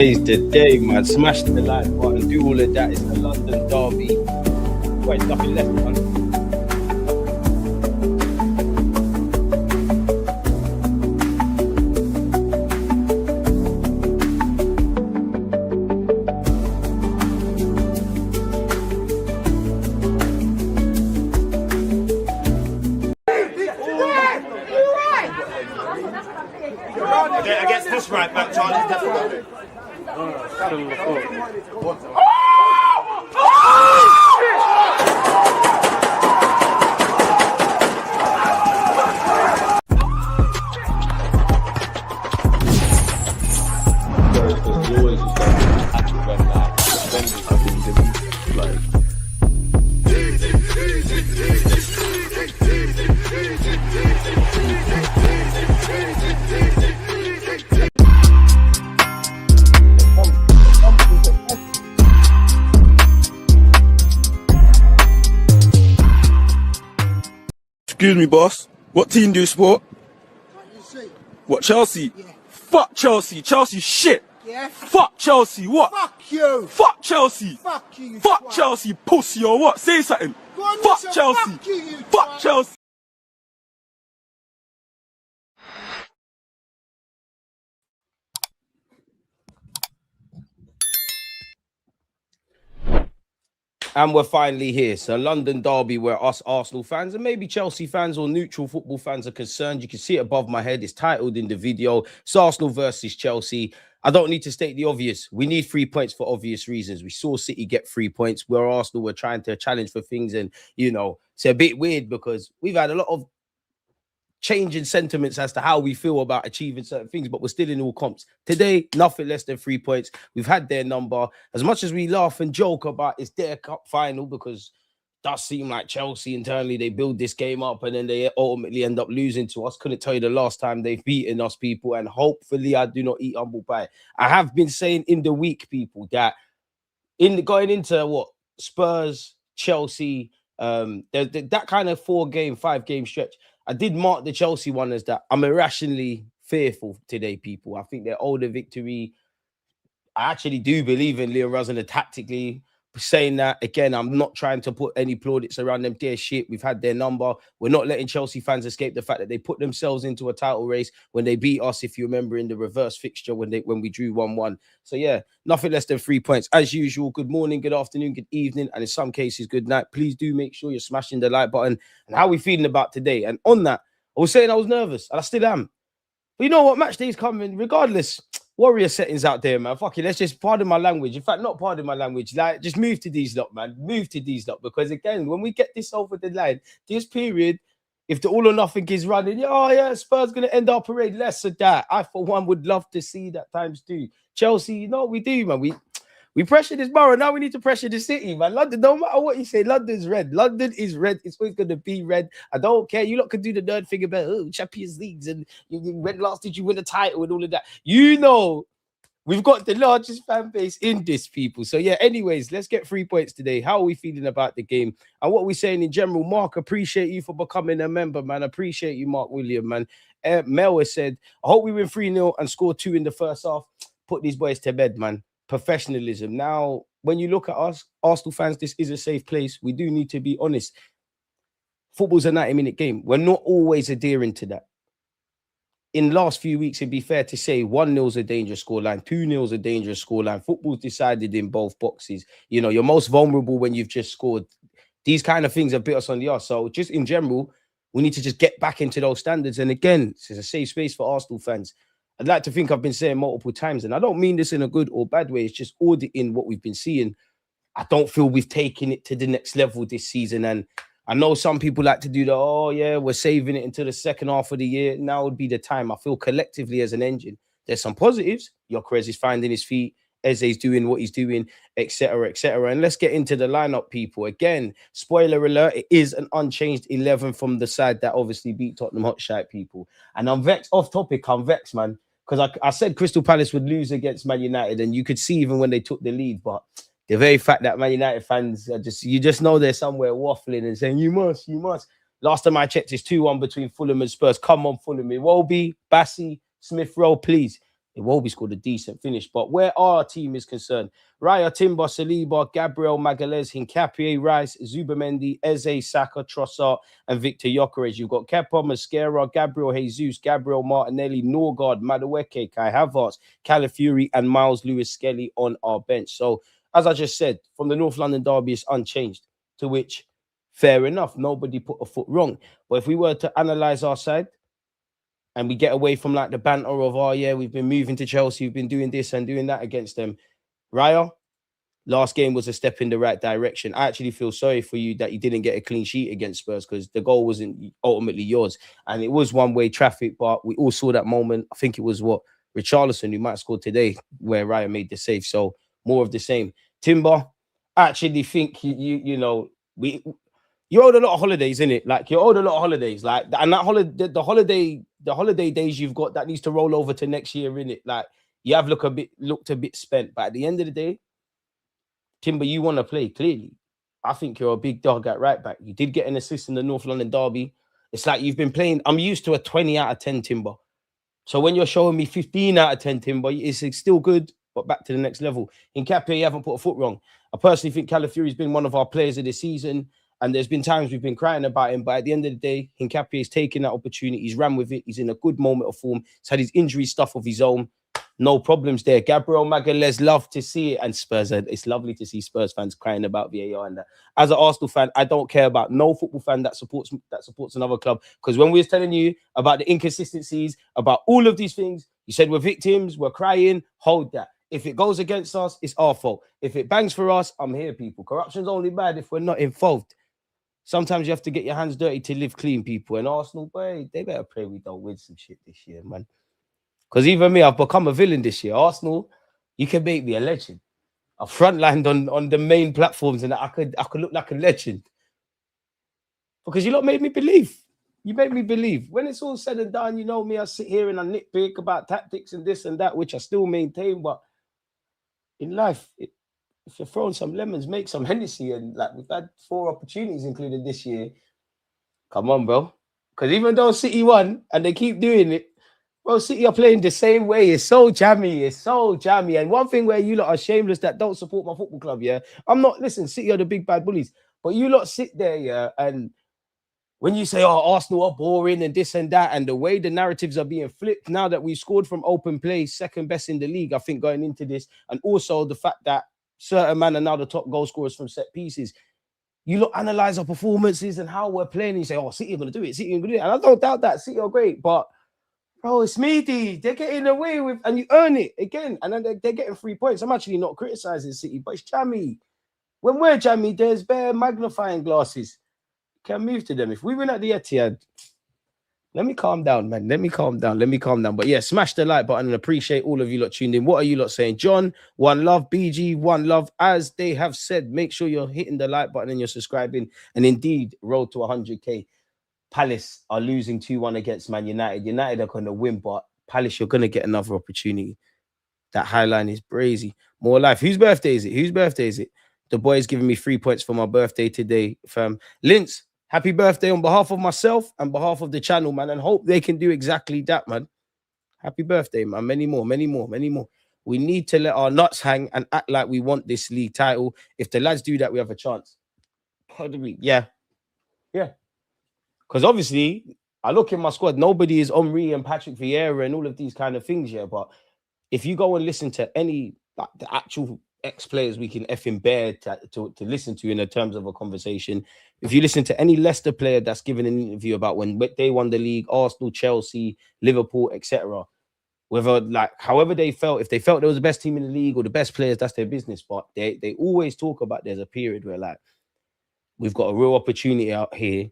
Today's the day, man. Smash the like button, do all of that. It's the London derby. Wait, nothing left, man. Against this right back, Charlie's definitely. Excuse me, boss. What team do you support? What, Chelsea? Yeah. Fuck Chelsea. Chelsea shit. Yeah? Fuck Chelsea. What? Fuck you! Fuck Chelsea. Fuck you, you Fuck twat. Chelsea, pussy or what? Say something. Go on, Fuck listen, Chelsea. fuck you Fuck twat. Chelsea. And we're finally here. So London derby where us Arsenal fans and maybe Chelsea fans or neutral football fans are concerned. You can see it above my head. It's titled in the video. It's Arsenal versus Chelsea. I don't need to state the obvious. We need 3 points for obvious reasons. We saw City get 3 points where Arsenal were trying to challenge for things. And, you know, it's a bit weird because we've had a lot of changing sentiments as to how we feel about achieving certain things, but we're still in all comps. Today, nothing less than 3 points. We've had their number. As much as we laugh and joke about it's their cup final, because it does seem like Chelsea internally, they build this game up and then they ultimately end up losing to us. Couldn't tell you the last time they've beaten us, people, and hopefully I do not eat humble pie. I have been saying in the week, people, that going into what Spurs, Chelsea, that kind of 5-game stretch, I did mark the Chelsea one as that I'm irrationally fearful today, people. I think their older victory, I actually do believe in Leo Rosner tactically. Saying that, again, I'm not trying to put any plaudits around them. Dear shit, we've had their number. We're not letting Chelsea fans escape the fact that they put themselves into a title race when they beat us, if you remember, in the reverse fixture when we drew 1-1. So, yeah, nothing less than 3 points. As usual, good morning, good afternoon, good evening, and in some cases, good night. Please do make sure you're smashing the like button. And how are we feeling about today? And on that, I was saying I was nervous, and I still am. But you know what? Match day's coming, regardless. Warrior settings out there, man. Fuck it. Let's just pardon my language. In fact, not pardon my language. Like, just move to these lot, man. Move to these lot. Because again, when we get this over the line, this period, if the all or nothing is running, oh yeah, Spurs gonna end our parade. Less of that. I, for one, would love to see that times two. Chelsea, you know what we do, man. We pressure this borough. Now we need to pressure the city, man. London, no matter what you say, London's red. London is red. It's always going to be red. I don't care. You lot can do the nerd thing about Champions Leagues and when last did you win a title and all of that. You know, we've got the largest fan base in this, people. So, yeah, anyways, let's get 3 points today. How are we feeling about the game? And what we're saying in general, Mark, appreciate you for becoming a member, man. Appreciate you, Mark William, man. Mel has said, I hope we win 3-0 and score 2 in the first half. Put these boys to bed, man. Professionalism. Now, when you look at us, Arsenal fans, this is a safe place. We do need to be honest. Football's a 90-minute game. We're not always adhering to that. In the last few weeks, it'd be fair to say 1-0 is a dangerous scoreline, 2-0 is a dangerous scoreline. Football's decided in both boxes. You know, you're most vulnerable when you've just scored. These kind of things have bit us on the arse. So just in general, we need to just get back into those standards. And again, this is a safe space for Arsenal fans. I'd like to think I've been saying multiple times, and I don't mean this in a good or bad way. It's just auditing what we've been seeing. I don't feel we've taken it to the next level this season. And I know some people like to do the, oh, yeah, we're saving it until the second half of the year. Now would be the time. I feel collectively as an engine, there's some positives. Gyökeres is finding his feet. Eze's doing what he's doing, etc., etc. And let's get into the lineup, people. Again, spoiler alert, it is an unchanged 11 from the side that obviously beat Tottenham Hotspur, people. And I'm vexed, off topic, I'm vexed, man. Because I said Crystal Palace would lose against Man United, and you could see even when they took the lead, but the very fact that Man United fans are you just know they're somewhere waffling and saying, you must. Last time I checked, it's 2-1 between Fulham and Spurs. Come on, Fulham. Iwobi, Bassi, Smith Rowe, please. Iwobi scored a decent finish. But where our team is concerned, Raya, Timber, Saliba, Gabriel, Magalhaes, Hincapié, Rice, Zubamendi, Eze, Saka, Trossard, and Victor Gyökeres. You've got Kepa, Mosquera, Gabriel Jesus, Gabriel Martinelli, Norgard, Madueke, Kai Havertz, Calafiori, and Miles Lewis-Skelly on our bench. So, as I just said, from the North London derby, it's unchanged, to which, fair enough, nobody put a foot wrong. But if we were to analyse our side, and we get away from like the banter of, oh yeah, we've been moving to Chelsea, we've been doing this and doing that against them. Raya, last game was a step in the right direction. I actually feel sorry for you that you didn't get a clean sheet against Spurs because the goal wasn't ultimately yours. And it was one-way traffic, but we all saw that moment. I think it was Richarlison, who might have scored today, where Raya made the save. So more of the same. Timber, I actually think you know, you owed a lot of holidays, innit? Like, you owed a lot of holidays. Like, and that holiday, the holiday days you've got, that needs to roll over to next year, innit? Like, you have looked a bit spent. But at the end of the day, Timber, you want to play, clearly. I think you're a big dog at right back. You did get an assist in the North London derby. It's like you've been playing. I'm used to a 20 out of 10 Timber. So when you're showing me 15 out of 10 Timber, it's still good, but back to the next level. In Capia, you haven't put a foot wrong. I personally think Calafiori's been one of our players of the season. And there's been times we've been crying about him, but at the end of the day, Hincapié is taking that opportunity. He's ran with it. He's in a good moment of form. He's had his injury stuff of his own. No problems there. Gabriel Magalhaes, love to see it. And Spurs, it's lovely to see Spurs fans crying about VAR and that. As an Arsenal fan, I don't care about no football fan that supports another club. Because when we was telling you about the inconsistencies, about all of these things, you said we're victims, we're crying, hold that. If it goes against us, it's our fault. If it bangs for us, I'm here, people. Corruption's only bad if we're not involved. Sometimes you have to get your hands dirty to live clean, people. And Arsenal, boy, they better pray we don't win some shit this year, man. Because even me, I've become a villain this year. Arsenal, you can make me a legend. I've frontlined on the main platforms and I could look like a legend. Because you lot made me believe. You made me believe. When it's all said and done, you know me, I sit here and I nitpick about tactics and this and that, which I still maintain. But in life, if you're throwing some lemons, make some Hennessy. And like, we've had 4 opportunities included this year. Come on, bro. Because even though City won and they keep doing it, bro, City are playing the same way. It's so jammy. It's so jammy. And one thing where you lot are shameless that don't support my football club, yeah? I'm not, listen, City are the big bad bullies. But you lot sit there, yeah, and when you say, oh, Arsenal are boring and this and that, and the way the narratives are being flipped now that we've scored from open play, second best in the league, I think, going into this, and also the fact that certain men are now the top goal scorers from set pieces. You look, analyze our performances and how we're playing, and you say, oh, City are going to do it. City are going to do it. And I don't doubt that. City are great. But, bro, it's meaty. They're getting away with, and you earn it again. And then they're getting 3 points. I'm actually not criticizing City, but it's jammy. When we're jammy, there's bare magnifying glasses. Can move to them. If we win at the Etihad, let me calm down, man. Let me calm down. But yeah, smash the like button and appreciate all of you lot tuned in. What are you lot saying? John, one love. BG, one love. As they have said, make sure you're hitting the like button and you're subscribing. And indeed, road to 100K. Palace are losing 2-1 against Man United. United are going to win, but Palace, you're going to get another opportunity. That high line is brazy. More life. Whose birthday is it? The boy's giving me 3 points for my birthday today, fam. Linz, happy birthday on behalf of myself and behalf of the channel, man, and hope they can do exactly that, man. Happy birthday, man. Many more. We need to let our nuts hang and act like we want this league title. If the lads do that, we have a chance. Yeah. Because obviously, I look in my squad, nobody is Omri and Patrick Vieira and all of these kind of things, yeah. But if you go and listen to any, like, the actual ex-players we can effing bear to listen to in terms of a conversation. If you listen to any Leicester player that's given an interview about when they won the league, Arsenal, Chelsea, Liverpool, etc., whether, like, however they felt, if they felt they was the best team in the league or the best players, that's their business. But they always talk about there's a period where, like, we've got a real opportunity out here.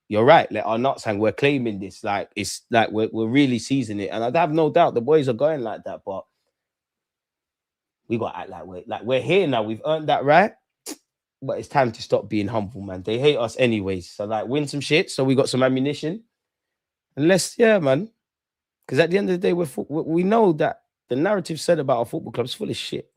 You're right. Let our nuts hang. We're claiming this. Like, it's like we're really seizing it. And I have no doubt the boys are going like that, but we got to act like we're here now. We've earned that right. But it's time to stop being humble, man. They hate us anyways. So, like, win some shit. So we got some ammunition. And yeah, man. Because at the end of the day, we know that the narrative said about our football club's full of shit.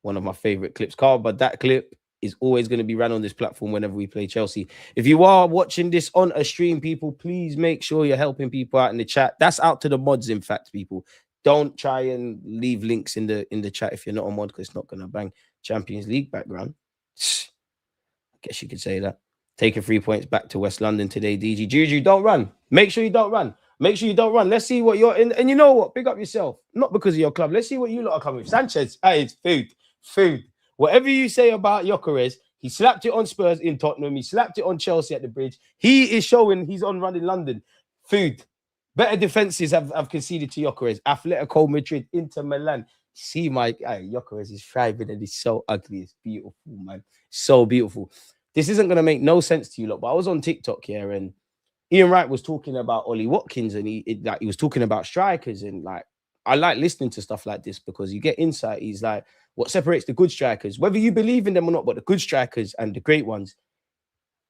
One of my favorite clips, Carl, but that clip is always going to be ran on this platform whenever we play Chelsea. If you are watching this on a stream, people, please make sure you're helping people out in the chat. That's out to the mods, in fact, people. Don't try and leave links in the chat if you're not on mod, because it's not gonna bang. Champions League background. I guess you could say that. Taking 3 points back to West London today, DG. Juju, don't run. Make sure you don't run. Make sure you don't run. Let's see what you're in. And you know what? Big up yourself. Not because of your club. Let's see what you lot are coming with. Sanchez, hey, it's food. Food. Whatever you say about Gyökeres, he slapped it on Spurs in Tottenham. He slapped it on Chelsea at the Bridge. He is showing he's on run in London. Food. Better defenses have conceded to Gyökeres. Atletico Madrid, Inter Milan. See, my Gyökeres is thriving and he's so ugly. It's beautiful, man. So beautiful. This isn't going to make no sense to you lot, but I was on TikTok here and Ian Wright was talking about Ollie Watkins and he was talking about strikers, and like I like listening to stuff like this because you get insight. He's like, what separates the good strikers, whether you believe in them or not, but the good strikers and the great ones,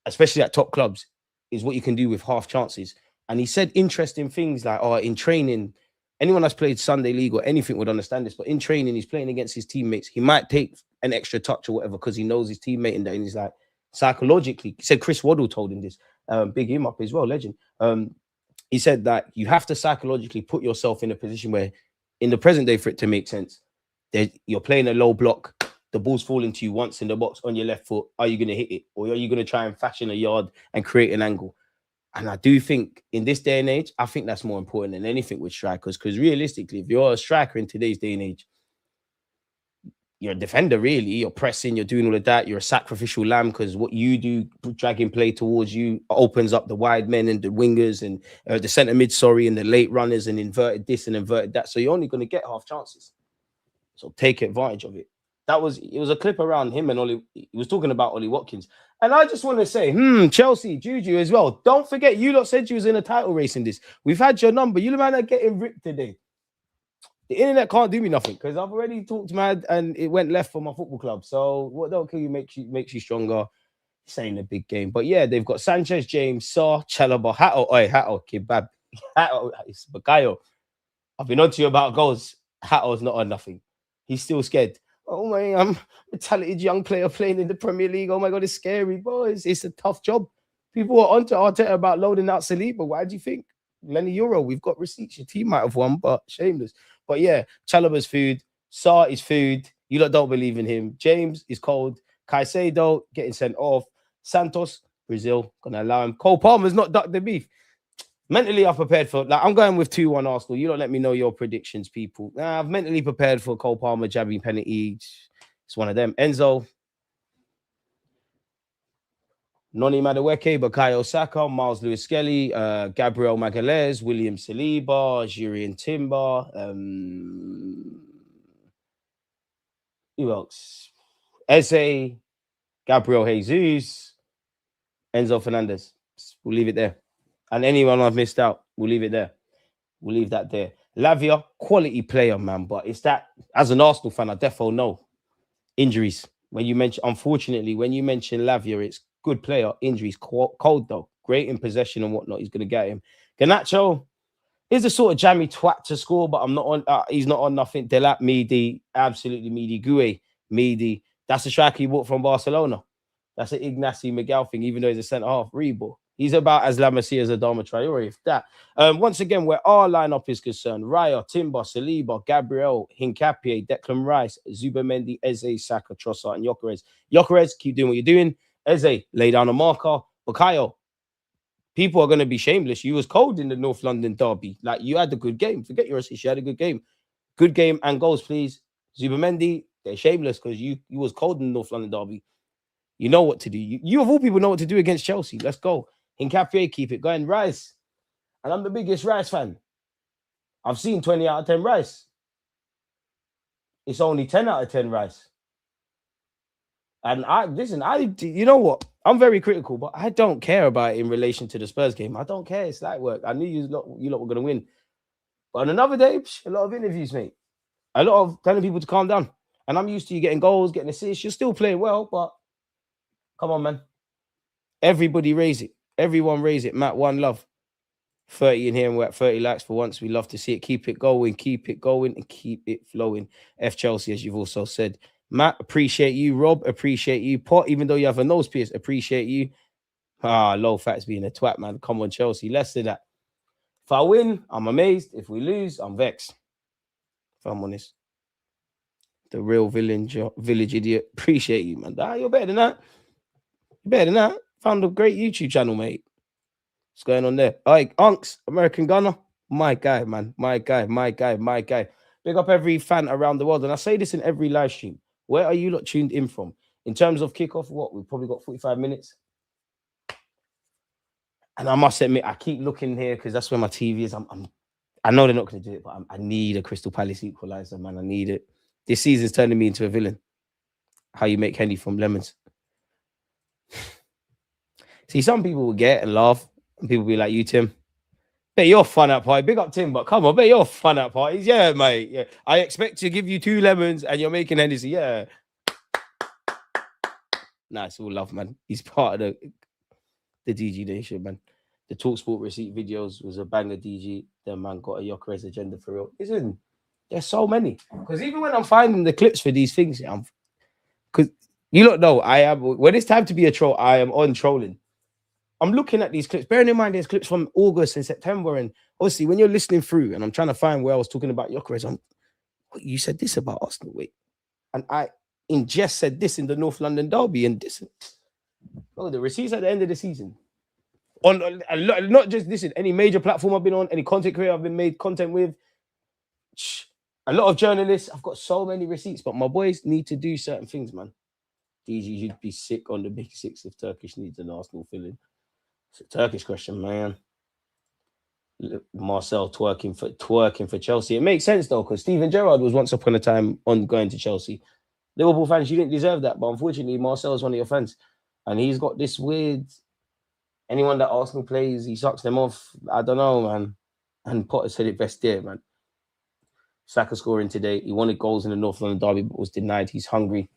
especially at top clubs, is what you can do with half chances. And he said interesting things like, oh, in training, anyone that's played Sunday League or anything would understand this, but in training, he's playing against his teammates. He might take an extra touch or whatever because he knows his teammate and he's like, psychologically, he said Chris Waddle told him this, big him up as well, legend. He said that you have to psychologically put yourself in a position where in the present day, for it to make sense, you're playing a low block, the ball's falling to you once in the box on your left foot. Are you going to hit it? Or are you going to try and fashion a yard and create an angle? And I do think in this day and age, I think that's more important than anything with strikers, because realistically, if you're a striker in today's day and age, you're a defender, really. You're pressing, you're doing all of that. You're a sacrificial lamb because what you do, dragging play towards you, opens up the wide men and the wingers and the centre mid, and the late runners and inverted this and inverted that. So you're only going to get half chances. So take advantage of it. It was a clip around him and Ollie. He was talking about Ollie Watkins. And I just want to say, Chelsea, Juju as well. Don't forget, you lot said you was in a title race in this. We've had your number. You man are getting ripped today. The internet can't do me nothing because I've already talked mad and it went left for my football club. So what don't kill you makes you stronger. This ain't a big game. But yeah, they've got Sanchez, James, Saw, Chalobah, Hato, Kebab, Hato, it's Bakayo. I've been on to you about goals. Hato's not on nothing. He's still scared. Oh my, I'm a talented young player playing in the Premier League. Oh my God, it's scary, boys. It's a tough job. People are onto Arteta about loading out Saliba. Why do you think? Lenny Euro, we've got receipts. Your team might have won, but shameless. But yeah, Chalobah's food. Sarr is food. You lot don't believe in him. James is cold. Caicedo getting sent off. Santos, Brazil, gonna allow him. Cole Palmer's not ducked the beef. Mentally, I'm prepared for, like, I'm going with 2-1 Arsenal. You don't let me know your predictions, people. I've mentally prepared for Cole Palmer jabbing penalty. It's one of them. Enzo, Noni Madueke, Bukayo Saka, Miles Lewis-Skelly, Gabriel Magalhaes, William Saliba, Jurien Timber. Who else? Eze, Gabriel Jesus, Enzo Fernandez. We'll leave it there. And anyone I've missed out, we'll leave it there. We'll leave that there. Lavia, quality player, man. But it's that, as an Arsenal fan, I defo know. Injuries. Unfortunately, when you mention Lavia, it's good player. Injuries, cold though. Great in possession and whatnot. He's going to get him. Garnacho is a sort of jammy twat to score, but I'm not on. He's not on nothing. Delap, Meedy, absolutely Meedy. Gue, Meedy. That's a striker he bought from Barcelona. That's an Ignacy Miguel thing, even though he's a centre half. Rebo. He's about as La Masia as Adama Traore, if that. Once again, where our lineup is concerned, Raya, Timber, Saliba, Gabriel, Hincapié, Declan Rice, Zubamendi, Eze, Saka, Trossard, and Gyökeres. Gyökeres, keep doing what you're doing. Eze, lay down a marker. Bukayo, people are going to be shameless. You was cold in the North London derby. Like, you had a good game. Forget your assist. You had a good game. Good game and goals, please. Zubamendi, they're shameless because you was cold in the North London derby. You know what to do. You of all people know what to do against Chelsea. Let's go. Hincapié, keep it going. Rice. And I'm the biggest Rice fan. I've seen 20 out of 10 Rice. It's only 10 out of 10 Rice. And you know what? I'm very critical, but I don't care about it in relation to the Spurs game. I don't care. It's light work. I knew you lot were going to win. But on another day, a lot of interviews, mate. A lot of telling people to calm down. And I'm used to you getting goals, getting assists. You're still playing well, but come on, man. Everybody raise it. Everyone raise it. Matt, one love. 30 in here and we're at 30 likes for once. We love to see it. Keep it going, and keep it flowing. F Chelsea, as you've also said. Matt, appreciate you. Rob, appreciate you. Pot, even though you have a nose pierce, appreciate you. Low facts being a twat, man. Come on, Chelsea. Less than that. If I win, I'm amazed. If we lose, I'm vexed. if I'm honest. The real village idiot. Appreciate you, man. Ah, you're better than that. You're better than that. Found a great YouTube channel, mate. What's going on there? All right, Unks, American Gunner. My guy, man. My guy. Big up every fan around the world. And I say this in every live stream. Where are you lot tuned in from? In terms of kickoff, what? We've probably got 45 minutes. And I must admit, I keep looking here because that's where my TV is. I know they're not going to do it, but I need a Crystal Palace equalizer, man. I need it. This season's turning me into a villain. How you make Henny from lemons. See, some people will get and laugh, and people will be like, you, Tim. Bet you're fun at party. Big up, Tim, but come on, bet you're fun at parties. Yeah, mate. Yeah. I expect to give you 2 lemons and you're making Hennessy. Yeah. Nice, all love, man. He's part of the DG Nation, man. The TalkSport receipt videos was a banger, DG. Then, man, got a Yokerez agenda for real. Isn't there's so many. Because even when I'm finding the clips for these things, because you don't know, I am, when it's time to be a troll, I am on trolling. I'm looking at these clips, bearing in mind there's clips from August and September, and obviously when you're listening through, and I'm trying to find where I was talking about Yokerez, you said this about Arsenal, wait. And I just said this in the North London derby, and this, oh, the receipts at the end of the season. On not just this, any major platform I've been on, any content creator I've been made content with, a lot of journalists, I've got so many receipts, but my boys need to do certain things, man. DG, you'd be sick on the big 6 if Turkish needs an Arsenal filling. It's a Turkish question, man. Marcel twerking for Chelsea. It makes sense though, because Steven Gerrard was once upon a time on going to Chelsea. Liverpool fans, you didn't deserve that, but unfortunately, Marcel is one of your fans, and he's got this weird. Anyone that Arsenal plays, he sucks them off. I don't know, man. And Potter said it best there, man. Saka scoring today. He wanted goals in the North London derby, but was denied. He's hungry.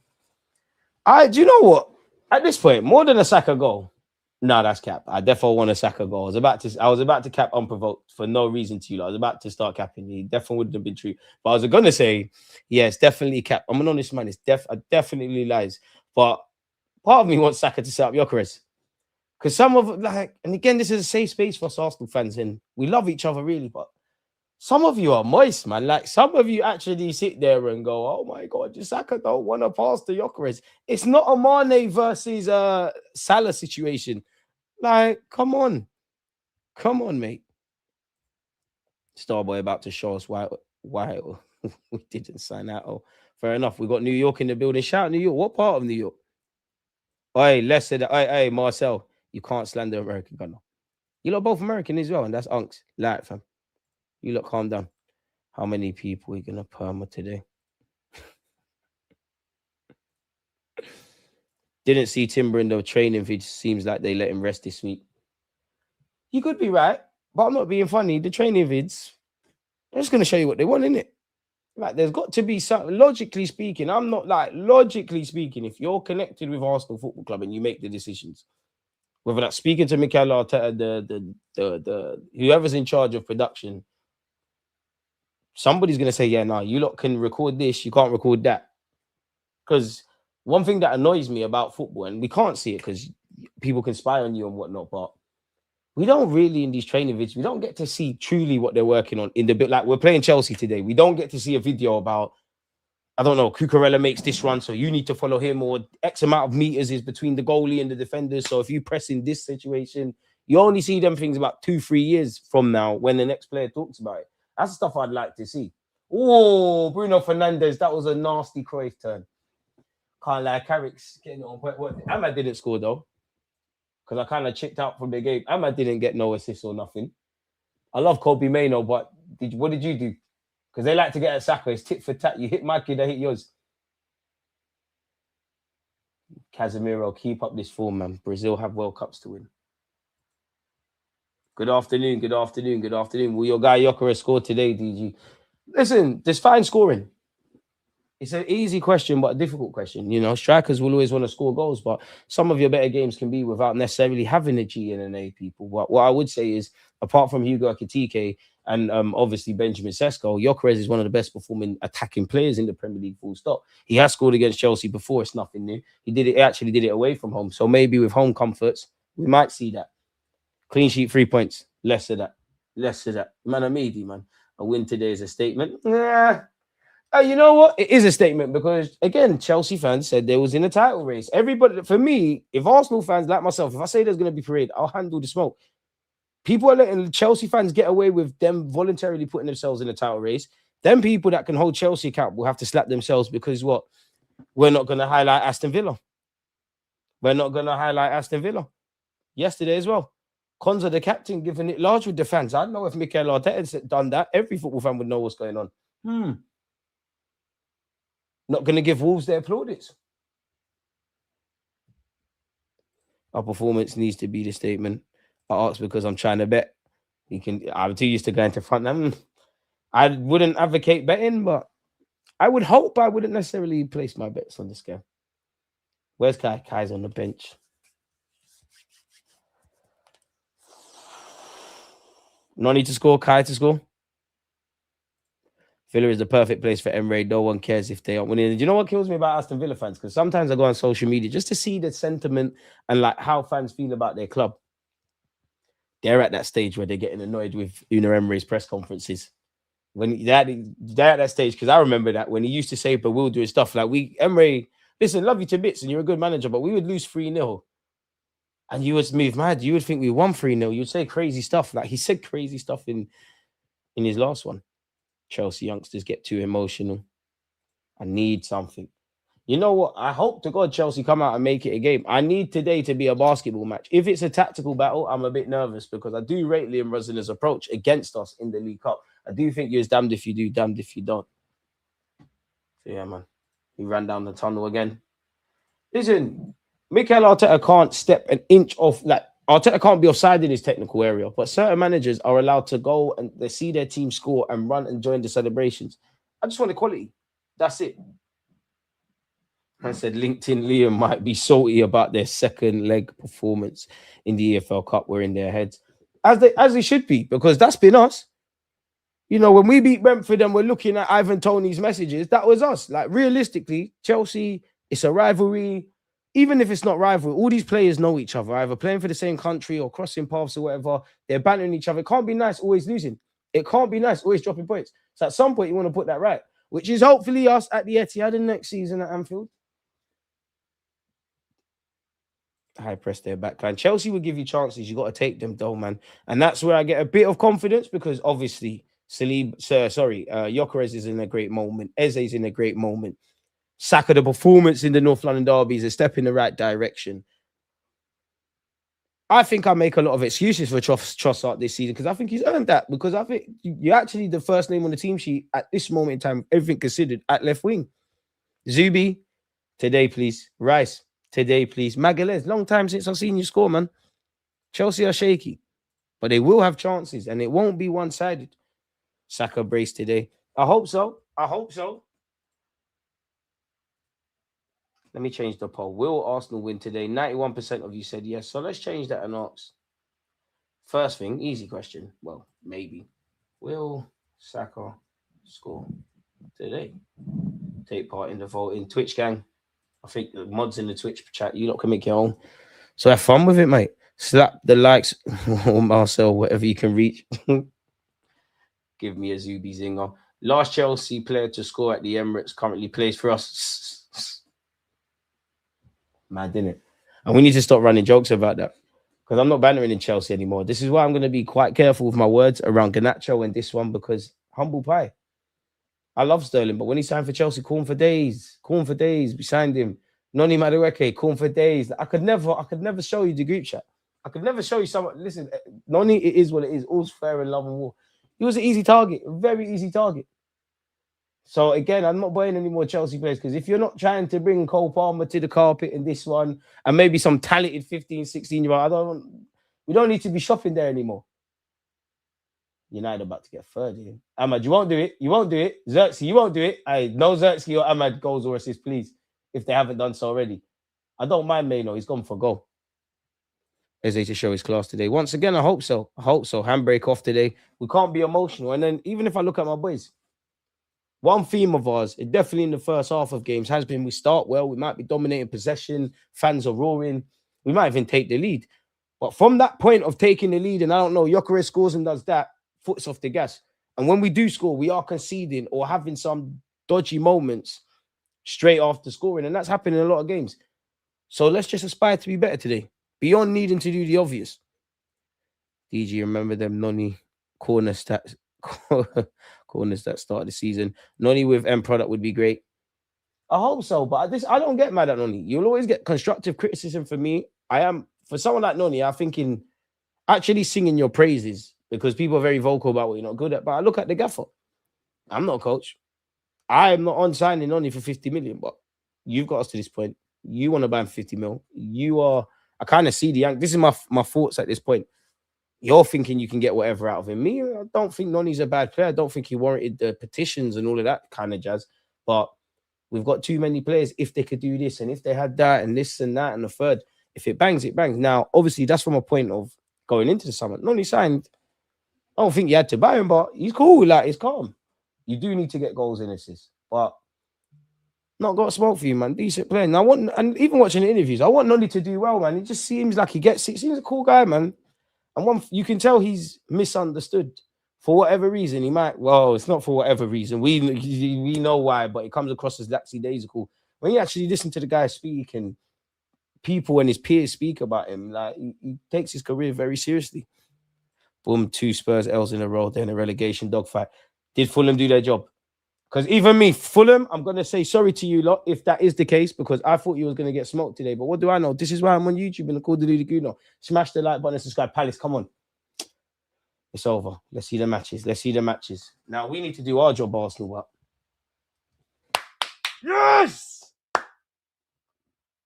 Do you know what? At this point, more than a Saka goal. No, that's cap. I definitely want a Saka goal. I was about to cap unprovoked for no reason to you. I was about to start capping. He definitely wouldn't have been true. But I was gonna say, yeah, it's definitely cap. I'm an honest man. It's definitely lies. But part of me wants Saka to set up Yokerez. Because some of and again, this is a safe space for us Arsenal fans, and we love each other really, but some of you are moist, man. Like, some of you actually sit there and go, oh my God, Saka don't want to pass to Yokerez. It's not a Mane versus Salah situation. Like, come on. Come on, mate. Starboy about to show us why we didn't sign out. Oh, fair enough. We got New York in the building. Shout out New York. What part of New York? Hey, less said that. Hey, Marcel, you can't slander American Gunner. You lot both American as well, and that's Unks. Like, fam. You look calm down. How many people are you gonna perma today? Didn't see Timber in the training vid. Seems like they let him rest this week. You could be right, but I'm not being funny. The training vids, they're just gonna show you what they want, innit? Like, there's got to be something. Logically speaking, logically speaking, if you're connected with Arsenal Football Club and you make the decisions, whether that's speaking to Mikel Arteta, the whoever's in charge of production, somebody's going to say, yeah, no, you lot can record this, you can't record that. Because one thing that annoys me about football, and we can't see it because people can spy on you and whatnot, but we don't really, in these training videos, we don't get to see truly what they're working on in the bit. Like, we're playing Chelsea today. We don't get to see a video about, I don't know, Cucurella makes this run, so you need to follow him, or X amount of meters is between the goalie and the defenders. So if you press in this situation, you only see them things about 2-3 years from now when the next player talks about it. That's the stuff I'd like to see. Oh, Bruno Fernandes, that was a nasty Cruyff turn. Can't lie, Carrick's getting it on point. Ahmad didn't score though, because I kind of checked out from the game. Ahmad didn't get no assists or nothing. I love Kobe Mainoo, but what did you do? Because they like to get at Saka. It's tit for tat. You hit my kid, I hit yours. Casemiro, keep up this form, man. Brazil have World Cups to win. Good afternoon. Will your guy Yokerez score today, DG? Listen, there's fine scoring. It's an easy question, but a difficult question. You know, strikers will always want to score goals, but some of your better games can be without necessarily having a G and an A, people. But what I would say is, apart from Hugo Ekitike and obviously Benjamin Sesko, Yokerez is one of the best performing attacking players in the Premier League, full stop. He has scored against Chelsea before. It's nothing new. He actually did it away from home. So maybe with home comforts, we might see that. Clean sheet, 3 points. Less of that. Man, I'm easy, man. A win today is a statement. Yeah. You know what? It is a statement because, again, Chelsea fans said they was in a title race. Everybody, for me, if Arsenal fans like myself, if I say there's going to be parade, I'll handle the smoke. People are letting Chelsea fans get away with them voluntarily putting themselves in a title race. Them people that can hold Chelsea accountable have to slap themselves because what? We're not going to highlight Aston Villa. We're not going to highlight Aston Villa. Yesterday as well. Konza, the captain, giving it large with the fans. I don't know if Mikel Arteta had done that. Every football fan would know what's going on. Not going to give Wolves their plaudits. Our performance needs to be the statement. I ask because I'm trying to bet. I'm too used to going to front. I wouldn't advocate betting, but I would hope I wouldn't necessarily place my bets on this game. Where's Kai? Kai's on the bench. No need to score. Kai to score. Villa is the perfect place for Emre. No one cares if they aren't winning. Do you know what kills me about Aston Villa fans? Because sometimes I go on social media just to see the sentiment and like how fans feel about their club. They're at that stage where they're getting annoyed with Una Emery's press conferences. When they're at that stage, because I remember that when he used to say bewildering stuff like Emery, listen, love you to bits and you're a good manager, but we would lose 3-0. And you would move mad. You would think we won 3-0. You'd say crazy stuff. Like he said crazy stuff in his last one. Chelsea youngsters get too emotional. I need something. You know what? I hope to God Chelsea come out and make it a game. I need today to be a basketball match. If it's a tactical battle, I'm a bit nervous because I do rate Liam Rosler's approach against us in the League Cup. I do think you're damned if you do, damned if you don't. So yeah, man. He ran down the tunnel again. Listen, Mikel Arteta can't step an inch off. Like Arteta can't be offside in his technical area, but certain managers are allowed to go and they see their team score and run and join the celebrations. I just want equality. That's it. I said LinkedIn Liam might be salty about their second leg performance in the EFL Cup. We're in their heads. As they should be, because that's been us. You know, when we beat Brentford and we're looking at Ivan Toney's messages, that was us. Like, realistically, Chelsea, it's a rivalry. Even if it's not rivalry, all these players know each other, either playing for the same country or crossing paths or whatever. They're bantering each other. It can't be nice always losing. It can't be nice always dropping points. So at some point, you want to put that right, which is hopefully us at the Etihad next season at Anfield. High press their backline. Chelsea will give you chances. You got to take them though, man. And that's where I get a bit of confidence because obviously Gyökeres is in a great moment. Eze's in a great moment. Saka, the performance in the North London derby is a step in the right direction. I think I make a lot of excuses for Trossard this season because I think he's earned that because I think you're actually the first name on the team sheet at this moment in time, everything considered, at left wing. Zubi, today, please. Rice, today, please. Magalhaes, long time since I've seen you score, man. Chelsea are shaky, but they will have chances and it won't be one-sided. Saka brace today. I hope so. I hope so. Let me change the poll. Will Arsenal win today? 91% of you said yes. So let's change that and ask. First thing, easy question. Well, maybe. Will Saka score today? Take part in the voting. Twitch gang. I think the mods in the Twitch chat, you lot can make your own. So have fun with it, mate. Slap the likes or Marcel, whatever you can reach. Give me a Zubi zinger. Last Chelsea player to score at the Emirates currently plays for us. Mad, didn't it? And we need to stop running jokes about that because I'm not bantering in Chelsea anymore. This is why I'm going to be quite careful with my words around Garnacho and this one because humble pie. I love Sterling, but when he signed for Chelsea, call him for days. Call him for days. We signed him. Noni Madueke, call him for days. I could never show you the group chat. I could never show you someone. Listen, Noni, it is what it is. All's fair in love and war. He was an easy target, a very easy target. So again, I'm not buying any more Chelsea players because if you're not trying to bring Cole Palmer to the carpet in this one and maybe some talented 15, 16-year-old, we don't need to be shopping there anymore. United about to get third here. Ahmad, you won't do it. You won't do it. Xerxes, you won't do it. No Xerxes or Ahmad goals or assists, please, if they haven't done so already. I don't mind Maino. He's gone for goal. Eze to show his class today. Once again, I hope so. I hope so. Handbrake off today. We can't be emotional. And then even if I look at my boys, one theme of ours, definitely in the first half of games, has been we start well. We might be dominating possession. Fans are roaring. We might even take the lead. But from that point of taking the lead, and I don't know, Gyökeres scores and does that, foot's off the gas. And when we do score, we are conceding or having some dodgy moments straight after scoring, and that's happened in a lot of games. So let's just aspire to be better today, beyond needing to do the obvious. DG, remember them Noni corner stats, corners that started the season. Noni with end product would be great. I hope so, but I don't get mad at Noni. You'll always get constructive criticism from me. For someone like Noni, I'm thinking actually singing your praises because people are very vocal about what you're not good at. But I look at the gaffer. I'm not a coach. I am not on signing Noni for 50 million, but you've got us to this point. You want to buy him 50 mil. I kind of see this is my thoughts at this point. You're thinking you can get whatever out of him. Me, I don't think Noni's a bad player. I don't think he warranted the petitions and all of that kind of jazz. But we've got too many players. If they could do this and if they had that and this and that and the third, if it bangs, it bangs. Now, obviously, that's from a point of going into the summer. Noni signed. I don't think you had to buy him, but he's cool. Like, he's calm. You do need to get goals and assists, but not got smoke for you, man. Decent player. And and even watching the interviews, I want Noni to do well, man. It just seems like he seems a cool guy, man. And you can tell he's misunderstood for whatever reason. It's not for whatever reason. We know why, but it comes across as lackadaisical. When you actually listen to the guy speak and people and his peers speak about him, like he takes his career very seriously. Boom, 2 Spurs L's in a row. They're in a relegation dogfight. Did Fulham do their job? Because even me, Fulham, I'm going to say sorry to you lot if that is the case, because I thought you was going to get smoked today. But what do I know? This is why I'm on YouTube and called Deluded Gooner. Smash the like button and subscribe. Palace, come on. It's over. Let's see the matches. Now, we need to do our job, Arsenal. Up. Yes!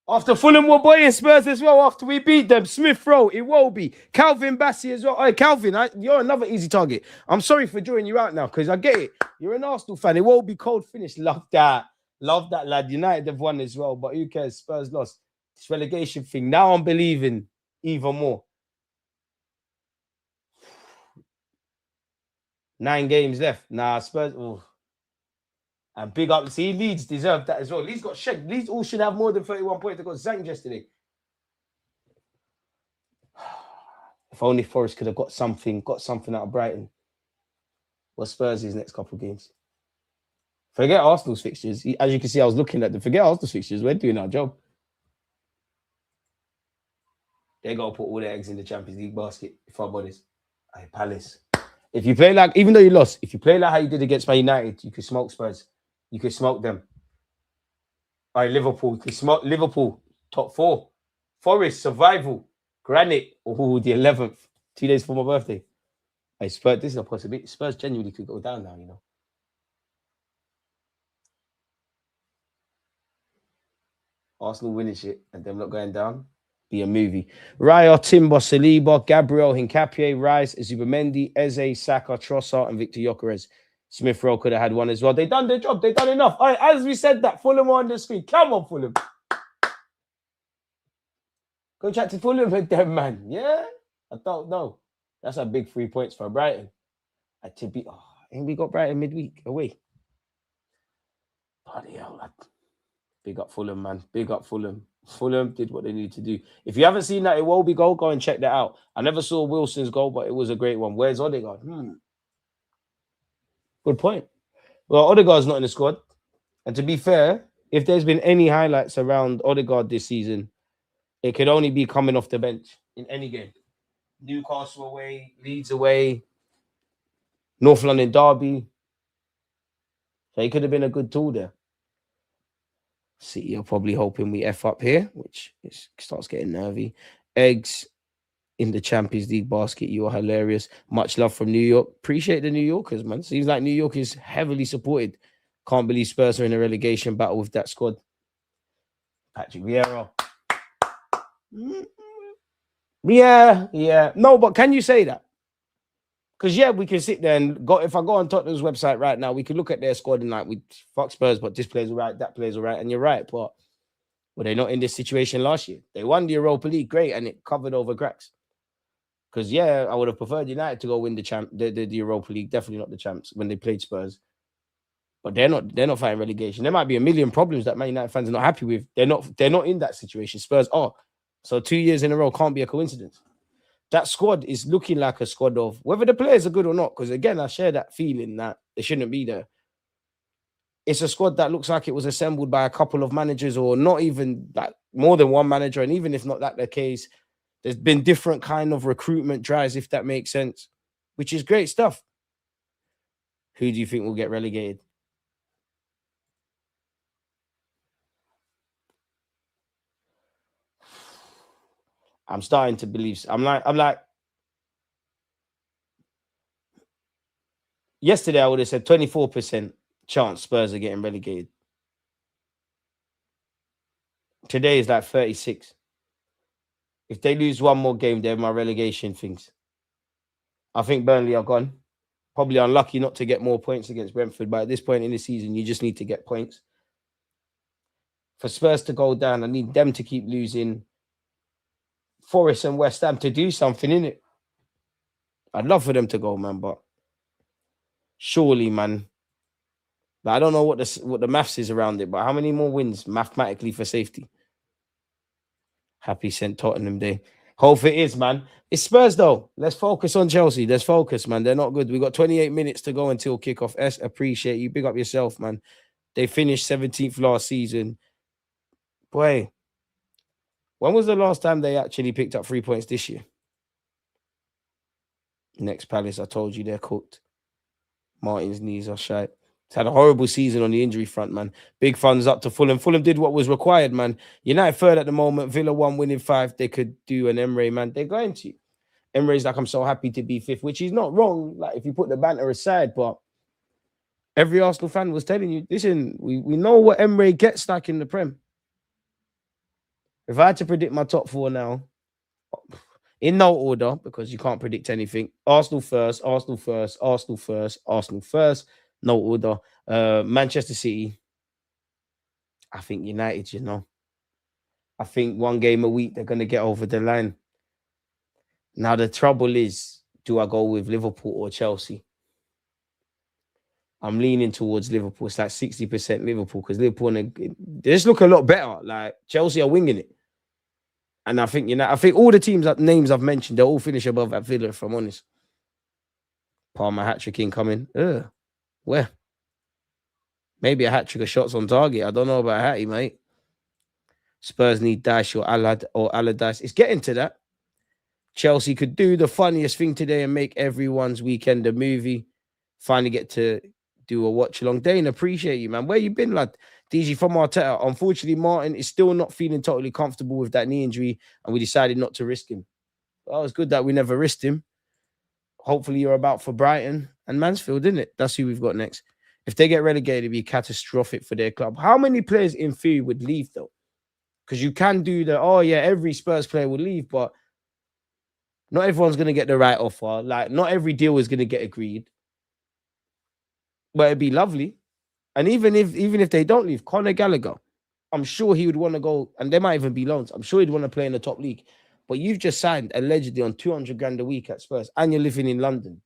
After Fulham were boying Spurs as well, after we beat them, Smith Rowe, Iwobi, Calvin Bassey as well. Hey, Calvin, you're another easy target. I'm sorry for drawing you out now because I get it. You're an Arsenal fan. Iwobi, cold finish. Love that, lad. United have won as well, but who cares? Spurs lost. This relegation thing. Now I'm believing even more. 9 games left. Nah, Spurs. Oh. And big up. See, Leeds deserve that as well. Leeds got shanked. Leeds all should have more than 31 points. They got zanked yesterday. If only Forest could have got something out of Brighton. Well, Spurs' next couple of games. Forget Arsenal's fixtures. As you can see, I was looking at them. Forget Arsenal's fixtures. We're doing our job. They got to put all their eggs in the Champions League basket, if I'm honest. Hey, Palace. If you play like, even though you lost, if you play like how you did against Man United, you could smoke Spurs. You could smoke them. All right, Liverpool. You could smoke Liverpool. Top 4. Forest, survival. Granite. Oh, the 11th. 2 days for my birthday. Hey, Spurs, this is a possibility. Spurs genuinely could go down now, you know. Arsenal winning shit and them not going down. Be a movie. Raya, Timber, Saliba, Gabriel, Hincapié, Rice, Zubimendi, Eze, Saka, Trossard, and Victor Gyökeres. Smith Rowe could have had one as well. They done their job. They done enough. All right, as we said that, Fulham on the screen. Come on, Fulham. Go chat to Fulham with them, man. Yeah? I don't know. That's a big 3 points for Brighton. And we got Brighton midweek away. Bloody hell, lad. Big up Fulham, man. Big up Fulham. Fulham did what they needed to do. If you haven't seen that Iwobi goal, go and check that out. I never saw Wilson's goal, but it was a great one. Where's Odegaard? Good point. Well, Odegaard's not in the squad. And to be fair, if there's been any highlights around Odegaard this season, it could only be coming off the bench in any game. Newcastle away, Leeds away, North London derby. So he could have been a good tool there. City are probably hoping we F up here, which starts getting nervy. Eggs in the Champions League basket. You are hilarious. Much love from New York. Appreciate the New Yorkers, man. Seems like New York is heavily supported. Can't believe Spurs are in a relegation battle with that squad. Patrick Vieira. Yeah. No, but can you say that? Because, yeah, we can sit there and go. If I go on Tottenham's website right now, we can look at their squad and like, we fuck Spurs, but this player's all right, that player's all right. And you're right, but were they not in this situation last year? They won the Europa League, great, and it covered over cracks. Because, yeah, I would have preferred United to go win the Europa League, definitely not the champs when they played Spurs. But they're not fighting relegation. There might be a million problems that Man United fans are not happy with. They're not in that situation. Spurs are. So 2 years in a row can't be a coincidence. That squad is looking like a squad of whether the players are good or not. Because again, I share that feeling that they shouldn't be there. it's a squad that looks like it was assembled by a couple of managers, or not even like more than one manager. And even if not that the case, there's been different kind of recruitment drives, if that makes sense, which is great stuff. Who do you think will get relegated? I'm starting to believe. I'm like, yesterday I would have said 24% chance Spurs are getting relegated. Today is like 36. If they lose one more game, they're my relegation things. I think Burnley are gone. Probably unlucky not to get more points against Brentford, but at this point in the season, you just need to get points. For Spurs to go down, I need them to keep losing. Forest and West Ham to do something, innit? I'd love for them to go, man, but surely, man. I don't know what the maths is around it, but how many more wins mathematically for safety? Happy St. Tottenham Day. Hope it is, man. It's Spurs, though. Let's focus on Chelsea. Let's focus, man. They're not good. We got 28 minutes to go until kickoff. Appreciate you. Big up yourself, man. They finished 17th last season. Boy, when was the last time they actually picked up 3 points this year? Next Palace, I told you they're cooked. Martin's knees are shite. It's had a horrible season on the injury front, man. Big funds up to Fulham. Fulham did what was required, man. United third at the moment. Villa 1 winning 5. They could do an Emre, man. They're going to. Emre's like, I'm so happy to be 5th, which is not wrong. Like, if you put the banter aside, but every Arsenal fan was telling you, listen, we know what Emre gets like in the Prem. If I had to predict my top 4 now, in no order, because you can't predict anything. Arsenal first, Arsenal first, Arsenal first, Arsenal first. No order. Manchester City. I think United, you know. I think 1 game a week, they're going to get over the line. Now, the trouble is, do I go with Liverpool or Chelsea? I'm leaning towards Liverpool. It's like 60% Liverpool, because Liverpool, they just look a lot better. Like, Chelsea are winging it. And I think, I think all the names I've mentioned, they'll all finish above at Villa, if I'm honest. Palmer hat-trick incoming. Where? Maybe a hat-trick of shots on target. I don't know about Hattie, mate. Spurs need Dash or Allardyce. It's getting to that. Chelsea could do the funniest thing today and make everyone's weekend a movie. Finally get to do a watch-along. Dane, appreciate you, man. Where you been, lad? DG from Arteta. Unfortunately, Martin is still not feeling totally comfortable with that knee injury, and we decided not to risk him. Well, it's good that we never risked him. Hopefully, you're about for Brighton and Mansfield, isn't it? That's who we've got next. If they get relegated, it'd be catastrophic for their club. How many players in theory would leave, though? Because you can do every Spurs player would leave, but not everyone's going to get the right offer. Like, not every deal is going to get agreed. But it'd be lovely. And even if they don't leave, Conor Gallagher, I'm sure he would want to go, and there might even be loans. I'm sure he'd want to play in the top league. But you've just signed allegedly on 200 grand a week at Spurs, and you're living in London.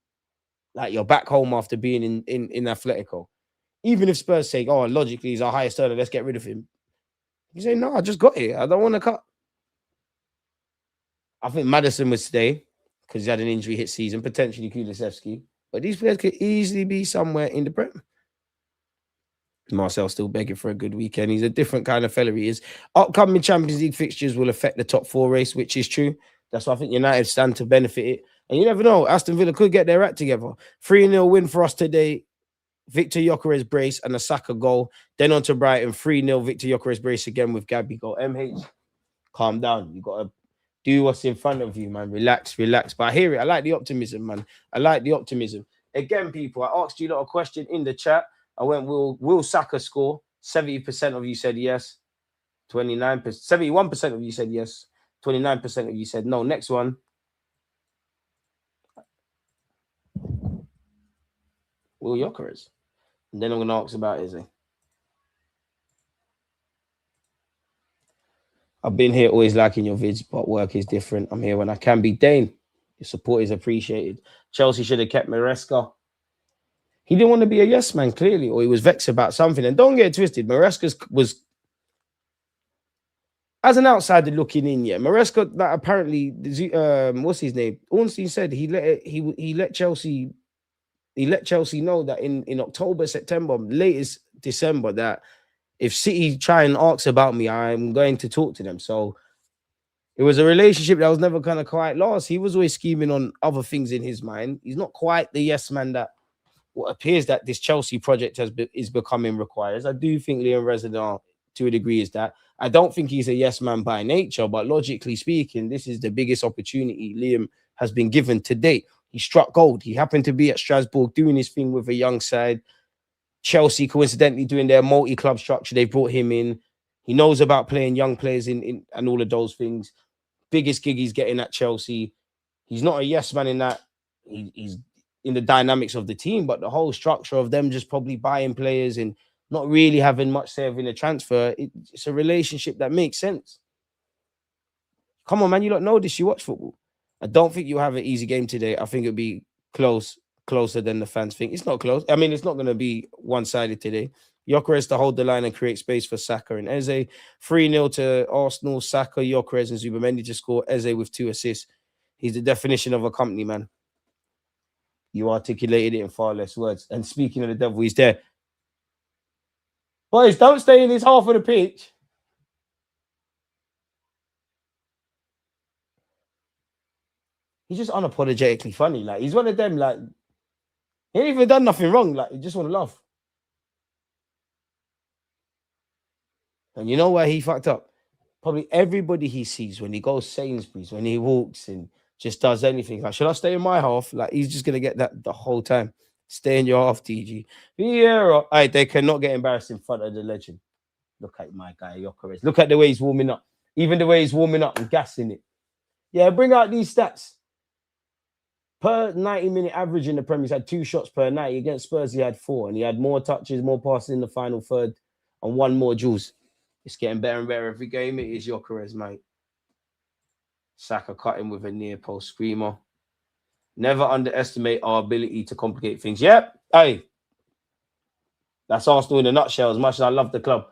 Like, you're back home after being in Atletico. Even if Spurs say, oh, logically, he's our highest earner, let's get rid of him. You say, no, I just got here. I don't want to cut. I think Maddison would stay because he had an injury hit season, potentially Kulusevski. But these players could easily be somewhere in the Prem. Marcel's still begging for a good weekend. He's a different kind of fella, he is. Upcoming Champions League fixtures will affect the top 4 race, which is true. That's why I think United stand to benefit it. And you never know, Aston Villa could get their act together. 3-0 win for us today. Victor Gyökeres brace and a Saka goal. Then on to Brighton, 3-0 Victor Gyökeres brace again with Gabby goal. MH, calm down. You got to do what's in front of you, man. Relax. But I hear it. I like the optimism, man. I like the optimism. Again, people, I asked you a lot of question in the chat. I went, will Saka score? 70% of you said yes. 71% of you said yes. 29% of you said no. Next one. Will Gyökeres. And then I'm going to ask about Izzy. I've been here always liking your vids, but work is different. I'm here when I can be. Dane, your support is appreciated. Chelsea should have kept Maresca. He didn't want to be a yes man, clearly, or he was vexed about something. And don't get it twisted, Maresca was, as an outsider looking in, Maresca, that apparently, what's his name? Ornstein said he let Chelsea He let Chelsea know that in October, September, latest December, that if City try and ask about me, I'm going to talk to them. So it was a relationship that was never kind of quite lost. He was always scheming on other things in his mind. He's not quite the yes man that what appears that this Chelsea project is becoming requires. I do think Liam Resident, to a degree, is that. I don't think he's a yes man by nature, but logically speaking, this is the biggest opportunity Liam has been given to date. He struck gold. He happened to be at Strasbourg doing his thing with a young side. Chelsea, coincidentally, doing their multi-club structure. They brought him in. He knows about playing young players in and all of those things. Biggest gig he's getting at Chelsea. He's not a yes man in that. He's in the dynamics of the team, but the whole structure of them just probably buying players and not really having much say in the transfer, it's a relationship that makes sense. Come on, man, you don't know this. You watch football. I don't think you'll have an easy game today. I think it'll be closer than the fans think. It's not close. I mean, it's not going to be one-sided today. Gyökeres to hold the line and create space for Saka and Eze. 3-0 to Arsenal. Saka, Gyökeres, and Zubimendi to score. Eze with 2 assists. He's the definition of a company, man. You articulated it in far less words. And speaking of the devil, he's there. Boys, don't stay in this half of the pitch. He's just unapologetically funny. Like, he's one of them, like, he ain't even done nothing wrong. Like, he just want to laugh. And you know why he fucked up? Probably everybody he sees when he goes Sainsbury's, when he walks and just does anything. Like, should I stay in my half? Like, he's just going to get that the whole time. Stay in your half, DG. Yeah, right. They cannot get embarrassed in front of the legend. Look at my guy, Gyökeres. Look at the way he's warming up. Even the way he's warming up and gassing it. Yeah, bring out these stats. Per 90-minute average in the Premier, he's had 2 shots per 90. Against Spurs, he had 4. And he had more touches, more passes in the final third, and 1 more duels. It's getting better and better every game. It is Gyökeres, mate. Saka cutting with a near post screamer. Never underestimate our ability to complicate things. Yep. Hey. That's Arsenal in a nutshell. As much as I love the club.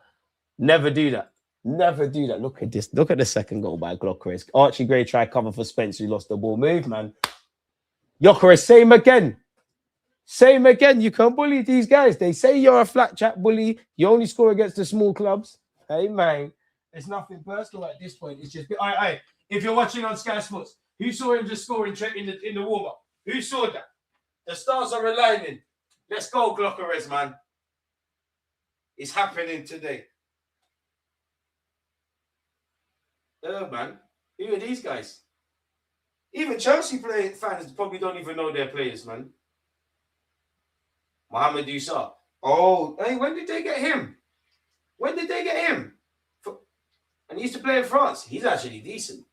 Never do that. Never do that. Look at this. Look at the second goal by Gyökeres. Archie Gray tried cover for Spence, who lost the ball. Move, man. Gyökeres, same again. Same again. You can bully these guys. They say you're a flat chat bully. You only score against the small clubs. Hey, man. It's nothing personal at this point. It's just... All right. If you're watching on Sky Sports, who saw him just scoring in the warm-up? Who saw that? The stars are aligning. Let's go, Gyökeres, man. It's happening today. Man. Who are these guys? Even Chelsea fans probably don't even know their players, man. Mohamed Yusuf. Oh, hey, when did they get him? When did they get him? And he used to play in France. He's actually decent.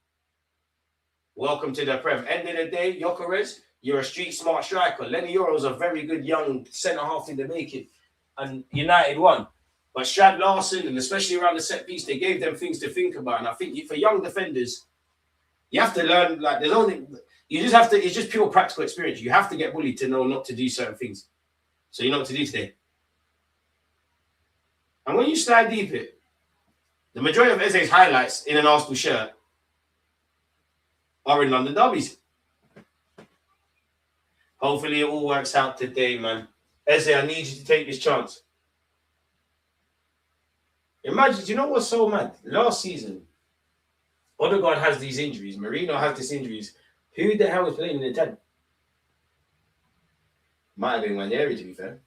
Welcome to the Prem. End of the day, Gyökeres, you're a street smart striker. Lenny Yoro's a very good young centre-half in the making. And United won. But Strad Larson, and especially around the set piece, they gave them things to think about. And I think for young defenders, you have to learn, like, it's just pure practical experience. You have to get bullied to know not to do certain things. So you know what to do today. And when you slide deep it, the majority of Eze's highlights in an Arsenal shirt are in London derbies. Hopefully it all works out today, man. Eze, I need you to take this chance. Imagine, do you know what's so mad? Last season, Odegaard has these injuries. Marino has these injuries. Who the hell is playing in the 10? Might have been Waneri, to be fair.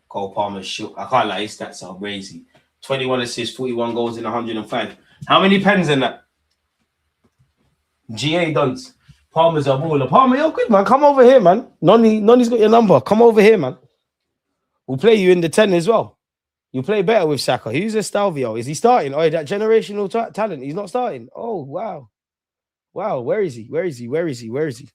Cole Palmer shook. I can't lie, his stats are crazy. 21 assists, 41 goals in 105. How many pens in that? GA Duns. Palmer's a baller. Palmer, you're good, man. Come over here, man. Nonny's got your number. Come over here, man. We'll play you in the 10 as well. You play better with Saka. Who's Estalvio? Is he starting? Oh, that generational talent. He's not starting. Oh, wow. Wow, where is he? Where is he? Where is he? Where is he?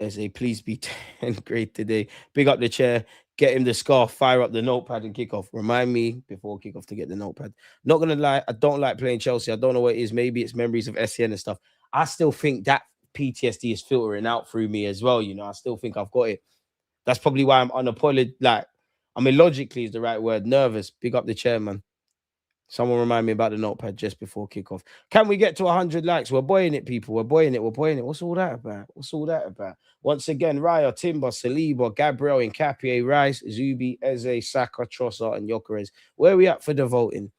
Eze, please be 10 grade today. Big up the chair. Get him the scarf. Fire up the notepad and kick off. Remind me before kickoff to get the notepad. Not going to lie, I don't like playing Chelsea. I don't know what it is. Maybe it's memories of SCN and stuff. I still think that PTSD is filtering out through me as well. You know, I still think I've got it. That's probably why I'm unapologetic. Like, I mean, logically is the right word. Nervous. Big up the chair, man. Someone remind me about the notepad just before kickoff. Can we get to 100 likes? We're boying it, people. We're boying it. We're boying it. What's all that about? What's all that about? Once again, Raya, Timber, Saliba, Gabriel, Nkapie, Rice, Zubi, Eze, Saka, Trossard, and Gyökeres. Where are we at for the voting?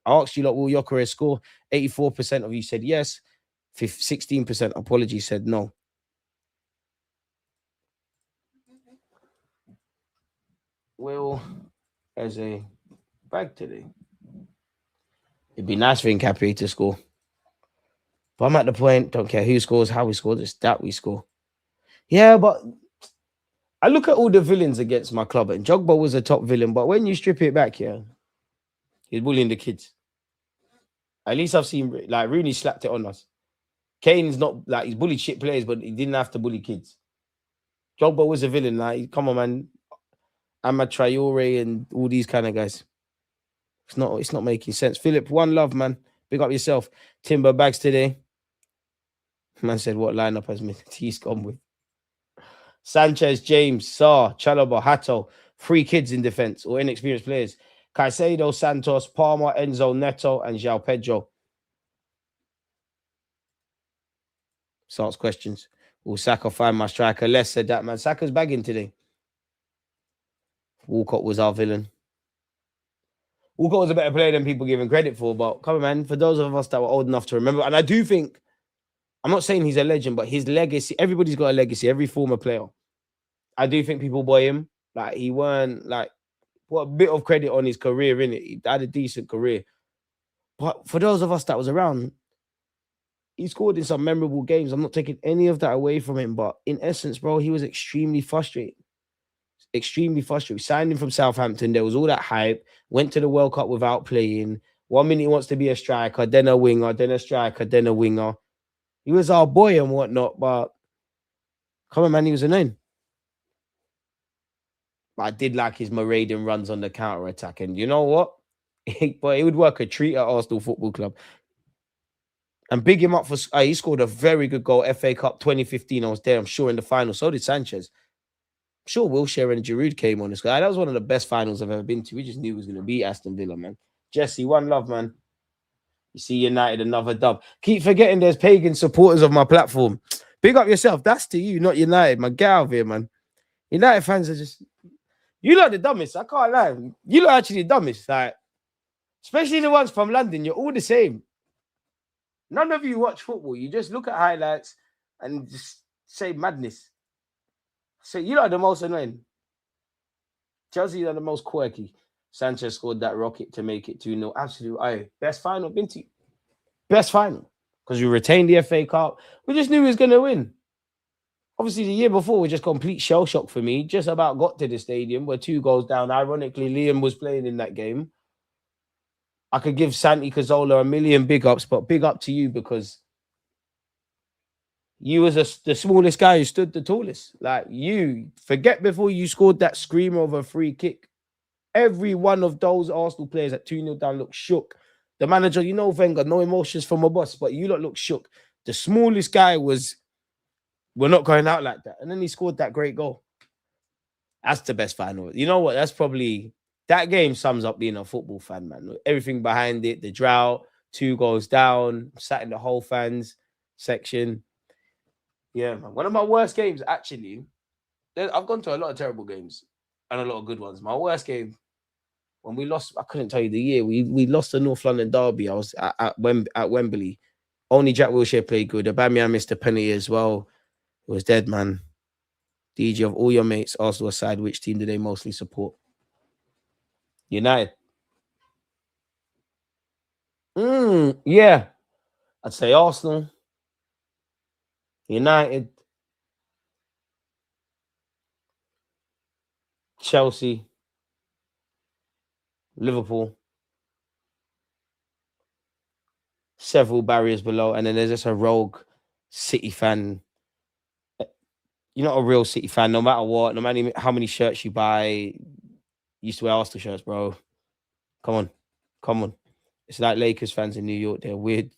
I asked you, lot, will Gyökeres score? 84% of you said yes. 16%, apologies, said no. Will Eze bag today? It'd be nice for Nkapie to score. But I'm at the point, don't care who scores, how we score, just that we score. Yeah, but I look at all the villains against my club, and Jogba was a top villain, but when you strip it back, yeah, he's bullying the kids. At least I've seen, like, Rooney slapped it on us. Kane's not, like, he's bullied shit players, but he didn't have to bully kids. Jogba was a villain, like, come on, man. Ahmad Traore and all these kind of guys. It's not making sense. Philip, one love, man. Big up yourself. Timber bags today. Man said, what lineup has Matisse gone with? Sanchez, James, Sarr, Chalobah, Hato, 3 kids in defense or inexperienced players. Caicedo, Santos, Palmer, Enzo, Neto, and João Pedro. Starts questions. Will Saka find my striker? Les said that, man. Saka's bagging today. Walcott was our villain. Walcott was a better player than people give him credit for, but come on, man, for those of us that were old enough to remember, and I do think, I'm not saying he's a legend, but his legacy, everybody's got a legacy, every former player. I do think people boy him. Like, he weren't, like, put a bit of credit on his career, innit? He had a decent career. But for those of us that was around, he scored in some memorable games. I'm not taking any of that away from him, but in essence, bro, he was extremely frustrated. Extremely frustrated. We signed him from Southampton. There was all that hype. Went to the World Cup without playing. 1 minute he wants to be a striker, then a winger, then a striker, then a winger. He was our boy and whatnot, but come on, man, he was annoying. But I did like his Moradan runs on the counter attack, and you know what? But it would work a treat at Arsenal Football Club. And big him up for he scored a very good goal, FA Cup 2015. I was there, I'm sure, in the final. So did Sanchez. I'm sure Wilshere and Giroud came on this guy. That was one of the best finals I've ever been to. We just knew it was going to beat Aston Villa, man. Jesse, one love, man. You see United, another dub. Keep forgetting there's pagan supporters of my platform. Big up yourself. That's to you, not United, man. Get out of here, man. United fans are just... You lot the dumbest. I can't lie. You lot actually the dumbest. Like, especially the ones from London. You're all the same. None of you watch football. You just look at highlights and just say madness. So you lot are the most annoying. Chelsea are the most quirky. Sanchez scored that rocket to make it 2-0. Absolutely. Best final, Binti. Best final. Because we retained the FA Cup. We just knew he was going to win. Obviously, the year before was just complete shell shock for me. Just about got to the stadium. We're 2 goals down. Ironically, Liam was playing in that game. I could give Santi Cazorla a million big ups, but big up to you because you was the smallest guy who stood the tallest. Like, you, forget before you scored that screamer of a free kick. Every one of those Arsenal players at 2-0 down looked shook. The manager, you know, Wenger, no emotions from a boss, but you lot look shook. The smallest guy was, we're not going out like that. And then he scored that great goal. That's the best final. You know what? That's probably, that game sums up being a football fan, man. Everything behind it, the drought, 2 goals down, sat in the whole fans section. Yeah, man. One of my worst games, actually, I've gone to a lot of terrible games and a lot of good ones. My worst game, when we lost, I couldn't tell you the year. We lost the North London derby. I was at Wembley. Only Jack Wilshere played good. Aubameyang missed a penalty as well. It was dead, man. DJ, of all your mates, Arsenal aside, which team do they mostly support? United. Yeah. I'd say Arsenal. United. Chelsea. Liverpool. Several barriers below. And then there's just a rogue City fan. You're not a real City fan, no matter what, no matter how many shirts you buy. You used to wear Arsenal shirts, bro. Come on. Come on. It's like Lakers fans in New York. They're weird.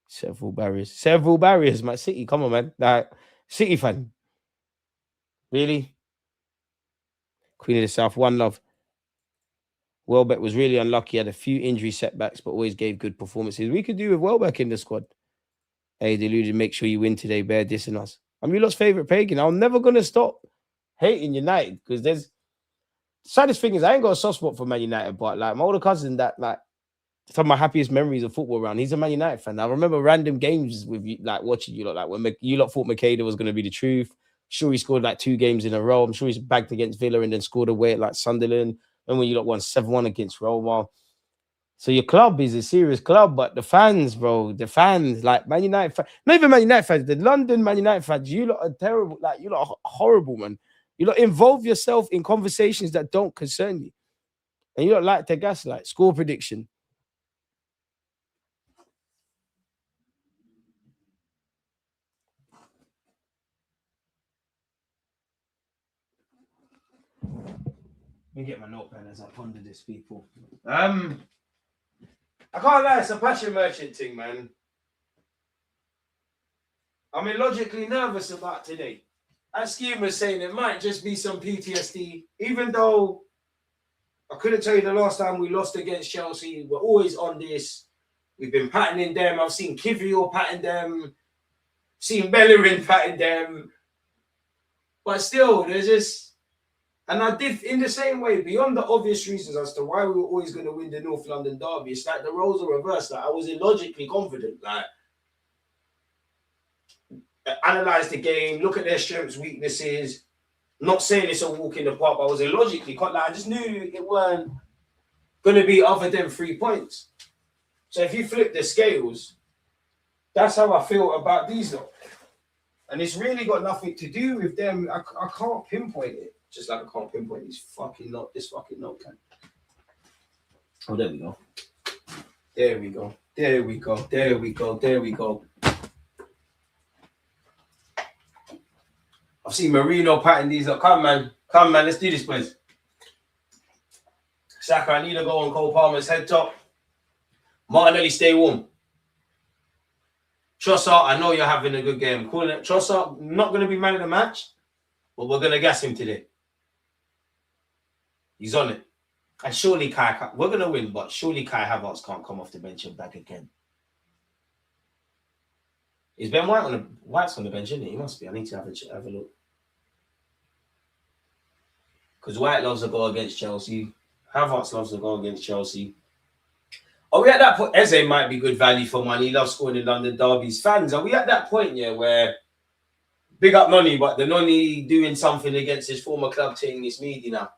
Several barriers. Several barriers, man. City, come on, man. Like, City fan. Really? Queen of the South, one love. Welbeck was really unlucky, had a few injury setbacks, but always gave good performances. We could do with Welbeck in the squad. Hey, Deluded, make sure you win today. Bear dissing us. I'm your lot's favourite pagan. I'm never going to stop hating United because the saddest thing is I ain't got a soft spot for Man United, but like my older cousin that like some of my happiest memories of football around, he's a Man United fan. I remember random games with you, like watching you lot, like when you lot thought Makeda was going to be the truth. Sure, he scored like 2 games in a row. I'm sure he's bagged against Villa and then scored away at like Sunderland. And when you lot won 7-1 against Roma. So your club is a serious club, but the fans, bro, like Man United fans, not even Man United fans, the London Man United fans, you lot are terrible. Like, you lot are horrible, man. You lot involve yourself in conversations that don't concern you. And you lot like to gaslight. Score prediction. Let me get my notepad as I ponder this, people. I can't lie, it's a passion merchant thing, man. I'm illogically nervous about today. As Scheme was saying, it might just be some PTSD, even though I couldn't tell you the last time we lost against Chelsea. We're always on this. We've been patterning them. I've seen Kivior pattern them, seen Bellerin pattern them. But still, there's this. And I did, in the same way, beyond the obvious reasons as to why we were always going to win the North London derby, it's like the roles are reversed. Like I was illogically confident. Like, analyze the game, look at their strengths, weaknesses. Not saying it's a walk in the park, but I was illogically like I just knew it weren't going to be other than 3 points. So if you flip the scales, that's how I feel about these lot. And it's really got nothing to do with them. I can't pinpoint it. Just like I can't pinpoint this fucking note can. Oh, there we go. There we go. There we go. There we go. There we go. I've seen Marino patting these up. Come, man. Come, man. Let's do this, please. Saka, I need to go on Cole Palmer's head top. Martinelli, stay warm. Trossard, I know you're having a good game. Calling it Trossard, not going to be man of the match, but we're going to gas him today. He's on it. And surely we're going to win, but surely Kai Havertz can't come off the bench and back again. Is Ben White White's on the bench, isn't he? He must be. I need to have a look. Because White loves to go against Chelsea. Havertz loves to go against Chelsea. Are we at that point? Eze might be good value for money. He loves scoring in London derbies. Fans, are we at that point, yeah, where big up Noni, but the Noni doing something against his former club thing is meaty now?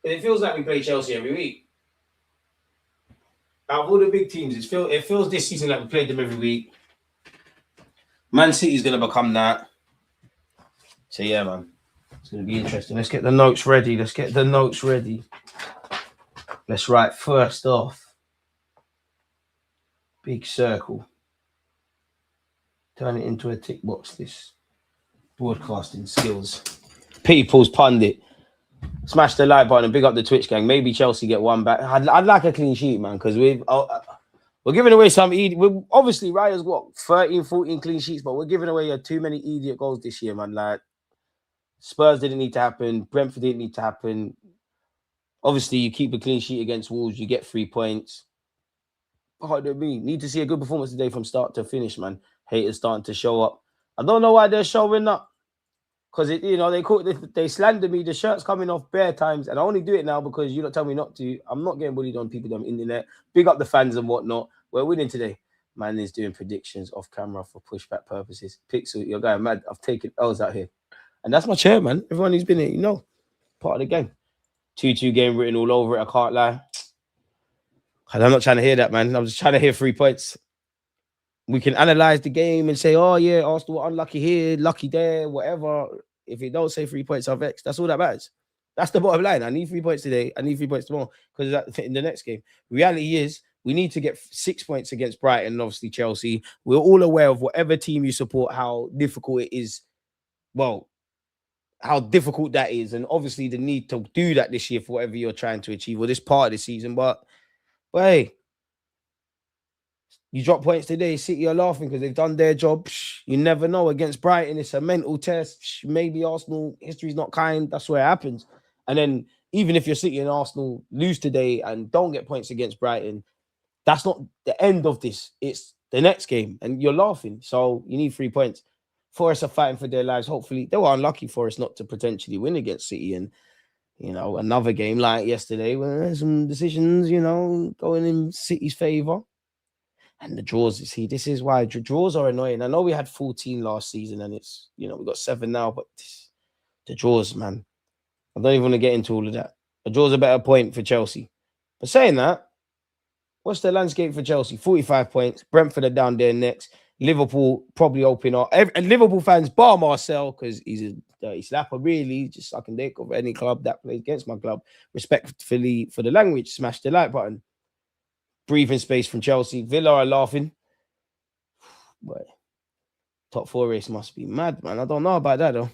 But it feels like we play Chelsea every week. Out of all the big teams, it feels this season like we played them every week. Man City's going to become that. So, yeah, man. It's going to be interesting. Let's get the notes ready. Let's write first off. Big circle. Turn it into a tick box, this broadcasting skills. People's pundit. Smash the like button and big up the Twitch gang. Maybe Chelsea get one back. I'd like a clean sheet, man, because we're giving away some we're obviously Raya's got 13, 14 clean sheets, but we're giving away too many idiot goals this year, man. Like Spurs didn't need to happen, Brentford didn't need to happen. Obviously, you keep a clean sheet against Wolves, you get 3 points. Pardon me. Need to see a good performance today from start to finish, man. Haters starting to show up. I don't know why they're showing up. Because, they slander me. The shirt's coming off bare times. And I only do it now because you don't tell me not to. I'm not getting bullied on people on the internet. Big up the fans and whatnot. We're winning today. Man is doing predictions off camera for pushback purposes. Pixel, you're going mad. I've taken L's out here. And that's my chair, man. Everyone who's been here, part of the game. 2-2 game written all over it. I can't lie. And I'm not trying to hear that, man. I'm just trying to hear 3 points. We can analyze the game and say, oh, yeah, Arsenal were unlucky here, lucky there, whatever. If it don't say 3 points of X, that's all that matters. That's the bottom line. I need 3 points today. I need 3 points tomorrow because in the next game. Reality is we need to get 6 points against Brighton and obviously Chelsea. We're all aware of whatever team you support, how difficult it is. Well, how difficult that is. And obviously the need to do that this year for whatever you're trying to achieve or this part of the season. But hey, you drop points today, City are laughing because they've done their job. You never know. Against Brighton, it's a mental test. Maybe Arsenal, history's not kind. That's where it happens. And then even if you're City and Arsenal lose today and don't get points against Brighton, that's not the end of this. It's the next game, and you're laughing. So you need 3 points. Forest are fighting for their lives. Hopefully, they were unlucky for us not to potentially win against City. And, you know, another game like yesterday where there's some decisions, you know, going in City's favour. And the draws, you see, this is why draws are annoying. I know we had 14 last season and it's, you know, we got 7 now, but the draws, man. I don't even want to get into all of that. The draw's a better point for Chelsea. But saying that, what's the landscape for Chelsea? 45 points. Brentford are down there next. Liverpool probably open up. And Liverpool fans, bar Marcel, because he's a dirty slapper, really, just sucking dick of any club that plays against my club. Respectfully for the language, smash the like button. Breathing space from Chelsea. Villa are laughing. But top 4 race must be mad, man. I don't know about that, though.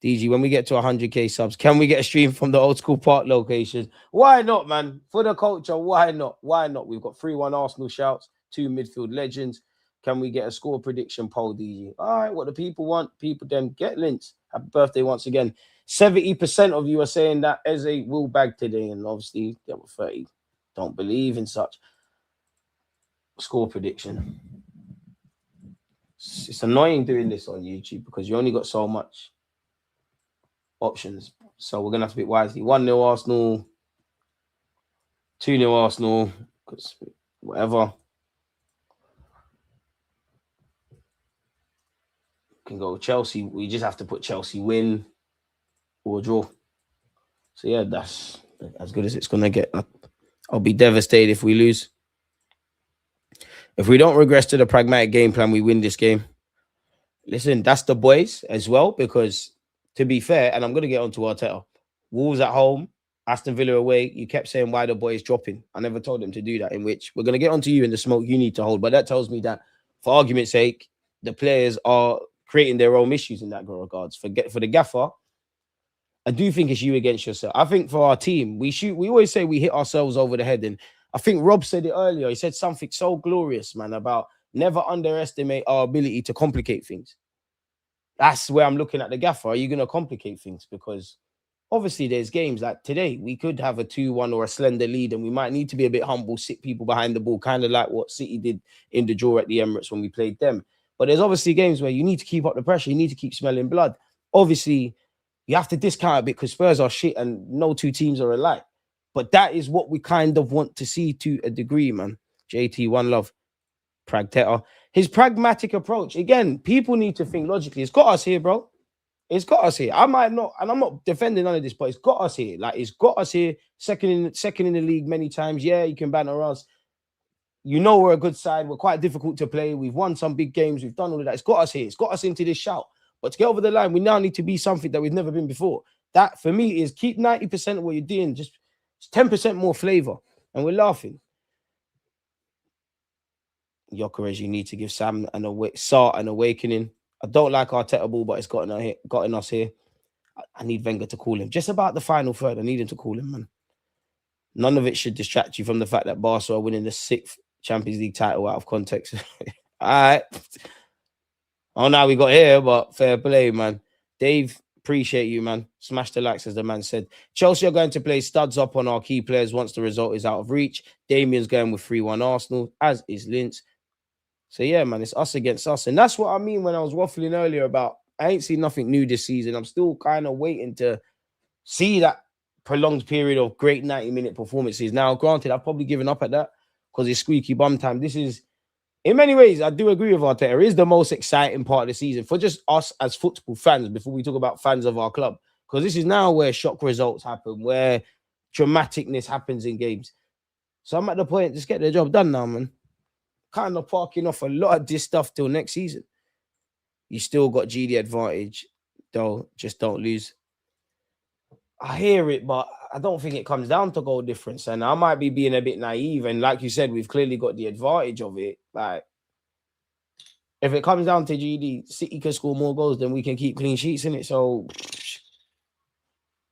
DG, when we get to 100k subs, can we get a stream from the old school park location? Why not, man? For the culture, why not? Why not? We've got 3-1 Arsenal shouts, 2 midfield legends. Can we get a score prediction poll, DG? All right, what the people want, people then get links. Happy birthday once again. 70% of you are saying that Eze will bag today, and obviously there were 30. Don't believe in such. Score prediction. It's annoying doing this on YouTube because you only got so much options. So we're going to have to pick wisely. 1-0 Arsenal. 2-0 Arsenal. Because whatever. Can go Chelsea. We just have to put Chelsea win or draw. So yeah, that's as good as it's going to get. I'll be devastated if we lose. If we don't regress to the pragmatic game plan, we win this game. Listen, that's the boys as well, because to be fair, and I'm going to get onto Arteta, Wolves at home, Aston Villa away, you kept saying why the boys dropping. I never told them to do that, in which we're going to get onto you in the smoke you need to hold. But that tells me that, for argument's sake, the players are creating their own issues in that regards. For the gaffer, I do think it's you against yourself. I think for our team, we always say we hit ourselves over the head. And I think Rob said it earlier. He said something so glorious, man, about never underestimate our ability to complicate things. That's where I'm looking at the gaffer. Are you going to complicate things? Because obviously there's games like today. We could have a 2-1 or a slender lead, and we might need to be a bit humble, sit people behind the ball, kind of like what City did in the draw at the Emirates when we played them. But there's obviously games where you need to keep up the pressure. You need to keep smelling blood. Obviously, you have to discount it because Spurs are shit and no two teams are alike. But that is what we kind of want to see to a degree, man. JT, one love. Pragteta. His pragmatic approach. Again, people need to think logically. It's got us here, bro. It's got us here. I might not, and I'm not defending none of this, but it's got us here. Like, it's got us here. Second in the league many times. Yeah, you can banter us. You know we're a good side. We're quite difficult to play. We've won some big games. We've done all of that. It's got us here. It's got us into this shout. But to get over the line, we now need to be something that we've never been before. That, for me, is keep 90% of what you're doing. Just 10% more flavor. And we're laughing. Gyökeres, you need to give Sam an awakening. I don't like Arteta ball, but it's gotten us here. I need Wenger to call him. Just about the final third, I need him to call him, man. None of it should distract you from the fact that Barca are winning the 6th Champions League title out of context. All right. Oh, now we got here, but fair play, man. Dave, appreciate you, man. Smash the likes, as the man said. Chelsea are going to play studs up on our key players once the result is out of reach. Damien's going with 3-1 Arsenal, as is Linz. So, yeah, man, it's us against us. And that's what I mean when I was waffling earlier about I ain't seen nothing new this season. I'm still kind of waiting to see that prolonged period of great 90-minute performances. Now, granted, I've probably given up at that because it's squeaky bum time. This is, in many ways, I do agree with Arteta. It is the most exciting part of the season for just us as football fans before we talk about fans of our club. Because this is now where shock results happen, where dramaticness happens in games. So I'm at the point, just get the job done now, man. Kind of parking off a lot of this stuff till next season. You still got GD advantage, though. Just don't lose. I hear it, but I don't think it comes down to goal difference. And I might be being a bit naive. And like you said, we've clearly got the advantage of it. Like, if it comes down to GD, City can score more goals than we can keep clean sheets in it. So,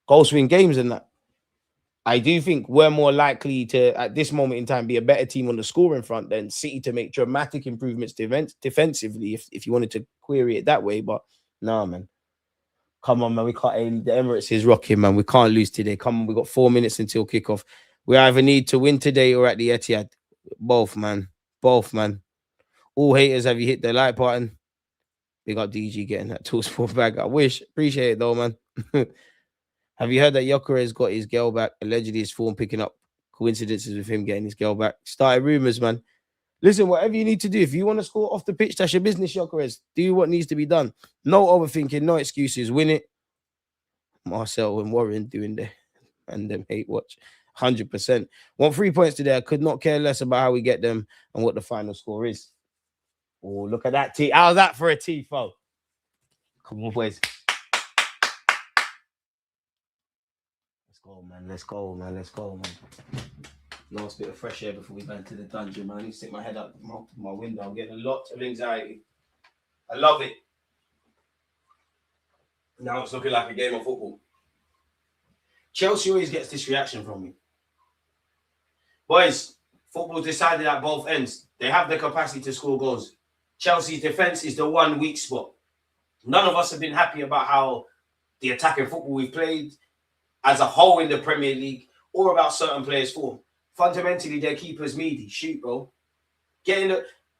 goals win games and that. I do think we're more likely to, at this moment in time, be a better team on the scoring front than City to make dramatic improvements defensively, if you wanted to query it that way. But no, man. Come on, man. We can't. The Emirates is rocking, man. We can't lose today. Come on. We got 4 minutes until kickoff. We either need to win today or at the Etihad. Both, man. Both, man. All haters, have you hit the like button? Big up DG getting that tool sport bag. I wish. Appreciate it, though, man. Have you heard that Gyökeres got his girl back? Allegedly, his form picking up coincidences with him getting his girl back. Started rumors, man. Listen, whatever you need to do, if you want to score off the pitch, that's your business, Gyökeres. Do what needs to be done. No overthinking, no excuses. Win it. Marcel and Warren doing the and them hate watch. 100%. Want 3 points today. I could not care less about how we get them and what the final score is. Oh, look at that T. How's that for a Tifo? Come on, boys. Let's go, man. Let's go, man. Let's go, man. Nice bit of fresh air before we go into the dungeon, man. I need to stick my head out my window. I'm getting a lot of anxiety. I love it. Now it's looking like a game of football. Chelsea always gets this reaction from me. Boys, football decided at both ends. They have the capacity to score goals. Chelsea's defence is the one weak spot. None of us have been happy about how the attacking football we've played as a whole in the Premier League or about certain players' form. Fundamentally, their keeper's meaty. Shoot, bro.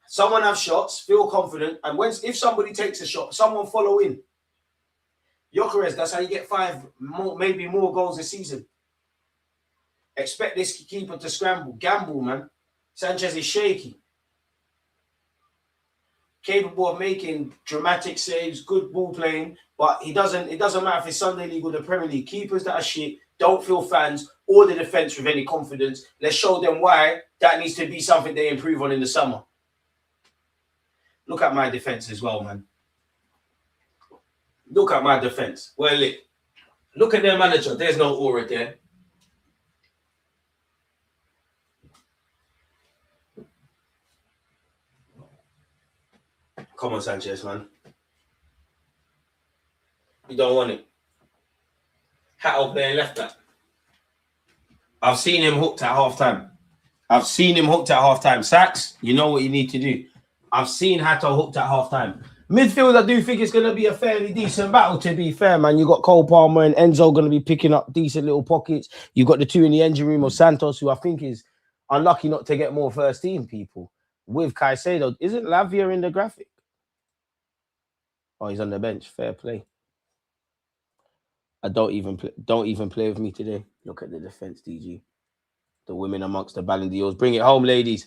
Someone have shots, feel confident, and if somebody takes a shot, someone follow in. Gyökeres, that's how you get 5 more, maybe more goals a season. Expect this keeper to scramble. Gamble, man. Sanchez is shaky. Capable of making dramatic saves, good ball playing, but it doesn't matter if it's Sunday League or the Premier League. Keepers that are shit don't feel fans or the defense with any confidence. Let's show them why that needs to be something they improve on in the summer. Look at my defense as well, man. Look at my defense. Well, look at their manager. There's no aura there. Come on, Sanchez, man. You don't want it. Hatto playing left back. I've seen him hooked at half-time. Sachs, you know what you need to do. I've seen Hatto hooked at half-time. Midfield, I do think it's going to be a fairly decent battle, to be fair, man. You got Cole Palmer and Enzo going to be picking up decent little pockets. You got the two in the engine room of Santos, who I think is unlucky not to get more first-team people. With Caicedo, isn't Lavia in the graphic? Oh, he's on the bench. Fair play. Don't even play with me today. Look at the defense, DG. The women amongst the Ballon d'Ors. Bring it home, ladies.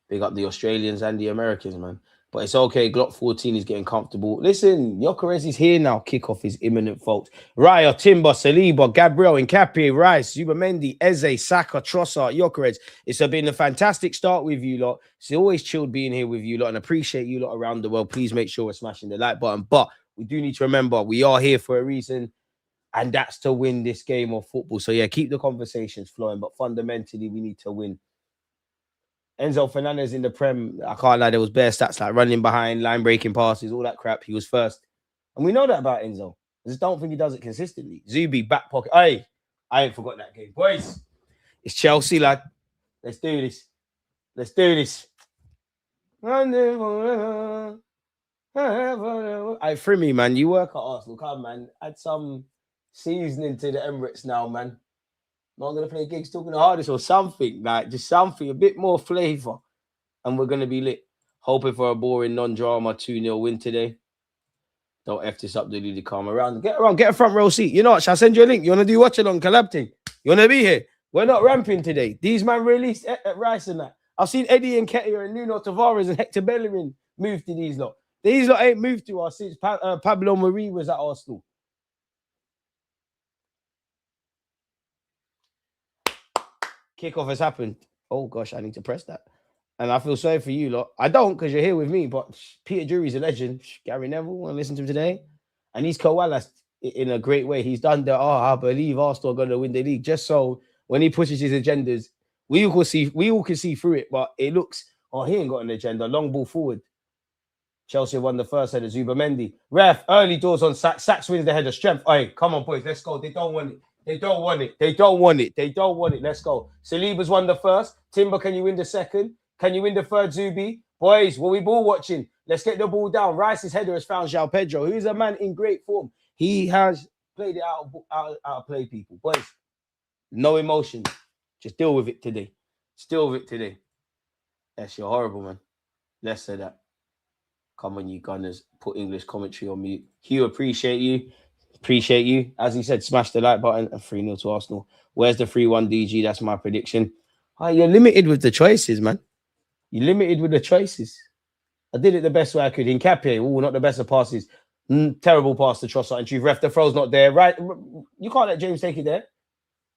Big up the Australians and the Americans, man. But it's okay. Glock 14 is getting comfortable. Listen, Gyökeres is here now. Kickoff is imminent, folks. Raya, Timber, Saliba, Gabriel, Nkapie, Rice, Zubamendi, Eze, Saka, Trossard, Gyökeres. It's been a fantastic start with you lot. It's always chilled being here with you lot and appreciate you lot around the world. Please make sure we're smashing the like button. But we do need to remember we are here for a reason, and that's to win this game of football. So, yeah, keep the conversations flowing. But fundamentally, we need to win. Enzo Fernandez in the Prem, I can't lie, there was bare stats like running behind, line breaking passes, all that crap. He was first. And we know that about Enzo. I just don't think he does it consistently. Zubi, back pocket. Hey, I ain't forgot that game. Boys, it's Chelsea, lad. Let's do this. Let's do this. Hey, free me, man. You work at Arsenal. Come, man. Add some seasoning to the Emirates now, man. Not going to play gigs talking the hardest or something, like just something, a bit more flavour. And we're going to be lit. Hoping for a boring, non-drama 2-0 win today. Don't F this up, Deluded. Come around. Get a front row seat. You know what? Shall I send you a link? You want to do watch along collab thing? You want to be here? We're not ramping today. These man released at Rice and that. I've seen Eddie and Ketia and Nuno Tavares and Hector Bellerin move to these lot. These lot ain't moved to us since Pablo Marie was at Arsenal. Kickoff has happened. Oh, gosh, I need to press that. And I feel sorry for you lot. I don't, because you're here with me, but Peter Drury's a legend. Gary Neville, want to listen to him today? And he's Koalas in a great way. He's done the, I believe Arsenal are going to win the league, just so when he pushes his agendas, we all can see through it, but it looks, he ain't got an agenda. Long ball forward. Chelsea won the first header, Zubamendi. Ref, early doors on Sachs. Sachs wins the header. Strength. Hey, come on, boys, let's go. They don't want it. They don't want it. They don't want it. They don't want it. Let's go. Saliba's won the first. Timber, can you win the second? Can you win the third, Zubi? Boys, what we ball watching? Let's get the ball down. Rice's header has found João Pedro, who is a man in great form. He has played it out of play, people. Boys, no emotion. Just deal with it today. Deal with it today. Yes, you're horrible, man. Let's say that. Come on, you Gunners. Put English commentary on mute. Hugh, appreciate you. Appreciate you. As he said, smash the like button and 3-0 to Arsenal. Where's the 3-1 DG? That's my prediction. Oh, you're limited with the choices, man. You're limited with the choices. I did it the best way I could. Nkapie, not the best of passes. Terrible pass to Trossard and Chief. Ref, the throw's not there. Right? You can't let James take it there.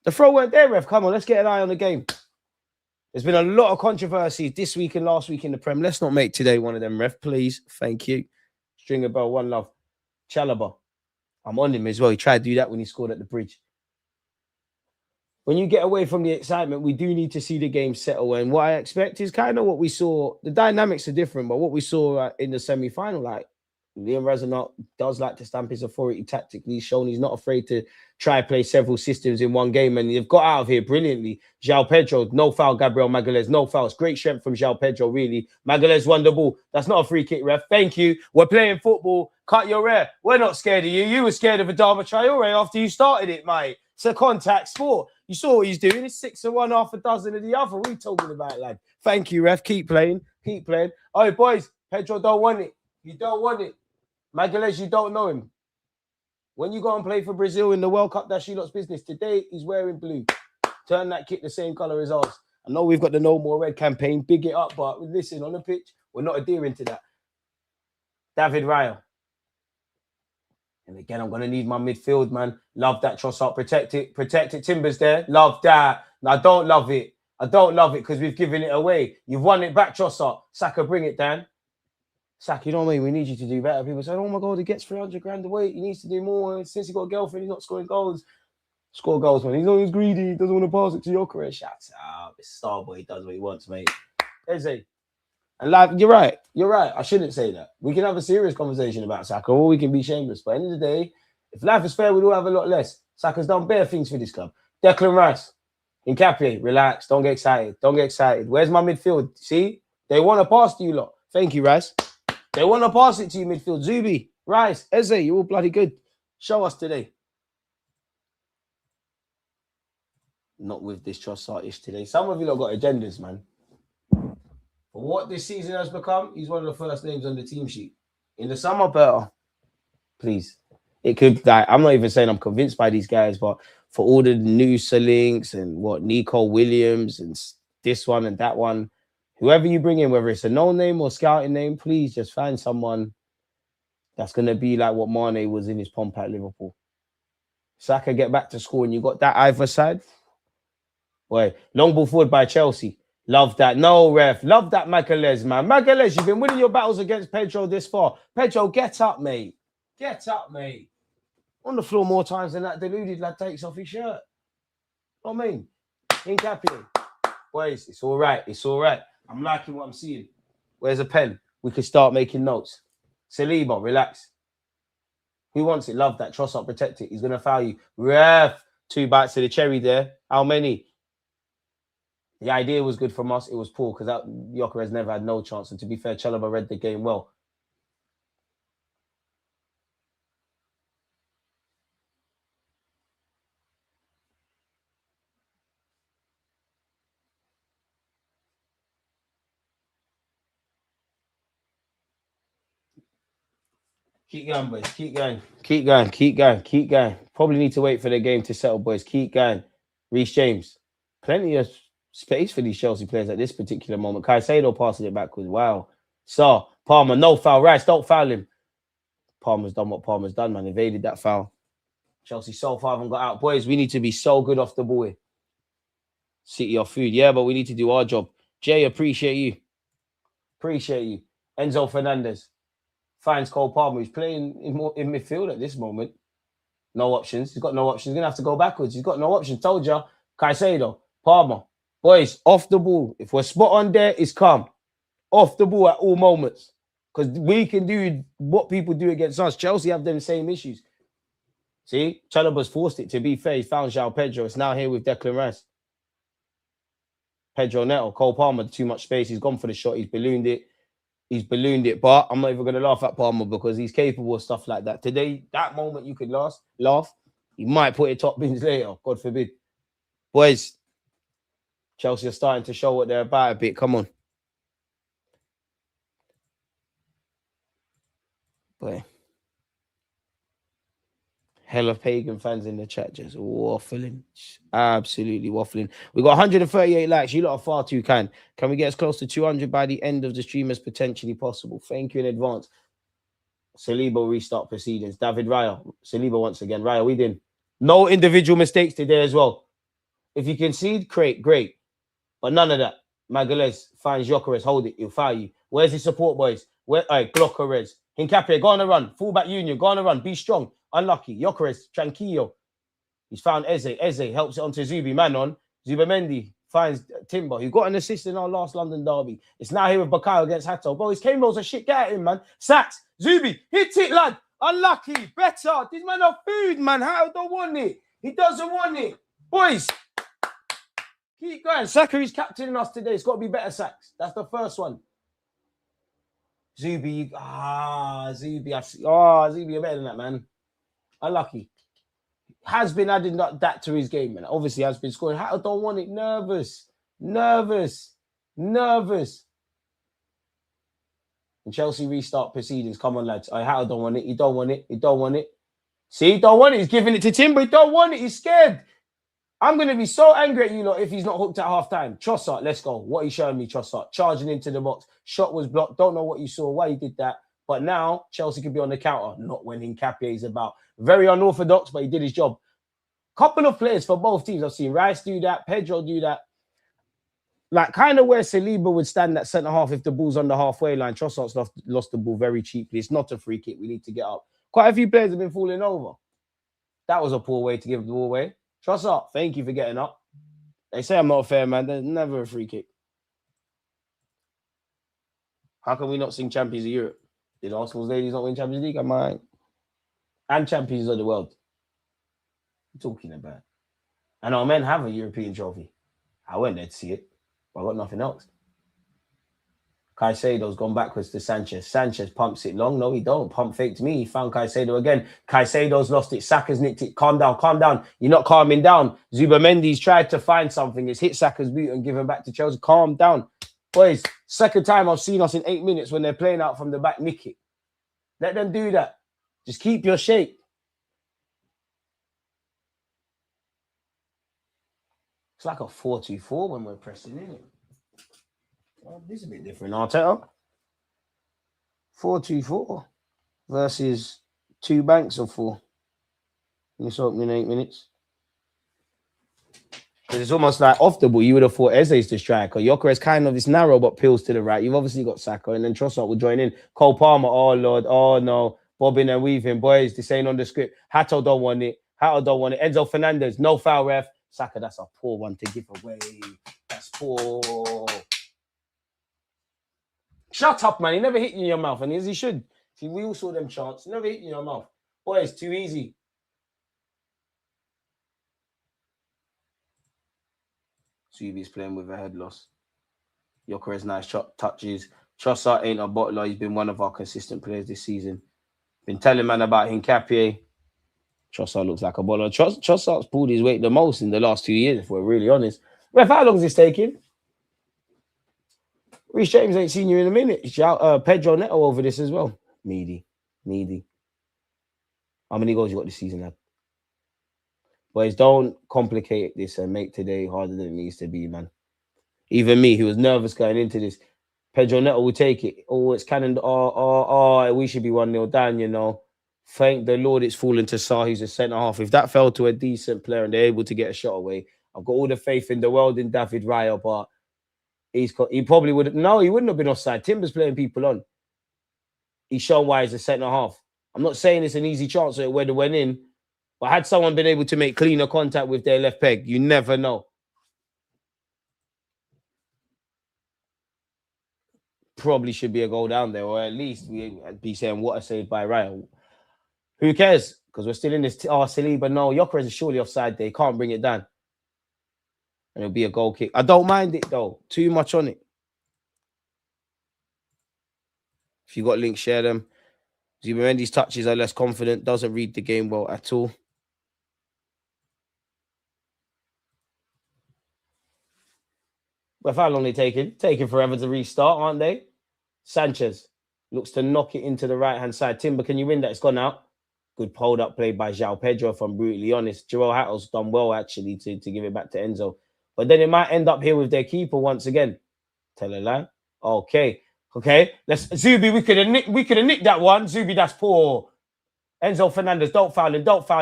The throw weren't there, ref. Come on, let's get an eye on the game. There's been a lot of controversies this week and last week in the Prem. Let's not make today one of them, ref, please. Thank you. Stringer bell, one love. Chalobah. I'm on him as well. He tried to do that when he scored at the bridge. When you get away from the excitement, we do need to see the game settle. And what I expect is kind of what we saw. The dynamics are different, but what we saw in the semi-final, like Liam Razanot does like to stamp his authority tactically. He's shown he's not afraid to try play several systems in one game, and they've got out of here brilliantly. João Pedro, no foul. Gabriel Magalhaes, no fouls. Great strength from João Pedro, really. Magalhaes won the ball. That's not a free kick, ref. Thank you. We're playing football. Cut your hair. We're not scared of you. You were scared of Adama Traore after you started it, mate. It's a contact sport. You saw what he's doing. It's 6 of one, half a dozen of the other. What are you talking about, lad? Thank you, ref. Keep playing. Keep playing. Oh, boys, Pedro don't want it. You don't want it. Magalhaes, you don't know him. When you go and play for Brazil in the World Cup, that's Shilot's business. Today, he's wearing blue. Turn that kit the same colour as ours. I know we've got the No More Red campaign. Big it up, but listen, on the pitch, we're not adhering to that. David Raya. And again, I'm going to need my midfield, man. Love that Trossard. Protect it. Protect it. Timbers there. Love that. No, I don't love it. I don't love it because we've given it away. You've won it back, Trossard. Saka, bring it, Dan. Saka, you know what I mean? We need you to do better. People say, oh my God, he gets 300 grand a week. He needs to do more. Since he got a girlfriend, he's not scoring goals. Score goals, man. He's always greedy. He doesn't want to pass it to your career. Shut up. It's Starboy. He does what he wants, mate. Eze. And like, you're right. You're right. I shouldn't say that. We can have a serious conversation about Saka, or we can be shameless. But at the end of the day, if life is fair, we'd all have a lot less. Saka's done bare things for this club. Declan Rice. Nkapie, relax. Don't get excited. Don't get excited. Where's my midfield? See? They want to pass to you lot. Thank you, Rice. They want to pass it to you midfield. Zubi, Rice, Eze, you're all bloody good. Show us today. Not with this Trossard-ish today. Some of you lot got agendas, man. For what this season has become, he's one of the first names on the team sheet. In the summer, better. Please. It could, like, I'm not even saying I'm convinced by these guys, but for all the Noosa links and what Nico Williams and this one and that one, whoever you bring in, whether it's a no-name or scouting name, please just find someone that's going to be like what Mane was in his pomp at Liverpool. Saka get back to score and you got that either side. Boy, long ball forward by Chelsea. Love that. No, ref. Love that, Magalhaes, man. Magalhaes, you've been winning your battles against Pedro this far. Pedro, get up, mate. Get up, mate. On the floor more times than that deluded lad takes off his shirt. You know what I mean? Nkapie. Boys, it's all right. It's all right. I'm liking what I'm seeing. Where's a pen? We could start making notes. Saliba, relax. Who wants it? Love that. Trossard, protect it. He's going to foul you. Ref. 2 bites to the cherry there. How many? The idea was good from us. It was poor because Gyökeres never had no chance. And to be fair, Chalobah read the game well. Keep going, boys. Keep going. Keep going. Keep going. Keep going. Probably need to wait for the game to settle, boys. Keep going. Reece James. Plenty of space for these Chelsea players at this particular moment. Caicedo passing it backwards. Wow. So, Palmer, no foul. Rice, don't foul him. Palmer's done what Palmer's done, man. Evaded that foul. Chelsea so far haven't got out. Boys, we need to be so good off the ball here. City off food. Yeah, but we need to do our job. Jay, appreciate you. Appreciate you. Enzo Fernandez. Finds Cole Palmer, who's playing in midfield at this moment. No options. He's got no options. He's going to have to go backwards. He's got no options. Told you. Caicedo. Palmer. Boys, off the ball. If we're spot on there, it's calm. Off the ball at all moments. Because we can do what people do against us. Chelsea have them same issues. See? Chalobah's forced it. To be fair, he found João Pedro. It's now here with Declan Rice. Pedro Neto. Cole Palmer, too much space. He's gone for the shot. He's ballooned it. He's ballooned it, but I'm not even going to laugh at Palmer because he's capable of stuff like that. Today, that moment you could laugh. He might put it top bins later, God forbid. Boys, Chelsea are starting to show what they're about a bit. Come on. Boy. Hell of pagan fans in the chat just waffling. Absolutely waffling. We got 138 likes. You lot are far too kind. Can we get as close to 200 by the end of the stream as potentially possible? Thank you in advance. Saliba restart proceedings. David Raya. Saliba once again. Raya, we did. No individual mistakes today as well. If you concede, great. But none of that. Magalhaes finds Gyökeres. Hold it. He'll foul you. Where's his support, boys? Where? All right, Gyökeres. Hincapié, go on a run. Fullback Union, go on a run. Be strong. Unlucky. Gyökeres, tranquillo. He's found Eze. Eze helps it onto Zubi. Man on. Zubamendi finds Timber. He got an assist in our last London derby. It's now here with Bakayo against Hato. Bro, his cane rolls are shit. Get at him, man. Sacks. Zubi. Hit it, lad. Unlucky. Better. This man not food, man. Hato don't want it. He doesn't want it. Boys. Keep going. Saka is captaining us today. It's got to be better sacks. That's the first one. Zubi. Zubi. Zubi, you're better than that, man. Unlucky. Has been adding that to his game, man. Obviously, has been scoring. I don't want it. Nervous. And Chelsea restart proceedings. Come on, lads. I don't want it. He don't want it. See, he don't want it. He's giving it to Timber. He don't want it. He's scared. I'm going to be so angry at you lot if he's not hooked at half-time. Trossard, let's go. What he's showing me, Trossard. Charging into the box. Shot was blocked. Don't know what you saw, why he did that. But now, Chelsea could be on the counter. Not when Hincapié is about. Very unorthodox, but he did his job. Couple of players for both teams. I've seen Rice do that. Pedro do that. Like, kind of where Saliba would stand at centre-half if the ball's on the halfway line. Trossard's lost the ball very cheaply. It's not a free kick. We need to get up. Quite a few players have been falling over. That was a poor way to give the ball away. Trossard, thank you for getting up. They say I'm not a fair man. There's never a free kick. How can we not sing Champions of Europe? Did Arsenal's ladies not win Champions League? Am I? And Champions of the world. What are you talking about? And our men have a European trophy. I went there to see it, but I got nothing else. Caicedo's gone backwards to Sanchez. Sanchez pumps it long. No, he don't. Pump faked me. He found Caicedo again. Caicedo's lost it. Saka's nicked it. Calm down. You're not calming down. Zubamendi's tried to find something. It's hit Saka's boot and give him back to Chelsea. Calm down. Boys, second time I've seen us in 8 minutes when they're playing out from the back, nick it. Let them do that. Just keep your shape. It's like a 4-2-4 when we're pressing, isn't it? Oh, this is a bit different, Arteta. 4-2-4 versus 2 banks of 4. In this opening 8 minutes. Because it's almost like off the ball. You would have thought Eze's the striker. Gyökeres kind of is narrow but peels to the right. You've obviously got Saka and then Trossard will join in. Cole Palmer, oh Lord, oh no. Bobbing and weaving. Boys, this ain't on the script. Hato don't want it. Enzo Fernandez, no foul ref. Saka, that's a poor one to give away. That's poor. Shut up, man. He never hit you in your mouth, and as he should. See, we all saw them chants. He never hit you in your mouth. Boy, it's too easy. Subi's playing with a head loss. Gyökeres nice touches. Trossard ain't a bottler. He's been one of our consistent players this season. Been telling man about Hincapié. Trossard looks like a bottler. Trossard's pulled his weight the most in the last 2 years, if we're really honest. Ref, how long is this taking? Reece James ain't seen you in a minute. Shout Pedro Neto over this as well. Needy. How many goals you got this season, lad? Boys, don't complicate this and make today harder than it needs to be, man. Even me, who was nervous going into this, Pedro Neto will take it. Oh, it's cannon. We should be 1-0 down, you know. Thank the Lord it's fallen to Sarr, who's a centre-half. If that fell to a decent player and they're able to get a shot away, I've got all the faith in the world in David Raya, but he probably would. No, he wouldn't have been offside. Timber's playing people on. He's shown why he's a centre-half. I'm not saying it's an easy chance that it would have went in, but had someone been able to make cleaner contact with their left peg, you never know. Probably should be a goal down there, or at least we'd be saying what a save by Raya. Who cares? Because we're still in this. Saliba, no. Gyökeres is surely offside there. He can't bring it down. And it'll be a goal kick. I don't mind it, though. Too much on it. If you got links, share them. Zubimendi's touches are less confident. Doesn't read the game well at all. But how long they taking? Taking forever to restart, aren't they? Sanchez looks to knock it into the right-hand side. Timber, can you win that? It's gone out. Good hold-up play by João Pedro, if I'm brutally honest. Joel Hattle's done well, actually, to give it back to Enzo. But then it might end up here with their keeper once again. Tell a lie. Okay. Let's Zubi, we could have nicked that one. Zubi, that's poor. Enzo Fernandez, don't foul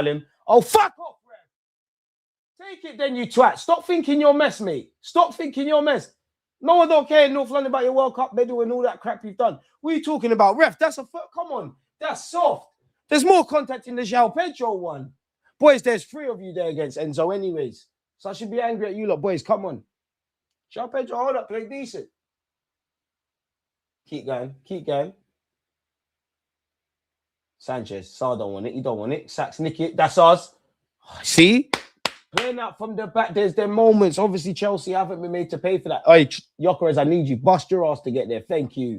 him. Oh, fuck off, ref. Take it then, you twat. Stop thinking you're mess, mate. Stop thinking you're mess. No one don't care in North London about your World Cup medal and all that crap you've done. What are you talking about? Ref, come on. That's soft. There's more contact in the João Pedro one. Boys, there's 3 of you there against Enzo anyways. So I should be angry at you lot, boys. Come on. João Pedro, hold up, play decent. Keep going. Sanchez, Sar don't want it. He don't want it. Sacks, nick it. That's us. See? Playing out from the back. There's their moments. Obviously, Chelsea haven't been made to pay for that. Oi, Gyökeres, I need you. Bust your ass to get there. Thank you.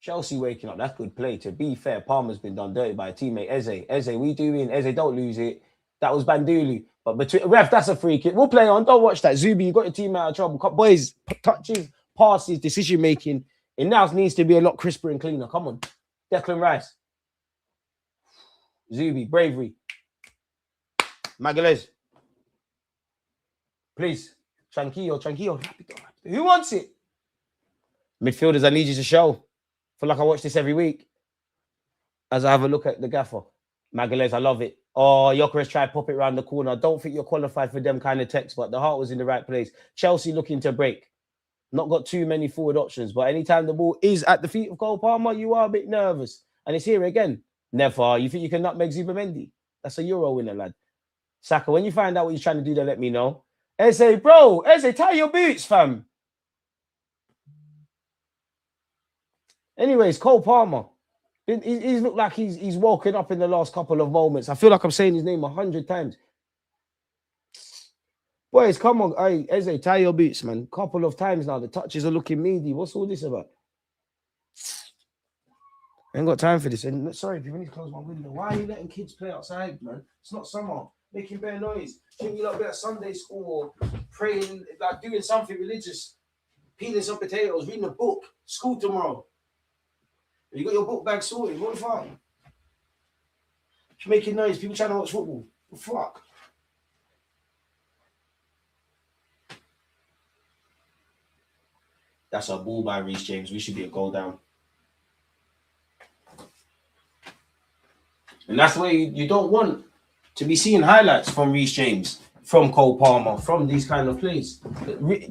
Chelsea waking up. That's good play. To be fair, Palmer's been done dirty by a teammate. Eze, we doing? Eze, don't lose it. That was Bandulu. But between ref, that's a free kick. We'll play on. Don't watch that. Zubi, you got your team out of trouble. Boys, touches, passes, decision making. It now needs to be a lot crisper and cleaner. Come on. Declan Rice. Zubi, bravery. Magalhaes. Please. Tranquillo. Who wants it? Midfielders, I need you to show. Feel like I watch this every week. As I have a look at the gaffer. Magalhaes, I love it. Oh, Gyökeres tried to pop it around the corner. I don't think you're qualified for them kind of texts, but the heart was in the right place. Chelsea looking to break. Not got too many forward options, but anytime the ball is at the feet of Cole Palmer, you are a bit nervous. And it's here again. Never. You think you can nutmeg Zubimendi? That's a Euro winner, lad. Saka, when you find out what you're trying to do, then let me know. Eze, bro. Eze, tie your boots, fam. Anyways, Cole Palmer. He's looked like he's woken up in the last couple of moments. I feel like I'm saying his name 100 times. Boys, come on. Hey, Eze, tie your boots, man. Couple of times now. The touches are looking meaty. What's all this about? I ain't got time for this. And sorry, people, need to close my window. Why are you letting kids play outside, man? It's not summer. Making bare noise. Shouldn't you lot be at Sunday school or praying, like doing something religious? Peeling some potatoes, reading a book. School tomorrow. You got your book bag sorted. What the fuck? You're making noise. People trying to watch football. What the fuck? That's a ball by Reece James. We should be a goal down. And that's the way you don't want to be seeing highlights from Reece James, from Cole Palmer, from these kind of plays.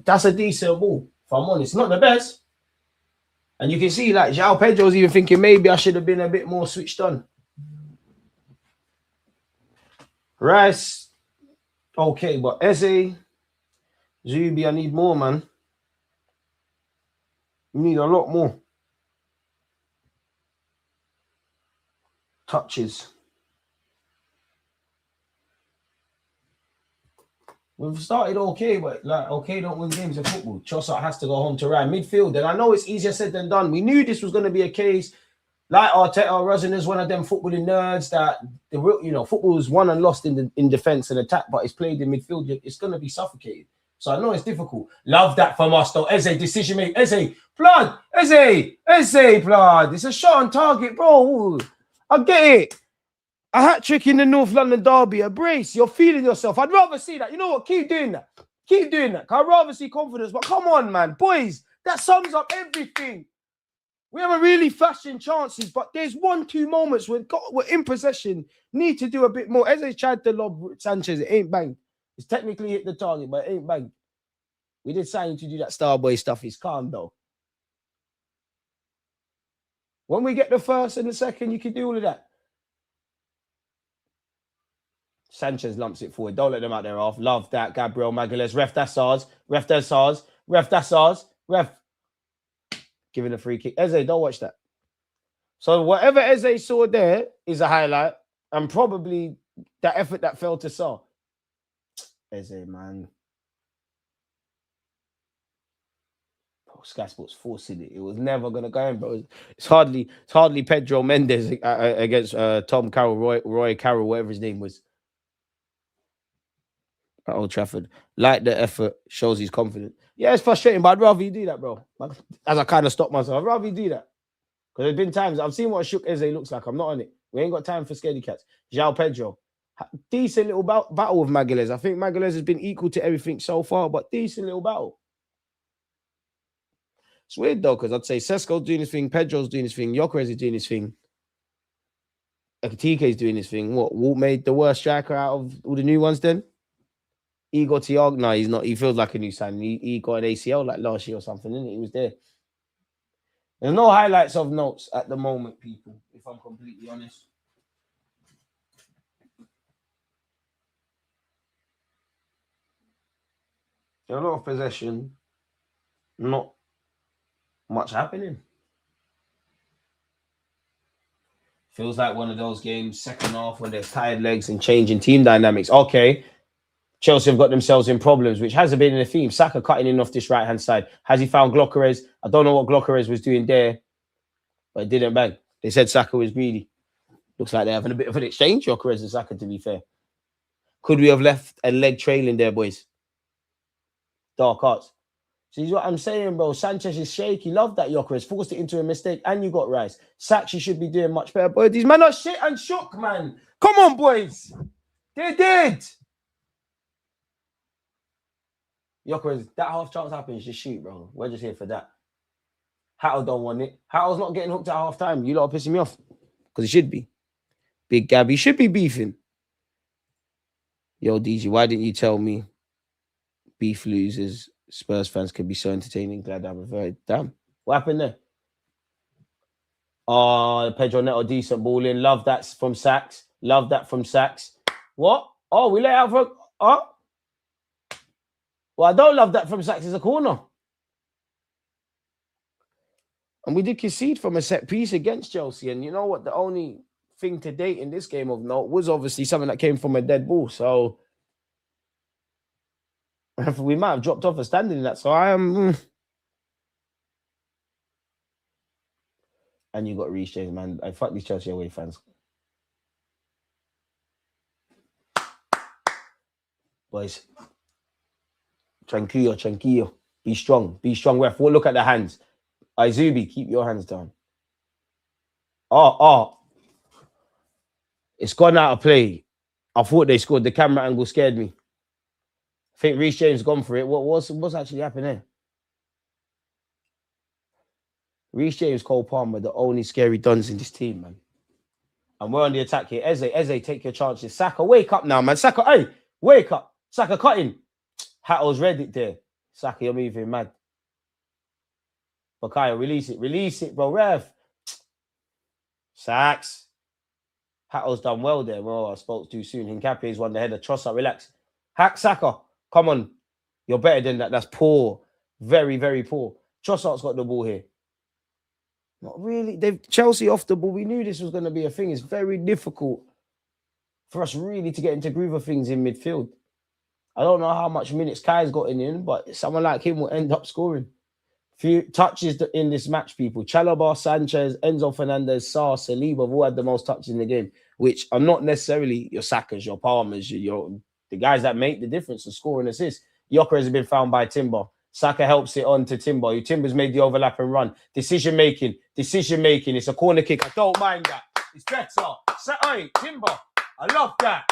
That's a decent ball, if I'm honest. Not the best. And you can see, like, João Pedro's even thinking maybe I should have been a bit more switched on. Rice, okay, but Eze, Zubi, I need more, man. You need a lot more. Touches. We've started okay, but like, okay, don't win games in football. Trossard has to go home to Ryan. Midfield, and I know it's easier said than done. We knew this was going to be a case. Like Arteta, Rosen is one of them footballing nerds that the real, football is won and lost in defense and attack, but it's played in midfield. It's going to be suffocated. So I know it's difficult. Love that from us, though. Eze, decision make. Eze, blood. Eze, blood. It's a shot on target, bro. I get it. A hat-trick in the North London derby, a brace. You're feeling yourself. I'd rather see that. You know what? Keep doing that. I'd rather see confidence. But come on, man. Boys, that sums up everything. We haven't really fashioned chances, but there's 1-2 moments we're in possession. Need to do a bit more. Eze tried to lob Sanchez. It ain't banged. It's technically hit the target, but it ain't banged. We did sign you to do that Starboy stuff. He's calm, though. When we get the first and the second, you can do all of that. Sanchez lumps it forward. Don't let them out there off. Love that. Gabriel Magalhaes. Ref, that's ours. Ref, that's ours. Ref, that's ours. Ref. Giving a free kick. Eze, don't watch that. So whatever Eze saw there is a highlight. And probably that effort that fell to Sar. Eze, man. Sky Sports forcing it. It was never gonna go in, bro. It's hardly Pedro Mendes against Tom Carroll, Roy Carroll, whatever his name was at Old Trafford. Like the effort, shows he's confident. Yeah, it's frustrating, but I'd rather you do that, bro. As I kind of stop myself, I'd rather you do that. Because there's been times I've seen what Shook Eze looks like. I'm not on it. We ain't got time for scaredy cats. João Pedro, decent little battle with Magalhaes. I think Magalhaes has been equal to everything so far, but decent little battle. It's weird though, because I'd say Sesko's doing his thing, Pedro's doing his thing, Gyökeres is doing his thing, Ekitike's doing his thing. What? Walt made the worst striker out of all the new ones then? Igor Thiago, no, he's not. He feels like a new signing. He got an ACL like last year or something, didn't he? He was there. There's no highlights of notes at the moment, people, if I'm completely honest. There's a lot of possession, not much happening. Feels like one of those games, second half, when there's tired legs and changing team dynamics. Okay, Chelsea have got themselves in problems, which hasn't been in the theme. Saka cutting in off this right-hand side. Has he found Gyökeres? I don't know what Gyökeres was doing there, but it didn't bang. They said Saka was greedy. Looks like they're having a bit of an exchange, Gyökeres and Saka, to be fair. Could we have left a leg trailing there, boys? Dark arts. See what I'm saying, bro? Sanchez is shaky. Love that Gyökeres. Forced it into a mistake, and you got Rice. Sachi should be doing much better. Boy, these men are shit and shook, man. Come on, boys. They did. Gyökeres, that half chance happens, just shoot, bro. We're just here for that. Hatto don't want it. Hatto's not getting hooked at half time. You lot are pissing me off. Because he should be. Big Gabby should be beefing. Yo, DG, why didn't you tell me beef losers, Spurs fans could be so entertaining? Glad I reverted. Damn. What happened there? Oh, Pedro Neto, decent ball in. Love that from Sachs. Love that from Sachs. What? Oh, we let out for... Oh. Well, I don't love that from Sachs. It's a corner. And we did concede from a set piece against Chelsea. And you know what? The only thing to date in this game of note was obviously something that came from a dead ball. So we might have dropped off a standing in that. So I am... And you got Reece James, man. I fuck these Chelsea away fans. Boys. Tranquillo. Be strong, ref. We'll look at the hands. Izubi, keep your hands down. Oh. It's gone out of play. I thought they scored. The camera angle scared me. I think Reece James gone for it. What's actually happening there? Reece James, Cole Palmer, the only scary duns in this team, man. And we're on the attack here. Eze, take your chances. Saka, wake up now, man. Saka, hey, wake up. Saka, cutting. Hatto's read it there. Saka, you're moving mad. Bakayo, release it. Release it, bro. Ref. Sachs. Hatto's done well there. Well, I spoke too soon. Hincapie's won the header. Trossard, relax. Hack Saka. Come on. You're better than that. That's poor. Very, very poor. Trossard's got the ball here. Not really. They've Chelsea off the ball. We knew this was going to be a thing. It's very difficult for us really to get into groove of things in midfield. I don't know how much minutes Kai's gotten in, but someone like him will end up scoring. Few touches in this match, people. Chalobah, Sanchez, Enzo Fernandez, Sarr, Saliba have all had the most touches in the game, which are not necessarily your Sakas, your Palmers, the guys that make the difference and score and assist. Gyökeres has been found by Timber. Saka helps it on to Timber. Timber's made the overlap and run. Decision making. It's a corner kick. I don't mind that. It's better. Hey, Timber. I love that.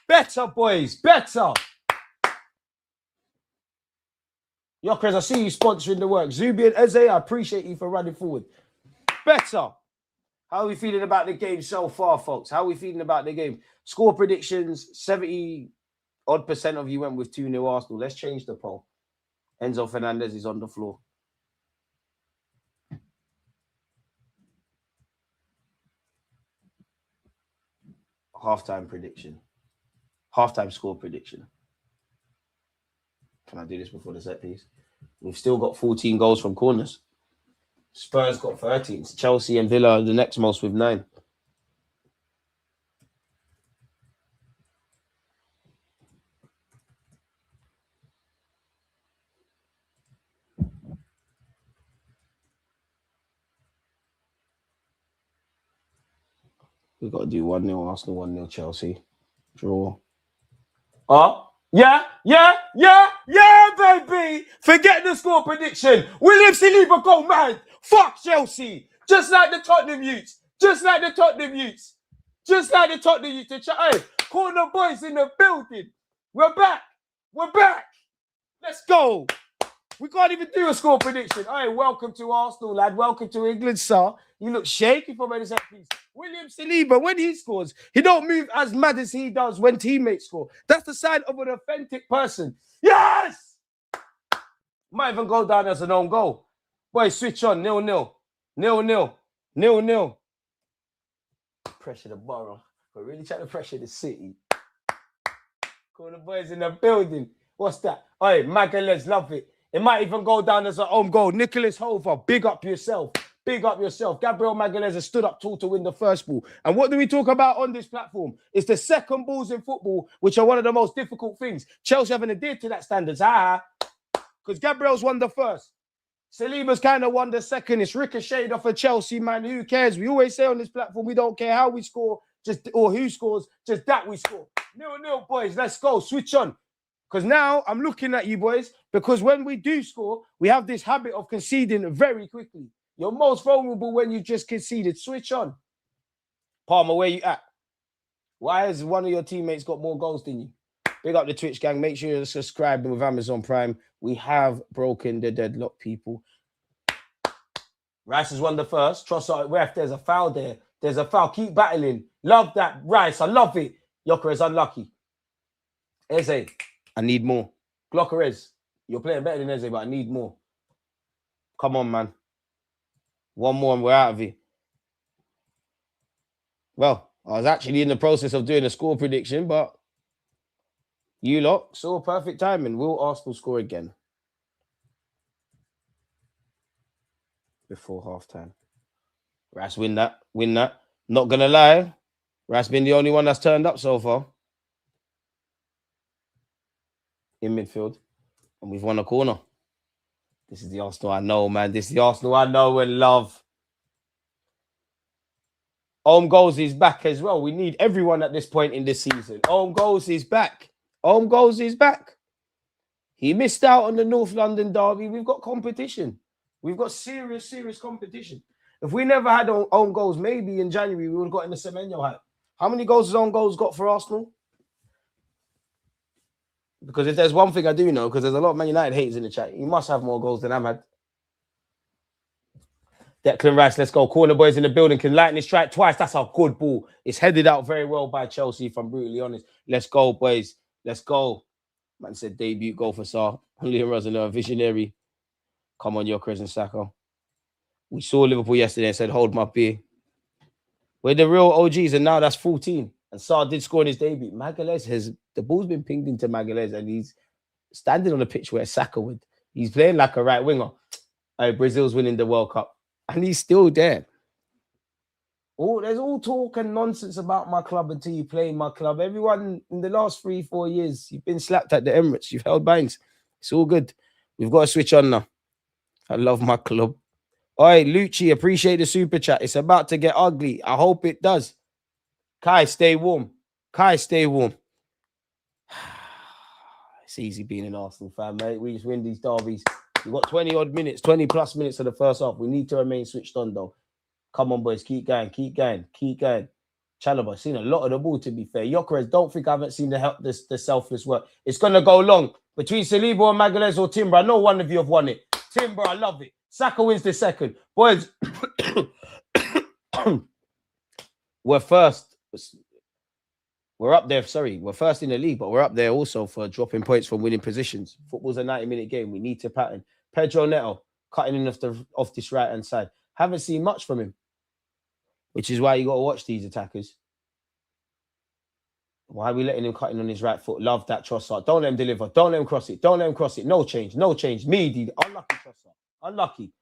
Better, boys. Better. Gyökeres, I see you sponsoring the work. Zubi and Eze, I appreciate you for running forward. Better. How are we feeling about the game so far, folks? How are we feeling about the game? Score predictions, 70-odd% of you went with 2-0 Arsenal. Let's change the poll. Enzo Fernandez is on the floor. Halftime prediction. Halftime score prediction. Can I do this before the set piece? We've still got 14 goals from corners. Spurs got 13. Chelsea and Villa are the next most with 9. We've got to do 1-0 Arsenal, 1-0 Chelsea. Draw. Yeah, baby. Forget the score prediction. William Saliba go mad. Fuck Chelsea. Just like the Tottenham Utes. Just like the Tottenham Utes. Just like the Tottenham Utes. Hey, corner boys in the building. We're back. We're back. Let's go. We can't even do a score prediction. Hey, welcome to Arsenal, lad. Welcome to England, sir. You look shaky from where set piece. William Saliba, when he scores, he don't move as mad as he does when teammates score. That's the sign of an authentic person. Yes! Might even go down as an own goal. Boy, switch on. 0-0. 0-0. 0-0. Pressure the borough. We're really trying to pressure the city. Call the boys in the building. What's that? Hey, Magalhaes, love it. It might even go down as an own goal. Nicholas Hover, big up yourself. Big up yourself. Gabriel Magalhaes has stood up tall to win the first ball. And what do we talk about on this platform? It's the second balls in football, which are one of the most difficult things. Chelsea haven't adhered to that standards. Because Gabriel's won the first. Saliba's kind of won the second. It's ricocheted off of Chelsea, man. Who cares? We always say on this platform, we don't care how we score, or who scores, just that we score. 0-0, boys. Let's go. Switch on. Because now I'm looking at you, boys, because when we do score, we have this habit of conceding very quickly. You're most vulnerable when you just conceded. Switch on. Palmer, where you at? Why has one of your teammates got more goals than you? Big up the Twitch gang. Make sure you're subscribing with Amazon Prime. We have broken the deadlock, people. Rice has won the first. Trossard, ref, there's a foul there. There's a foul. Keep battling. Love that, Rice. I love it. Yoker is unlucky. Eze, I need more. Glockerez, you're playing better than Eze, but I need more. Come on, man. One more and we're out of here. Well, I was actually in the process of doing a score prediction, but you lot saw perfect timing. Will Arsenal score again before halftime? Rice win that. Win that. Not going to lie. Rice been the only one that's turned up so far. In midfield. And we've won a corner. This is the Arsenal I know, man. This is the Arsenal I know and love. Own goals is back as well. We need everyone at this point in this season. Own goals is back. Own goals is back. He missed out on the North London derby. We've got competition. We've got serious competition. If we never had own goals, maybe in January we would have got in the Semenyo hat. How many goals has own goals got for Arsenal? Because if there's one thing I do know, because there's a lot of Man United haters in the chat, he must have more goals than I've had. Declan Rice, let's go. Corner boys in the building. Can lightning strike twice. That's a good ball. It's headed out very well by Chelsea, if I'm brutally honest. Let's go, boys. Let's go. Man said debut goal for Saar. Liam Rosenau, a visionary. Come on, Gyökeres and Saka. We saw Liverpool yesterday and said, hold my beer. We're the real OGs, and now that's 14. And Saar did score in his debut. Magalhaes has, the ball's been pinged into Magalhaes, and he's standing on the pitch where Saka would. He's playing like a right winger. Brazil's winning the World Cup. And he's still there. Oh, there's all talk and nonsense about my club until you play in my club. Everyone in the last 3-4 years, you've been slapped at the Emirates. You've held bangs. It's all good. We've got to switch on now. I love my club. All right, Lucci, appreciate the super chat. It's about to get ugly. I hope it does. Kai, stay warm. Kai, stay warm. It's easy being an Arsenal fan, mate. We just win these derbies. We've got 20-odd minutes, 20-plus minutes of the first half. We need to remain switched on, though. Come on, boys. Keep going. Keep going. Keep going. Chalobah, seen a lot of the ball, to be fair. Gyökeres, don't think I haven't seen the selfless work. It's going to go long. Between Saliba and Magalhaes or Timber, I know one of you have won it. Timber, I love it. Saka wins the second. Boys, we're first. We're up there, sorry. We're first in the league, but we're up there also for dropping points from winning positions. Football's a 90-minute game. We need to pattern. Pedro Neto, cutting in off this right-hand side. Haven't seen much from him, which is why you got to watch these attackers. Why are we letting him cut in on his right foot? Love that Trossard. Don't let him deliver. Don't let him cross it. Don't let him cross it. No change. No change. Meady. Unlucky Trossard. Unlucky.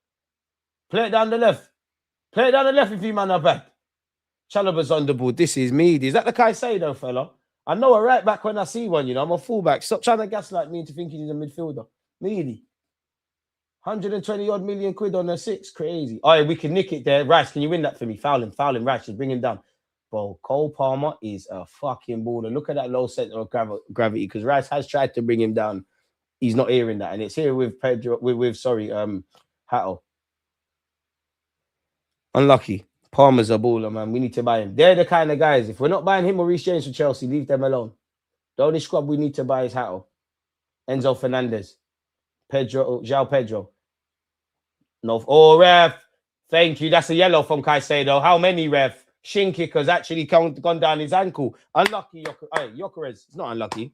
Play it down the left. Play it down the left if you man are bad. Chalobah's on the ball. This is Meady. Is that the Caicedo fella? I know a right back when I see one, you know. I'm a fullback. Stop trying to gaslight me into thinking he's a midfielder. Meady. 120-odd million quid on a 6. Crazy. All right, we can nick it there. Rice, can you win that for me? Foul him, Rice. Just bring him down. Bro, Cole Palmer is a fucking baller. Look at that low center of gravity, because Rice has tried to bring him down. He's not hearing that, and it's here with Pedro. Hatto. Unlucky. Palmer's a baller, man. We need to buy him. They're the kind of guys. If we're not buying him or Reece James for Chelsea, leave them alone. The only scrub we need to buy is Hatto. Enzo Fernandez. João Pedro. No. Oh, ref. Thank you. That's a yellow from Caicedo. How many, ref? Shin kicker's actually gone down his ankle. Unlucky, Gyökeres. It's not unlucky.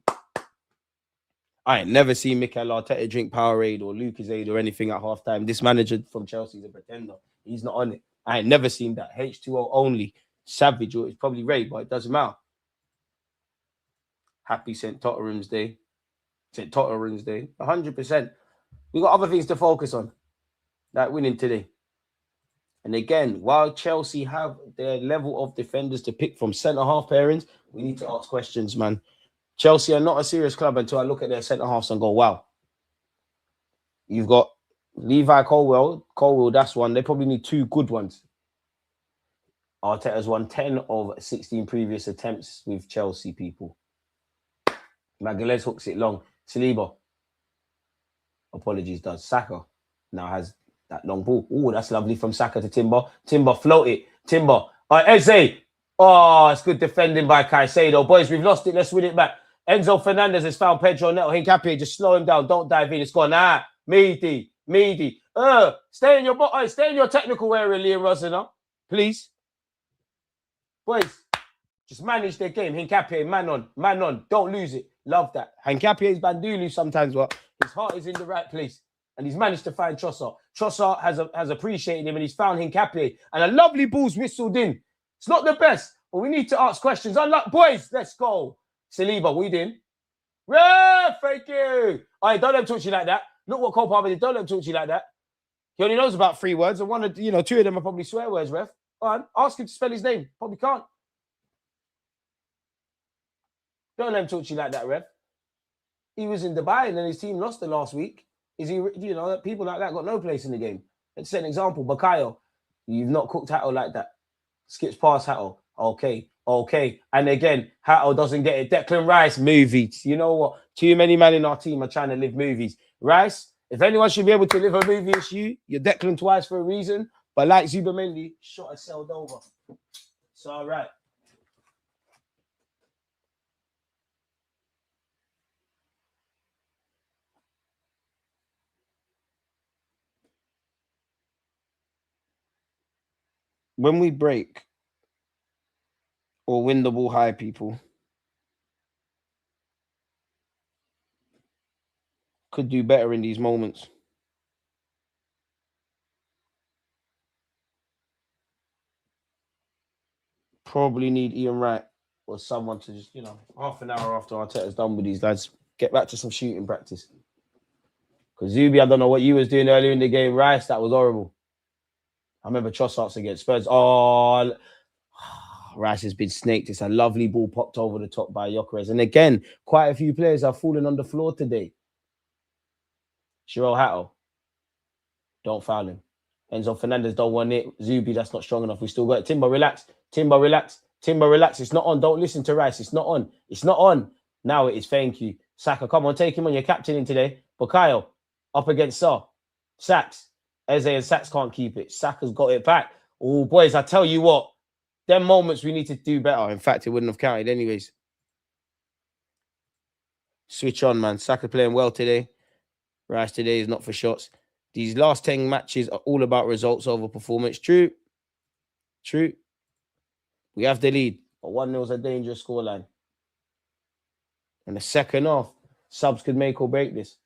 I ain't never seen Mikel Arteta drink Powerade or Lucozade or anything at halftime. This manager from Chelsea is a pretender. He's not on it. I ain't never seen that. H2O only. Savage, or it's probably Ray, but it doesn't matter. Happy St. Tottenham's Day. St. Tottenham's Day. 100%. We got other things to focus on. Like winning today. And again, while Chelsea have their level of defenders to pick from centre-half pairings, we need to ask questions, man. Chelsea are not a serious club until I look at their centre-halves and go, wow. You've got Levi Colwell, that's one. They probably need two good ones. Arteta's won 10 of 16 previous attempts with Chelsea, people. Magalhaes hooks it long. Saliba, apologies, does. Saka now has that long ball. Oh, that's lovely from Saka to Timber. Timber, float it. Timber. Eze. Oh, it's good defending by Caicedo. Boys, we've lost it. Let's win it back. Enzo Fernandez has found Pedro Neto. Hincapié, just slow him down. Don't dive in. It's gone. Meaty. Stay in your technical area, Liam Rosina. Please. Boys, just manage their game. Hincapié, man on. Don't lose it. Love that. Hincapié's Bandulu sometimes, but his heart is in the right place. And he's managed to find Trossard. Trossard has appreciated him, and he's found Hincapié. And a lovely ball's whistled in. It's not the best, but we need to ask questions. Boys, let's go. Saliba, we did. Ref, thank you. All right, don't let him talk to you like that. Look what Cole Palmer did. Don't let him talk to you like that. He only knows about 3 words, and two of them are probably swear words, ref. All right, ask him to spell his name. Probably can't. Don't let him talk to you like that, ref. He was in Dubai, and then his team lost the last week. Is he, people like that got no place in the game. Let's set an example. Bakayo, you've not cooked Hatto like that. Skips past Hatto. Okay. And again, Hatto doesn't get it. Declan Rice, movies. You know what? Too many men in our team are trying to live movies. Rice, if anyone should be able to live a movie, it's you. You're Declan twice for a reason. But like Zubamendi, shot and sailed over. It's all right. When we break or win the ball high, people could do better in these moments. Probably need Ian Wright or someone to just, half an hour after Arteta's done with these lads, get back to some shooting practice. Because Zubi, I don't know what you was doing earlier in the game. Rice, that was horrible. I remember Trossard's against Spurs. Oh, Rice has been snaked. It's a lovely ball popped over the top by Gyökeres. And again, quite a few players are falling on the floor today. Shiro Hatto, don't foul him. Enzo Fernandez don't want it. Zubi, that's not strong enough. We still got it. Timber, relax. It's not on. Don't listen to Rice. It's not on. Now it is. Thank you. Saka, come on, take him on. You're captaining today. Bukayo, up against Sa. Saks. Eze and Saks can't keep it. Saka's got it back. Oh, boys, I tell you what. Them moments we need to do better. In fact, it wouldn't have counted anyways. Switch on, man. Saka playing well today. Rice today is not for shots. These last 10 matches are all about results over performance. True. We have the lead. But 1-0 is a dangerous scoreline. In the second half, subs could make or break this.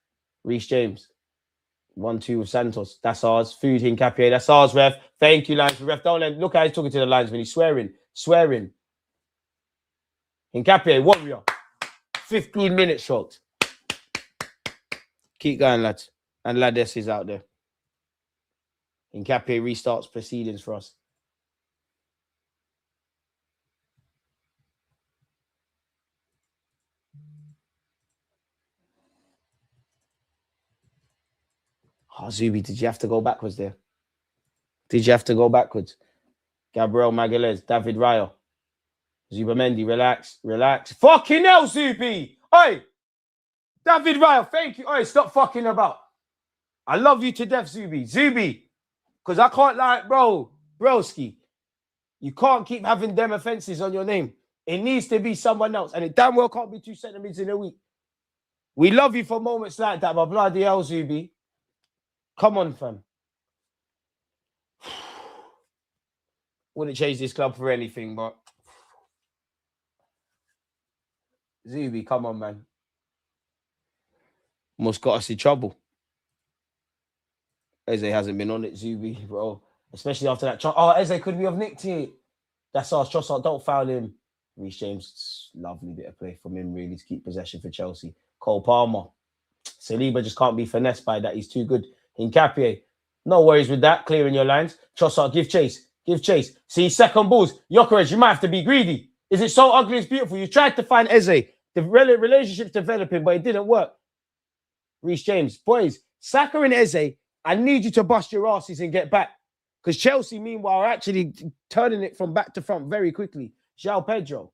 Reece James. 1-2 with Santos. That's ours. Food Hincapié. That's ours, ref. Thank you, linesman. Ref, don't look how he's talking to the linesman. He's swearing. Hincapié, warrior. 15 minutes shot. Keep going, lads. And Lades is out there. Hincapié restarts proceedings for us. Oh, Zubi, did you have to go backwards there? Gabriel Magalhaes, David Raya. Zubamendi, relax, relax. Fucking hell, Zubi. Oi, David Raya, thank you. Oi, stop fucking about. I love you to death, Zubi. Zubi, because I can't like, broski. You can't keep having them offenses on your name. It needs to be someone else. And it damn well can't be 2 centimeters in a week. We love you for moments like that, but bloody hell, Zubi. Come on, fam. Wouldn't change this club for anything, but Zubi, come on, man. Almost got us in trouble. Eze hasn't been on it, Zubi, bro. Especially after that. Oh, Eze, could we have nicked it? That's us. Trossard, don't foul him. Reece James, lovely bit of play from him, really, to keep possession for Chelsea. Cole Palmer. Saliba just can't be finessed by that. He's too good. Hincapié, no worries with that. Clearing your lines. Trossard, give chase. Give chase. See, second balls. Gyökeres, you might have to be greedy. Is it so ugly it's beautiful? You tried to find Eze. The relationship's developing, but it didn't work. Reece James, boys, Saka and Eze, I need you to bust your asses and get back. Because Chelsea, meanwhile, are actually turning it from back to front very quickly. João Pedro.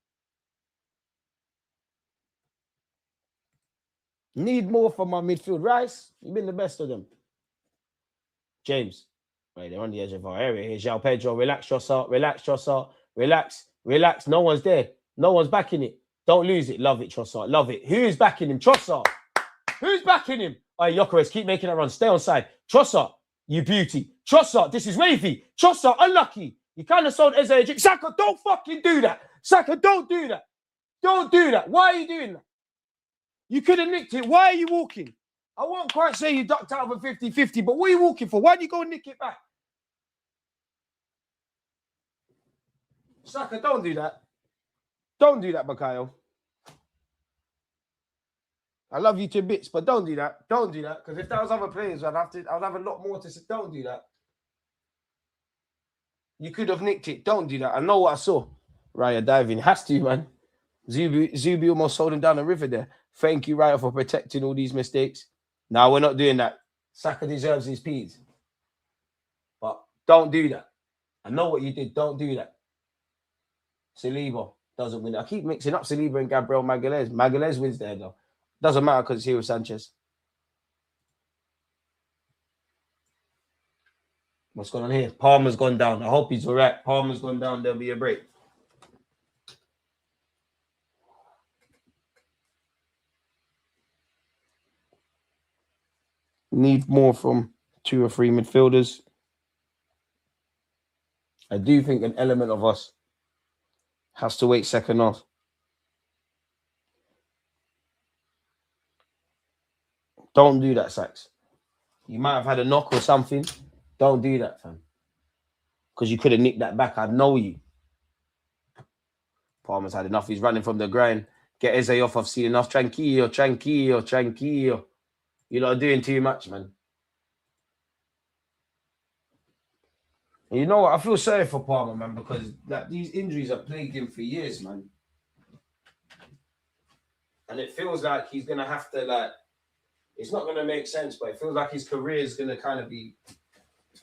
Need more from my midfield. Rice, you've been the best of them. James. Right, they're on the edge of our area here. João Pedro, relax, Trossard. Relax, Trossard. Relax, relax. No one's there. No one's backing it. Don't lose it. Love it, Trossard. Love it. Who's backing him? Trossard. Who's backing him? Oh, Gyökeres, keep making that run. Stay on side. Trossard, you beauty. Trossard, this is wavy. Trossard, unlucky. You kind of sold Eze a drink. Saka, don't fucking do that. Saka, don't do that. Don't do that. Why are you doing that? You could have nicked it. Why are you walking? I won't quite say you ducked out of a 50-50, but what are you walking for? Why do you go and nick it back? Saka, don't do that. Don't do that, Bakayo. I love you to bits, but don't do that. Don't do that. Because if that was other players, I'd have a lot more to say. Don't do that. You could have nicked it. Don't do that. I know what I saw. Raya diving. Has to, man. Zubi almost sold him down the river there. Thank you, Raya, for protecting all these mistakes. Now we're not doing that. Saka deserves his peas. But don't do that. I know what you did. Don't do that. Saliba doesn't win. I keep mixing up Saliba and Gabriel Magalhaes. Magalhaes wins there, though. Doesn't matter because it's here with Sanchez. What's going on here? Palmer's gone down. I hope he's all right. Palmer's gone down. There'll be a break. Need more from 2 or 3 midfielders. I do think an element of us has to wait second half. Don't do that, Sax. You might have had a knock or something. Don't do that, fam. Because you could have nicked that back. I know you. Palmer's had enough. He's running from the grind. Get Eze off. I've seen enough. Tranquillo, tranquillo, tranquillo. You're not doing too much, man. And you know what? I feel sorry for Palmer, man, because these injuries have plagued him for years, man. And it feels like he's going to have to, it's not going to make sense, but it feels like his career is going to kind of be...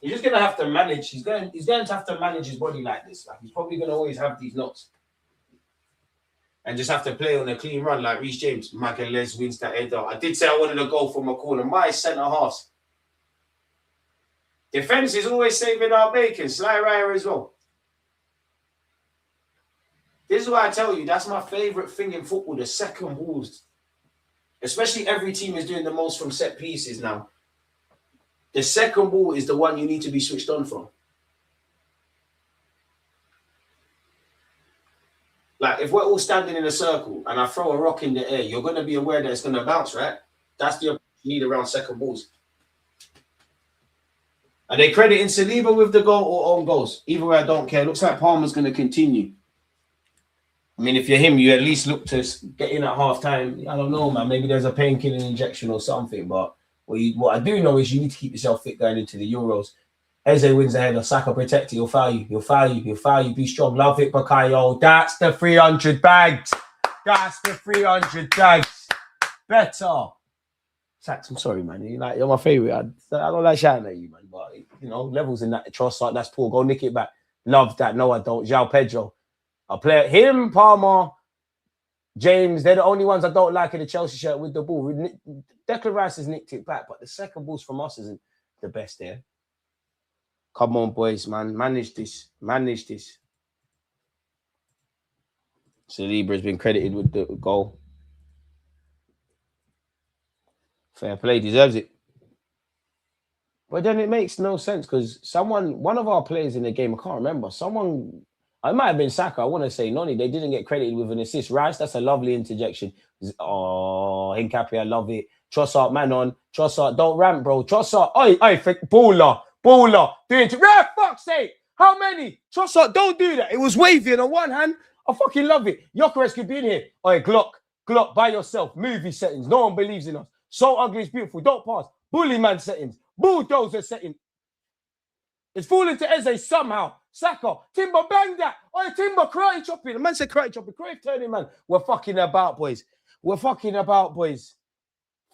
He's just going to have to manage. He's going to have to manage his body like this. Like, he's probably going to always have these knocks. And just have to play on a clean run like Reece James. Magalhaes wins that header. I did say I wanted a goal from a corner. My centre-half. Defence is always saving our bacon. Sly Raya as well. This is why I tell you, that's my favourite thing in football, the second balls. Especially every team is doing the most from set pieces now. The second ball is the one you need to be switched on from. Like, if we're all standing in a circle and I throw a rock in the air, you're going to be aware that it's going to bounce, right? That's the approach you need around second balls. Are they crediting Saliba with the goal or own goals? Either way, I don't care. Looks like Palmer's going to continue. I mean, if you're him, you at least look to get in at half-time. I don't know, man. Maybe there's a painkilling injection or something. But what I do know is you need to keep yourself fit going into the Euros. Eze wins ahead of Saka, protect it. He'll foul you. He'll foul you. He'll foul you. Be strong. Love it, Bakayo. That's the 300 bags. That's the 300 bags. Better. Sax, I'm sorry, man. You're my favourite. I don't like shouting at you, man. But, levels in that trust, like that's poor. Go nick it back. Love that. No, I don't. João Pedro. I play him, Palmer, James. They're the only ones I don't like in the Chelsea shirt with the ball. Declan Rice has nicked it back, but the second balls from us isn't the best there. Come on, boys, man. Manage this. Manage this. Saliba's been credited with the goal. Fair play, deserves it. But then it makes no sense because one of our players in the game, I can't remember, it might have been Saka, I want to say Noni, they didn't get credited with an assist. Rice, that's a lovely interjection. Oh, Hincapié, I love it. Trossard, man on. Trossard, don't ramp, bro. Trossard, baller. Doing it. Fuck's sake. How many? Trossard, don't do that. It was wavy on one hand. I fucking love it. Gyökeres could be in here. Glock, by yourself. Movie settings. No one believes in us. So ugly, it's beautiful. Don't pass. Bully man settings. Bulldozer setting. It's falling to Eze somehow. Saka. Timber, bang that. Timber, karate chopping. The man said karate chopping. Cruyff turning, man. We're fucking about, boys.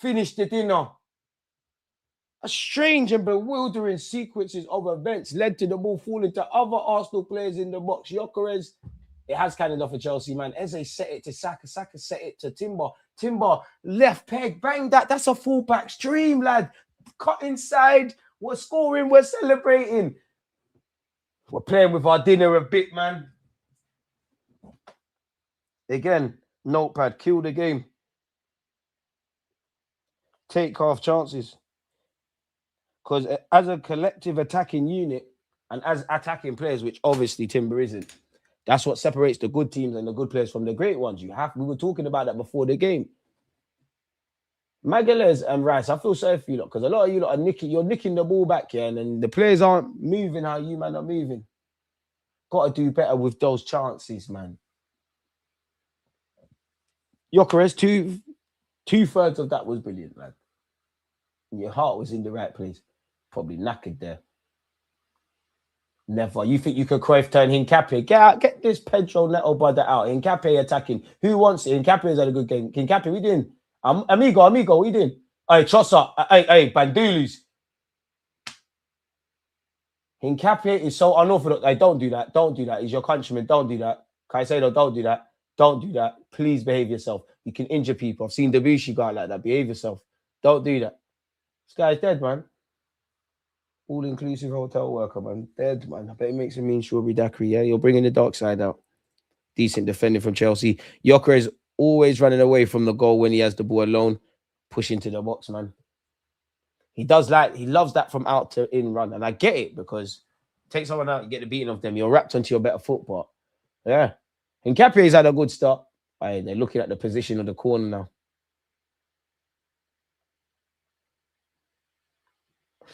Finish the dinner. A strange and bewildering sequences of events led to the ball falling to other Arsenal players in the box. Gyökeres, it has cannoned off for Chelsea, man. Eze set it to Saka. Saka set it to Timber. Timber, left peg, bang that. That's a fullback stream, lad. Cut inside. We're scoring. We're celebrating. We're playing with our dinner a bit, man. Again, notepad, kill the game. Take half chances. Because as a collective attacking unit and as attacking players, which obviously Timber isn't, that's what separates the good teams and the good players from the great ones. We were talking about that before the game. Magalhaes and Rice, I feel sorry for you lot because a lot of you lot are you're nicking the ball back here, and then the players aren't moving how you man are moving. Got to do better with those chances, man. Gyökeres, two-thirds of that was brilliant, man. Your heart was in the right place. Probably knackered there. Never. You think you could Cruyff turn Hincapié? Get this Pedro Neto brother out. Hincapié attacking. Who wants it? Hincapié's had a good game. Hincapié, we doing? Amigo, what you doing? Hey, Trossard. Hey, Bandulus. Hincapié is so unorthodox. Hey, don't do that. Don't do that. He's your countryman. Don't do that. Caicedo, don't do that. Don't do that. Please behave yourself. You can injure people. I've seen Debussy go out like that. Behave yourself. Don't do that. This guy's dead, man. All-inclusive hotel worker, man. Dead, man. I bet it makes him mean Strawberry Daiquiri, yeah? You're bringing the dark side out. Decent defending from Chelsea. Gyökeres always running away from the goal when he has the ball alone. Push into the box, man. He loves that from out to in run. And I get it because take someone out, you get the beating of them. You're wrapped onto your better foot, but yeah. Hincapié's had a good start. They're looking at the position of the corner now.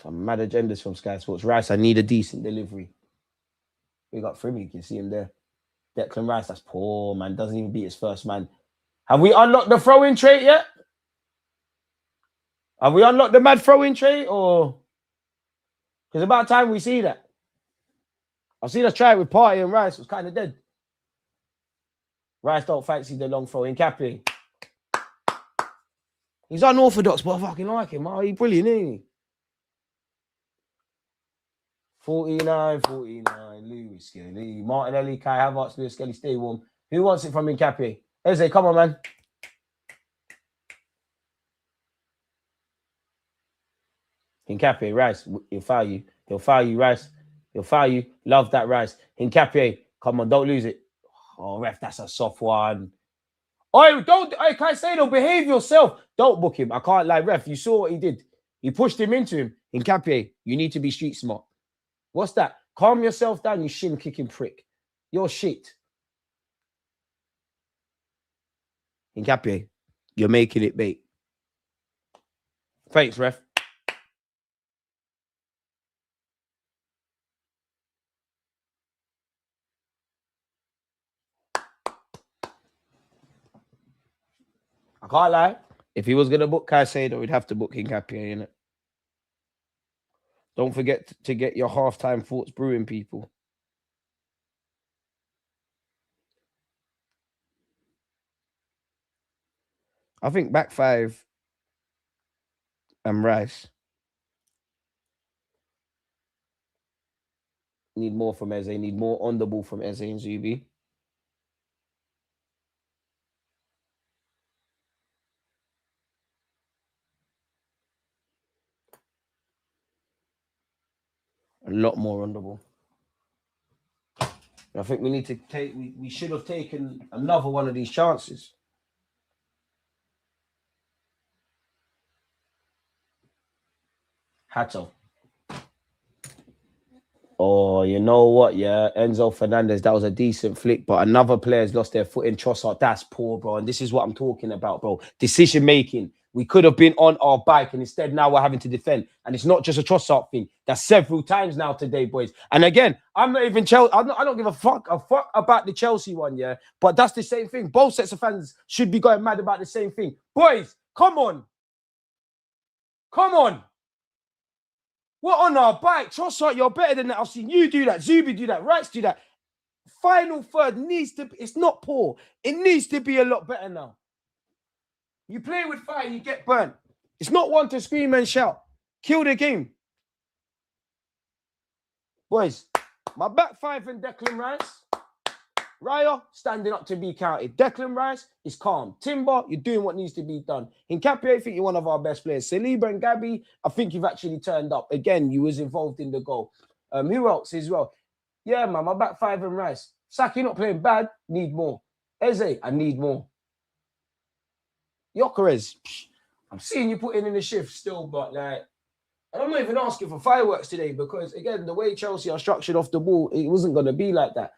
Some mad agendas from Sky Sports. Rice, I need a decent delivery. We got Frimmy, you can see him there. Declan Rice, that's poor, man. Doesn't even beat his first man. Have we unlocked the throw-in trait yet? Have we unlocked the mad throw-in trait? Or because about time we see that. I've seen us try it with Party and Rice. It was kind of dead. Rice don't fancy the long throw-in. Hincapié. He's unorthodox, but I fucking like him. Oh, he's brilliant, isn't he? 49, Lewis Skelly, Martinelli, Kai Havertz, Lewis Skelly, stay warm. Who wants it from Hincapié? Eze, come on, man. Hincapié, Rice, he'll foul you. He'll foul you, Rice. He'll foul you. Love that, Rice. Hincapié, come on, don't lose it. Oh, ref, that's a soft one. Oh, Caicedo, behave yourself. Don't book him. I can't lie, ref. You saw what he did. He pushed him into him. Hincapié, you need to be street smart. What's that? Calm yourself down, you shin-kicking prick. You're shit. Hincapié, you're making it bait. Thanks, ref. I can't lie. If he was going to book Caicedo, we'd have to book Hincapié, innit? Don't forget to get your halftime thoughts brewing, people. I think back five and Rice need more from Eze. Need more on the ball from Eze and Zubi. lot more on the ball. I think we need to take. We should have taken another one of these chances. Hato. Oh, you know what? Yeah, Enzo Fernandez, that was a decent flick, but another player's lost their foot in Trossard. That's poor, bro. And this is what I'm talking about, bro. Decision making. We could have been on our bike, and instead now we're having to defend. And it's not just a Trossard thing. That's several times now today, boys. And again, I'm not even Chelsea. I don't give a fuck about the Chelsea one, yeah. But that's the same thing. Both sets of fans should be going mad about the same thing. Boys, come on. Come on. We're on our bike. Trossard, you're better than that. I've seen you do that. Zubi do that. Rice do that. Final third needs to be, it's not poor. It needs to be a lot better now. You play with fire, you get burnt. It's not one to scream and shout. Kill the game. Boys, my back five and Declan Rice. Raya, standing up to be counted. Declan Rice is calm. Timber, you're doing what needs to be done. Hincapié, I think you're one of our best players. Saliba and Gabby, I think you've actually turned up. Again, you was involved in the goal. Who else as well? Yeah, man, my back five and Rice. Saki not playing bad, need more. Eze, I need more. Gyökeres, I'm seeing you putting in the shift still, but like, I'm not even asking for fireworks today because, again, the way Chelsea are structured off the ball, it wasn't going to be like that.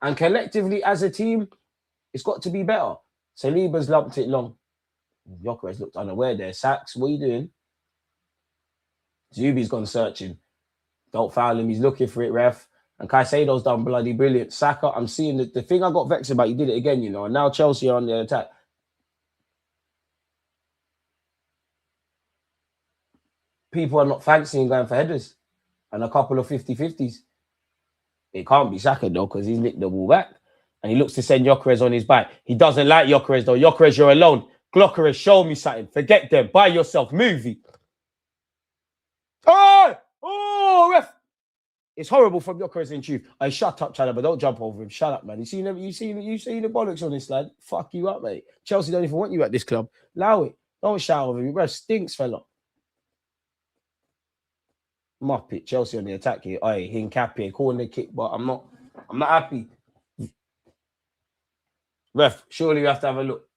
And collectively, as a team, it's got to be better. Saliba's lumped it long. Gyökeres looked unaware there. Sachs, what are you doing? Zubi's gone searching. Don't foul him. He's looking for it, ref. And Caicedo's done bloody brilliant. Saka, I'm seeing the thing I got vexed about, you did it again, you know. And now Chelsea are on the attack. People are not fancying going for headers and a couple of 50-50s. It can't be Saka, though, because he's nicked the ball back. And he looks to send Gyökeres on his back. He doesn't like Gyökeres, though. Gyökeres, you're alone. Gyökeres, show me something. Forget them. By yourself. Movie. Oh! Oh, ref! It's horrible from Gyökeres in truth. Hey, shut up, Chalobah. Don't jump over him. Shut up, man. You see the bollocks on this lad? Fuck you up, mate. Chelsea don't even want you at this club. Allow it. Don't shout over him. Ref stinks, fella. Muppet, Chelsea on the attack here. Hey, Hincapié calling the kick, but I'm not happy. Ref, surely you have to have a look.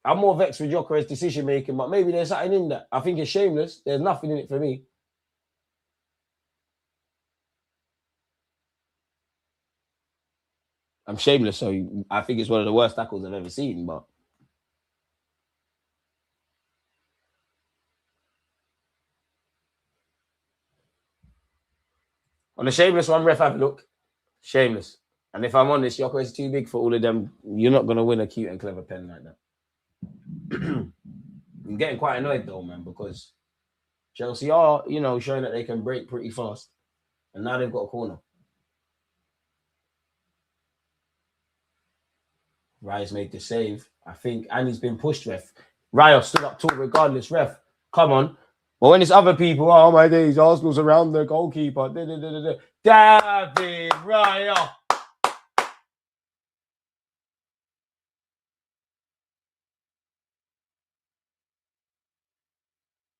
I'm more vexed with Gyökeres' decision making, but maybe there's something in that. I think it's shameless. There's nothing in it for me. I'm shameless, so I think it's one of the worst tackles I've ever seen, but on the shameless one, ref, have a look. Shameless. And if I'm honest, Gyökeres is too big for all of them. You're not going to win a cute and clever pen like that. I'm getting quite annoyed, though, man, because Chelsea are, showing that they can break pretty fast. And now they've got a corner. Rice made the save, I think, and he's been pushed, ref. Raya stood up tall regardless, ref. Come on. But when it's other people, oh my days, Arsenal's around the goalkeeper. David Raya.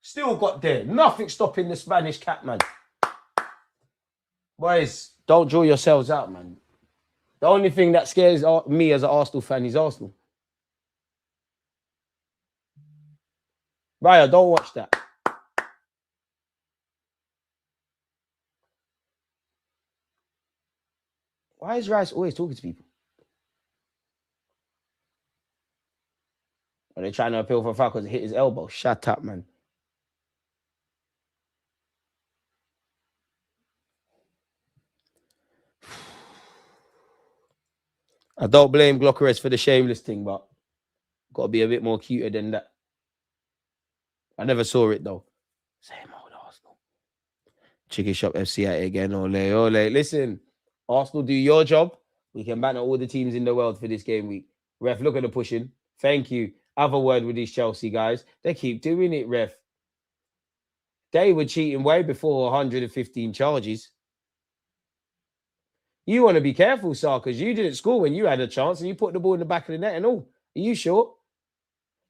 Still got there. Nothing stopping the Spanish cat, man. Boys, don't draw yourselves out, man. The only thing that scares me as an Arsenal fan is Arsenal. Raya, don't watch that. Why is Rice always talking to people? Are they trying to appeal for a foul because it hit his elbow? Shut up, man. I don't blame Gyökeres for the shameless thing, but got to be a bit more cuter than that. I never saw it, though. Same old Arsenal. Chicken Shop FC at it again. Ole, ole. Listen, Arsenal, do your job. We can banter all the teams in the world for this game week. Ref, look at the pushing. Thank you. Have a word with these Chelsea guys. They keep doing it, ref. They were cheating way before 115 charges. You want to be careful, Sar, because you didn't score when you had a chance and you put the ball in the back of the net and all. Are you sure?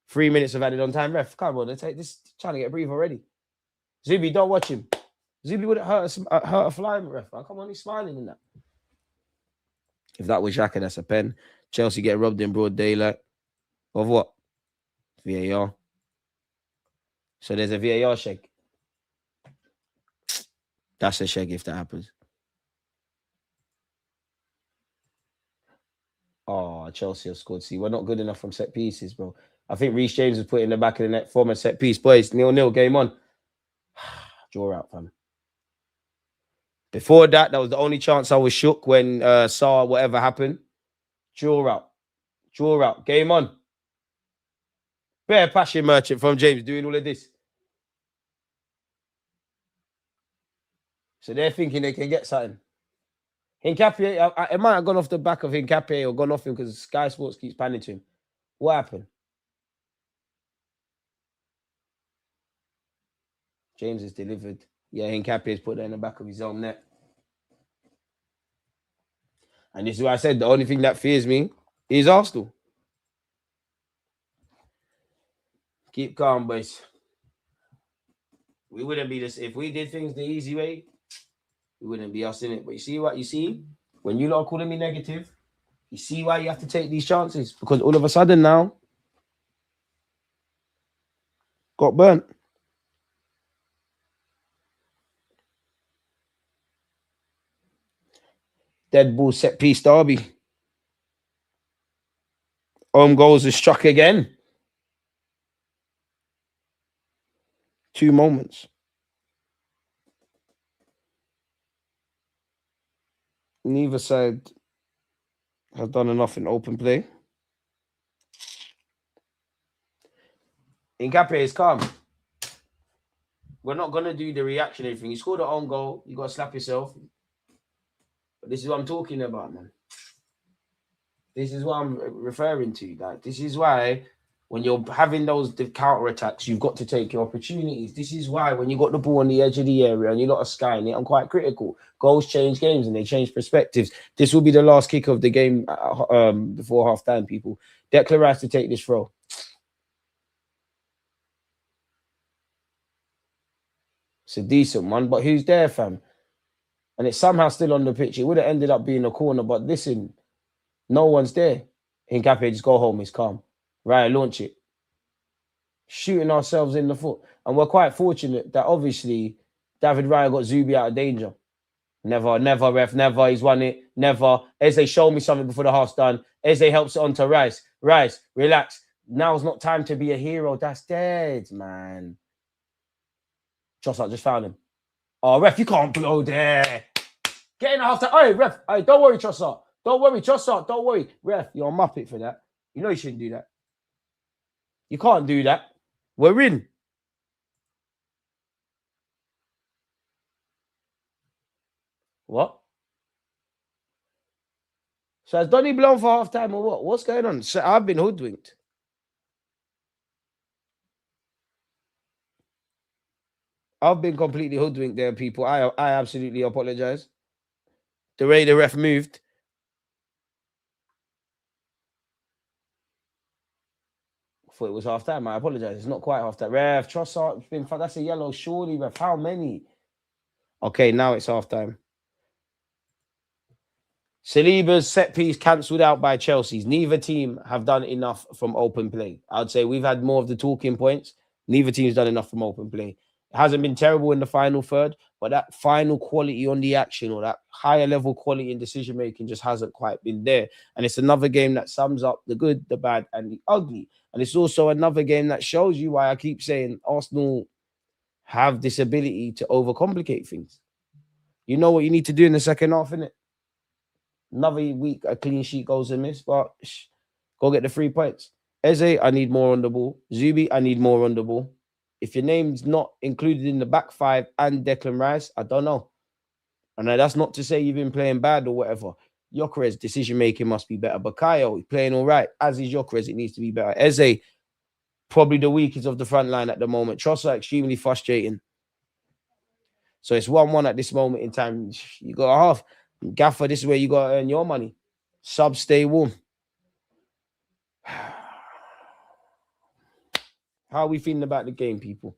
3 minutes of added on time, ref. Come on, let's take this. Trying to get a breather already. Zubi, don't watch him. Zubi would hurt a flying ref. Man. Come on, he's smiling in that. If that was Xhaka, that's a pen. Chelsea get robbed in broad daylight. Of what? VAR. So there's a VAR shake. That's a shake if that happens. Oh, Chelsea have scored. See, we're not good enough from set pieces, bro. I think Reece James was put in the back of the net from a set piece. Boys, 0-0, game on. Draw out, fam. Before that, that was the only chance I was shook when saw whatever happened. Draw out. Draw out. Game on. Bare passion merchant from James doing all of this. So they're thinking they can get something. Hincapié, it might have gone off the back of Hincapié or gone off him because Sky Sports keeps panning to him. What happened? James has delivered. Yeah, Hincapié's put that in the back of his own net. And this is why I said the only thing that fears me is Arsenal. Keep calm, boys. We wouldn't be this if we did things the easy way. We wouldn't be us in it. But you see what you see? When you lot are calling me negative, you see why you have to take these chances. Because all of a sudden now, got burnt. Dead ball set piece derby. Home goals is struck again. 2 moments. Neither side have done enough in open play. Hincapié is calm. We're not going to do the reactionary thing. You scored an own goal. You got to slap yourself. But this is what I'm talking about, man. This is what I'm referring to. Like, this is why when you're having those counter-attacks, you've got to take your opportunities. This is why when you got the ball on the edge of the area and you're not a skying it, I'm quite critical. Goals change games and they change perspectives. This will be the last kick of the game before half-time, people. Declan Rice to take this throw. It's a decent one, but who's there, fam? And it's somehow still on the pitch. It would have ended up being a corner, but listen, no one's there. Hincapié, just go home. It's calm. Right, launch it. Shooting ourselves in the foot. And we're quite fortunate that obviously David Raya got Zubi out of danger. Never, ref, never. He's won it. Never. Eze showed me something before the half's done. Eze helps it on to Rice. Rice, relax. Now's not time to be a hero. That's dead, man. Trossard just found him. Oh, ref, you can't blow there. Get in the half time. Hey, ref. Hey, don't worry, Trossard. Don't worry, Trossard. Don't worry. Ref, you're a muppet for that. You know you shouldn't do that. You can't do that. We're in. What? So has Donny blown for half time or what? What's going on? So I've been hoodwinked. I've been completely hoodwinked there, people. I absolutely apologize. The way the ref moved. I thought it was half time. I apologize. It's not quite half time. Ref, Trossard, it's been fun. That's a yellow, surely, ref. How many? Okay, now it's half time. Saliba's set piece cancelled out by Chelsea's. Neither team have done enough from open play. I'd say we've had more of the talking points. Neither team's done enough from open play. It hasn't been terrible in the final third, but that final quality on the action or that higher level quality in decision making just hasn't quite been there. And it's another game that sums up the good, the bad, and the ugly. And it's also another game that shows you why I keep saying Arsenal have this ability to overcomplicate things. You know what you need to do in the second half, innit? Another week, a clean sheet goes amiss, but go get the 3 points. Eze, I need more on the ball. Zubi, I need more on the ball. If your name's not included in the back 5 and Declan Rice, I don't know. And that's not to say you've been playing bad or whatever. Gyökeres, decision-making must be better. Bukayo, he's playing all right. As is Gyökeres, it needs to be better. Eze, probably the weakest of the front line at the moment. Trossard, extremely frustrating. So it's 1-1 at this moment in time. You got a half. Gaffer, this is where you got to earn your money. Sub, stay warm. How are we feeling about the game, people?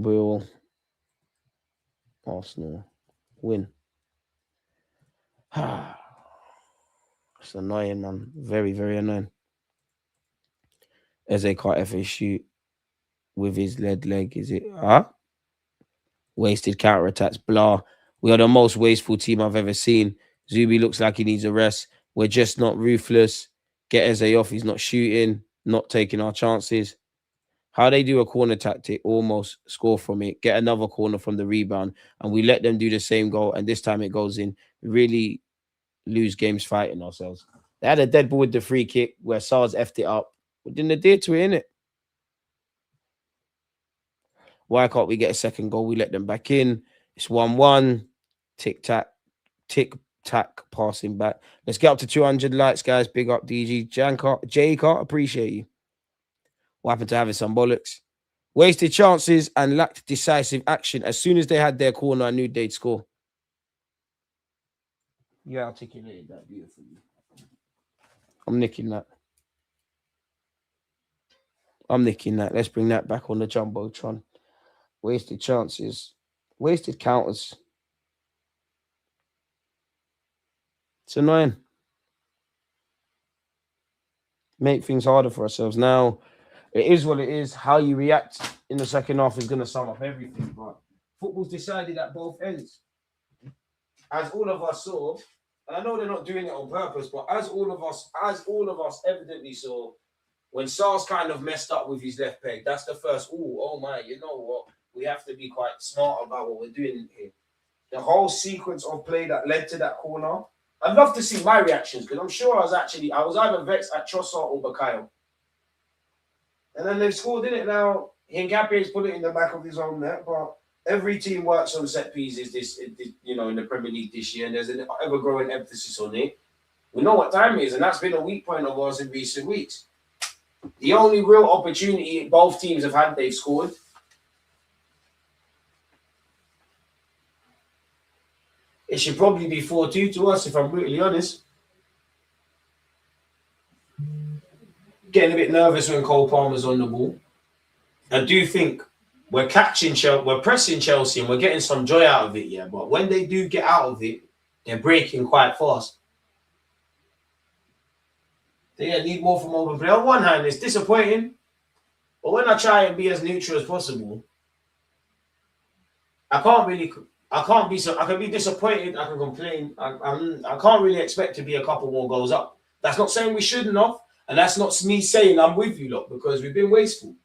will Arsenal win? It's annoying, man. Very, very annoying. Eze can't ever shoot with his lead leg, is it? Wasted counter-attacks, blah. We are the most wasteful team I've ever seen. Zubi looks like he needs a rest. We're just not ruthless. Get Eze off. He's not shooting, not taking our chances. How they do a corner tactic, almost score from it, get another corner from the rebound, and we let them do the same goal, and this time it goes in. We really lose games fighting ourselves. They had a dead ball with the free kick where SARS effed it up. We didn't adhere to it, innit? Why can't we get a second goal? We let them back in. It's 1-1. Tick-tack passing back. Let's get up to 200 likes, guys. Big up, DG. J-Car, appreciate you. What happened to having some bollocks? Wasted chances and lacked decisive action. As soon as they had their corner, I knew they'd score. You articulated that beautifully. I'm nicking that. Let's bring that back on the Jumbotron. Wasted chances. Wasted counters. It's annoying. Make things harder for ourselves. Now, it is what it is. How you react in the second half is going to sum up everything. But football's decided at both ends. As all of us saw, and I know they're not doing it on purpose, but as all of us evidently saw, when SARS kind of messed up with his left peg, that's the first, oh my, you know what? We have to be quite smart about what we're doing here. The whole sequence of play that led to that corner, I'd love to see my reactions, because I'm sure I was either vexed at Trossard or Bakayo. And then they've scored in it now. Hingapie's put it in the back of his own net, but every team works on set pieces this in the Premier League this year, and there's an ever-growing emphasis on it. We know what time it is, and that's been a weak point of ours in recent weeks. The only real opportunity both teams have had, they've scored. It should probably be 4-2 to us, if I'm brutally honest. Getting a bit nervous when Cole Palmer's on the ball. I do think we're pressing Chelsea and we're getting some joy out of it, yeah. But when they do get out of it, they're breaking quite fast. They need more from open play. On one hand, it's disappointing. But when I try and be as neutral as possible, I can be disappointed, I can complain. I can't really expect to be a couple more goals up. That's not saying we shouldn't have, and that's not me saying I'm with you lot, because we've been wasteful.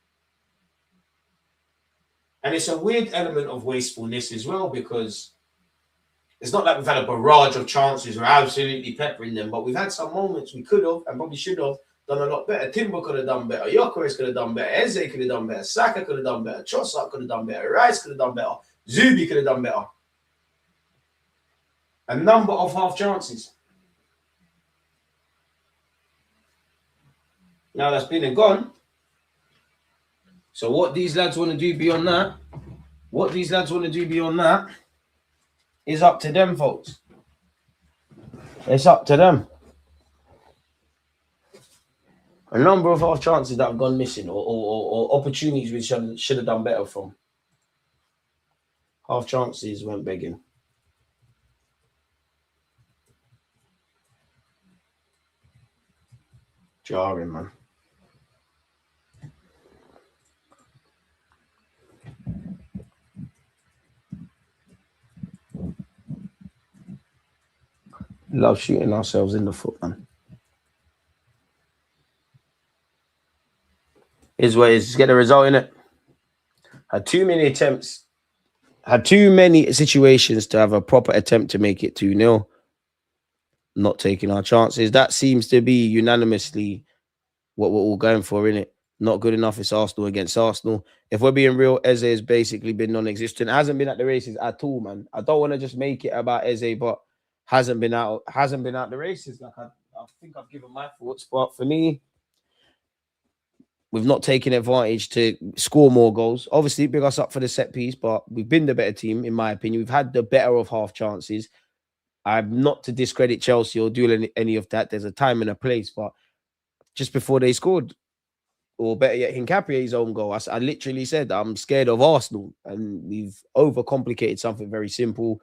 And it's a weird element of wastefulness as well, because it's not like we've had a barrage of chances. We're absolutely peppering them, but we've had some moments we could have and probably should have done a lot better. Timber could have done better. Gyökeres could have done better. Eze could have done better. Saka could have done better. Trossard could have done better. Rice could have done better. Zubi could have done better. A number of half chances. Now that's been and gone. So what these lads want to do beyond that, is up to them, folks. It's up to them. A number of half chances that have gone missing, or opportunities we should have done better from. Half chances went begging. Jarring, man. Love shooting ourselves in the foot, man. Is what is. Get a result in it. Had too many attempts. Had too many situations to have a proper attempt to make it 2-0. Not taking our chances. That seems to be unanimously what we're all going for, innit? Not good enough. It's Arsenal against Arsenal. If we're being real, Eze has basically been non-existent. Hasn't been at the races at all, man. I don't want to just make it about Eze, but hasn't been out the races. Like I think I've given my thoughts, but for me, we've not taken advantage to score more goals. Obviously, big us up for the set piece, but we've been the better team, in my opinion. We've had the better of half chances. I'm not to discredit Chelsea or do any of that. There's a time and a place, but just before they scored, or better yet, Hincapié's own goal. I literally said I'm scared of Arsenal, and we've overcomplicated something very simple.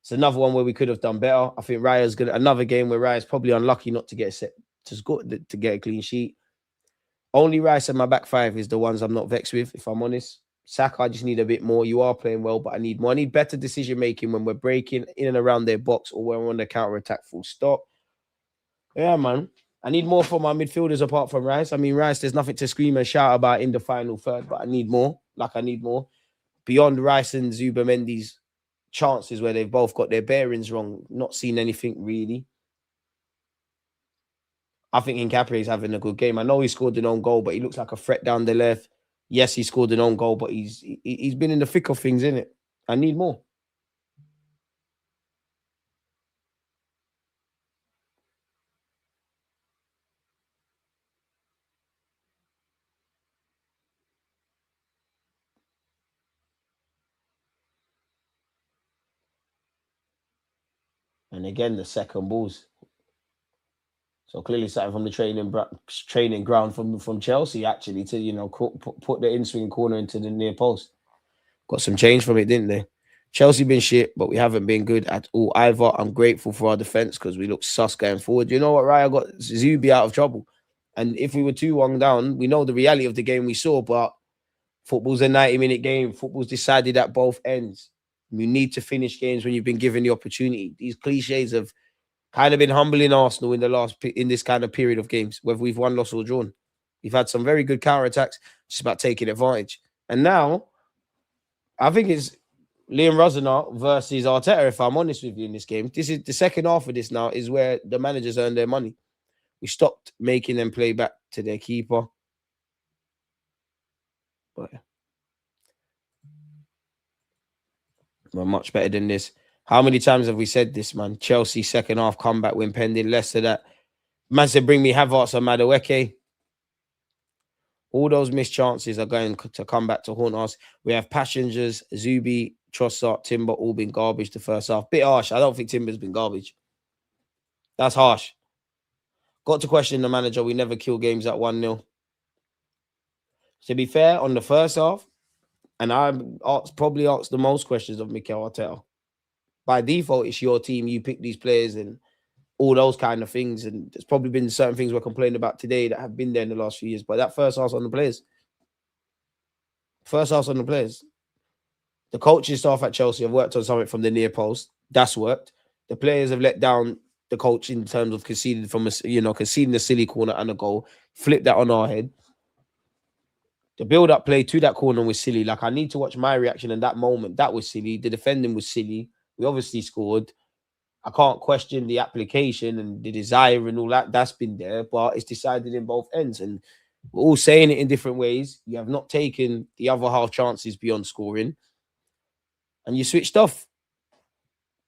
It's another one where we could have done better. I think Raya's another game where Raya's probably unlucky not to get a set to get a clean sheet. Only Rice and my back five is the ones I'm not vexed with, if I'm honest. Saka, I just need a bit more. You are playing well, but I need more. I need better decision making when we're breaking in and around their box or when we're on the counter attack. Full stop. Yeah, man. I need more from my midfielders apart from Rice. I mean, Rice, there's nothing to scream and shout about in the final third, but I need more. I need more. Beyond Rice and Zubamendi's chances where they've both got their bearings wrong, not seen anything really. I think Hincapié is having a good game. I know he scored an own goal, but he looks like a threat down the left. Yes, he scored an own goal, but he's been in the thick of things, innit? I need more. And again, the second balls. So clearly starting from the training ground from Chelsea, actually, to, put the in-swing corner into the near post. Got some change from it, didn't they? Chelsea been shit, but we haven't been good at all either. I'm grateful for our defense because we look sus going forward. You know what, Raya got Zubi out of trouble. And if we were 2-1 down, we know the reality of the game we saw, but football's a 90-minute game. Football's decided at both ends. You need to finish games when you've been given the opportunity. These cliches have kind of been humbling Arsenal in this kind of period of games, whether we've won, lost, or drawn. We've had some very good counter-attacks, just about taking advantage. And now, I think it's Liam Rosner versus Arteta, if I'm honest with you, in this game. This is the second half of this now, is where the managers earn their money. We stopped making them play back to their keeper. But we're much better than this. How many times have we said this, man? Chelsea second half comeback win pending. Leicester that. Man said, bring me Havertz or Madueke. All those missed chances are going to come back to haunt us. We have Passengers, Zubi, Trossard, Timber all been garbage the first half. Bit harsh. I don't think Timber's been garbage. That's harsh. Got to question the manager. We never kill games at 1-0. To be fair, on the first half, and I probably asked the most questions of Mikel Arteta. By default, it's your team. You pick these players and all those kind of things. And there's probably been certain things we're complaining about today that have been there in the last few years. But that first half's on the players. First half's on the players. The coaching staff at Chelsea have worked on something from the near post. That's worked. The players have let down the coach in terms of conceding the silly corner and a goal. Flip that on our head. The build-up play to that corner was silly. Like, I need to watch my reaction in that moment. That was silly. The defending was silly. We obviously scored. I can't question the application and the desire and all that. That's been there, but it's decided in both ends. And we're all saying it in different ways. You have not taken the other half chances beyond scoring. And you switched off.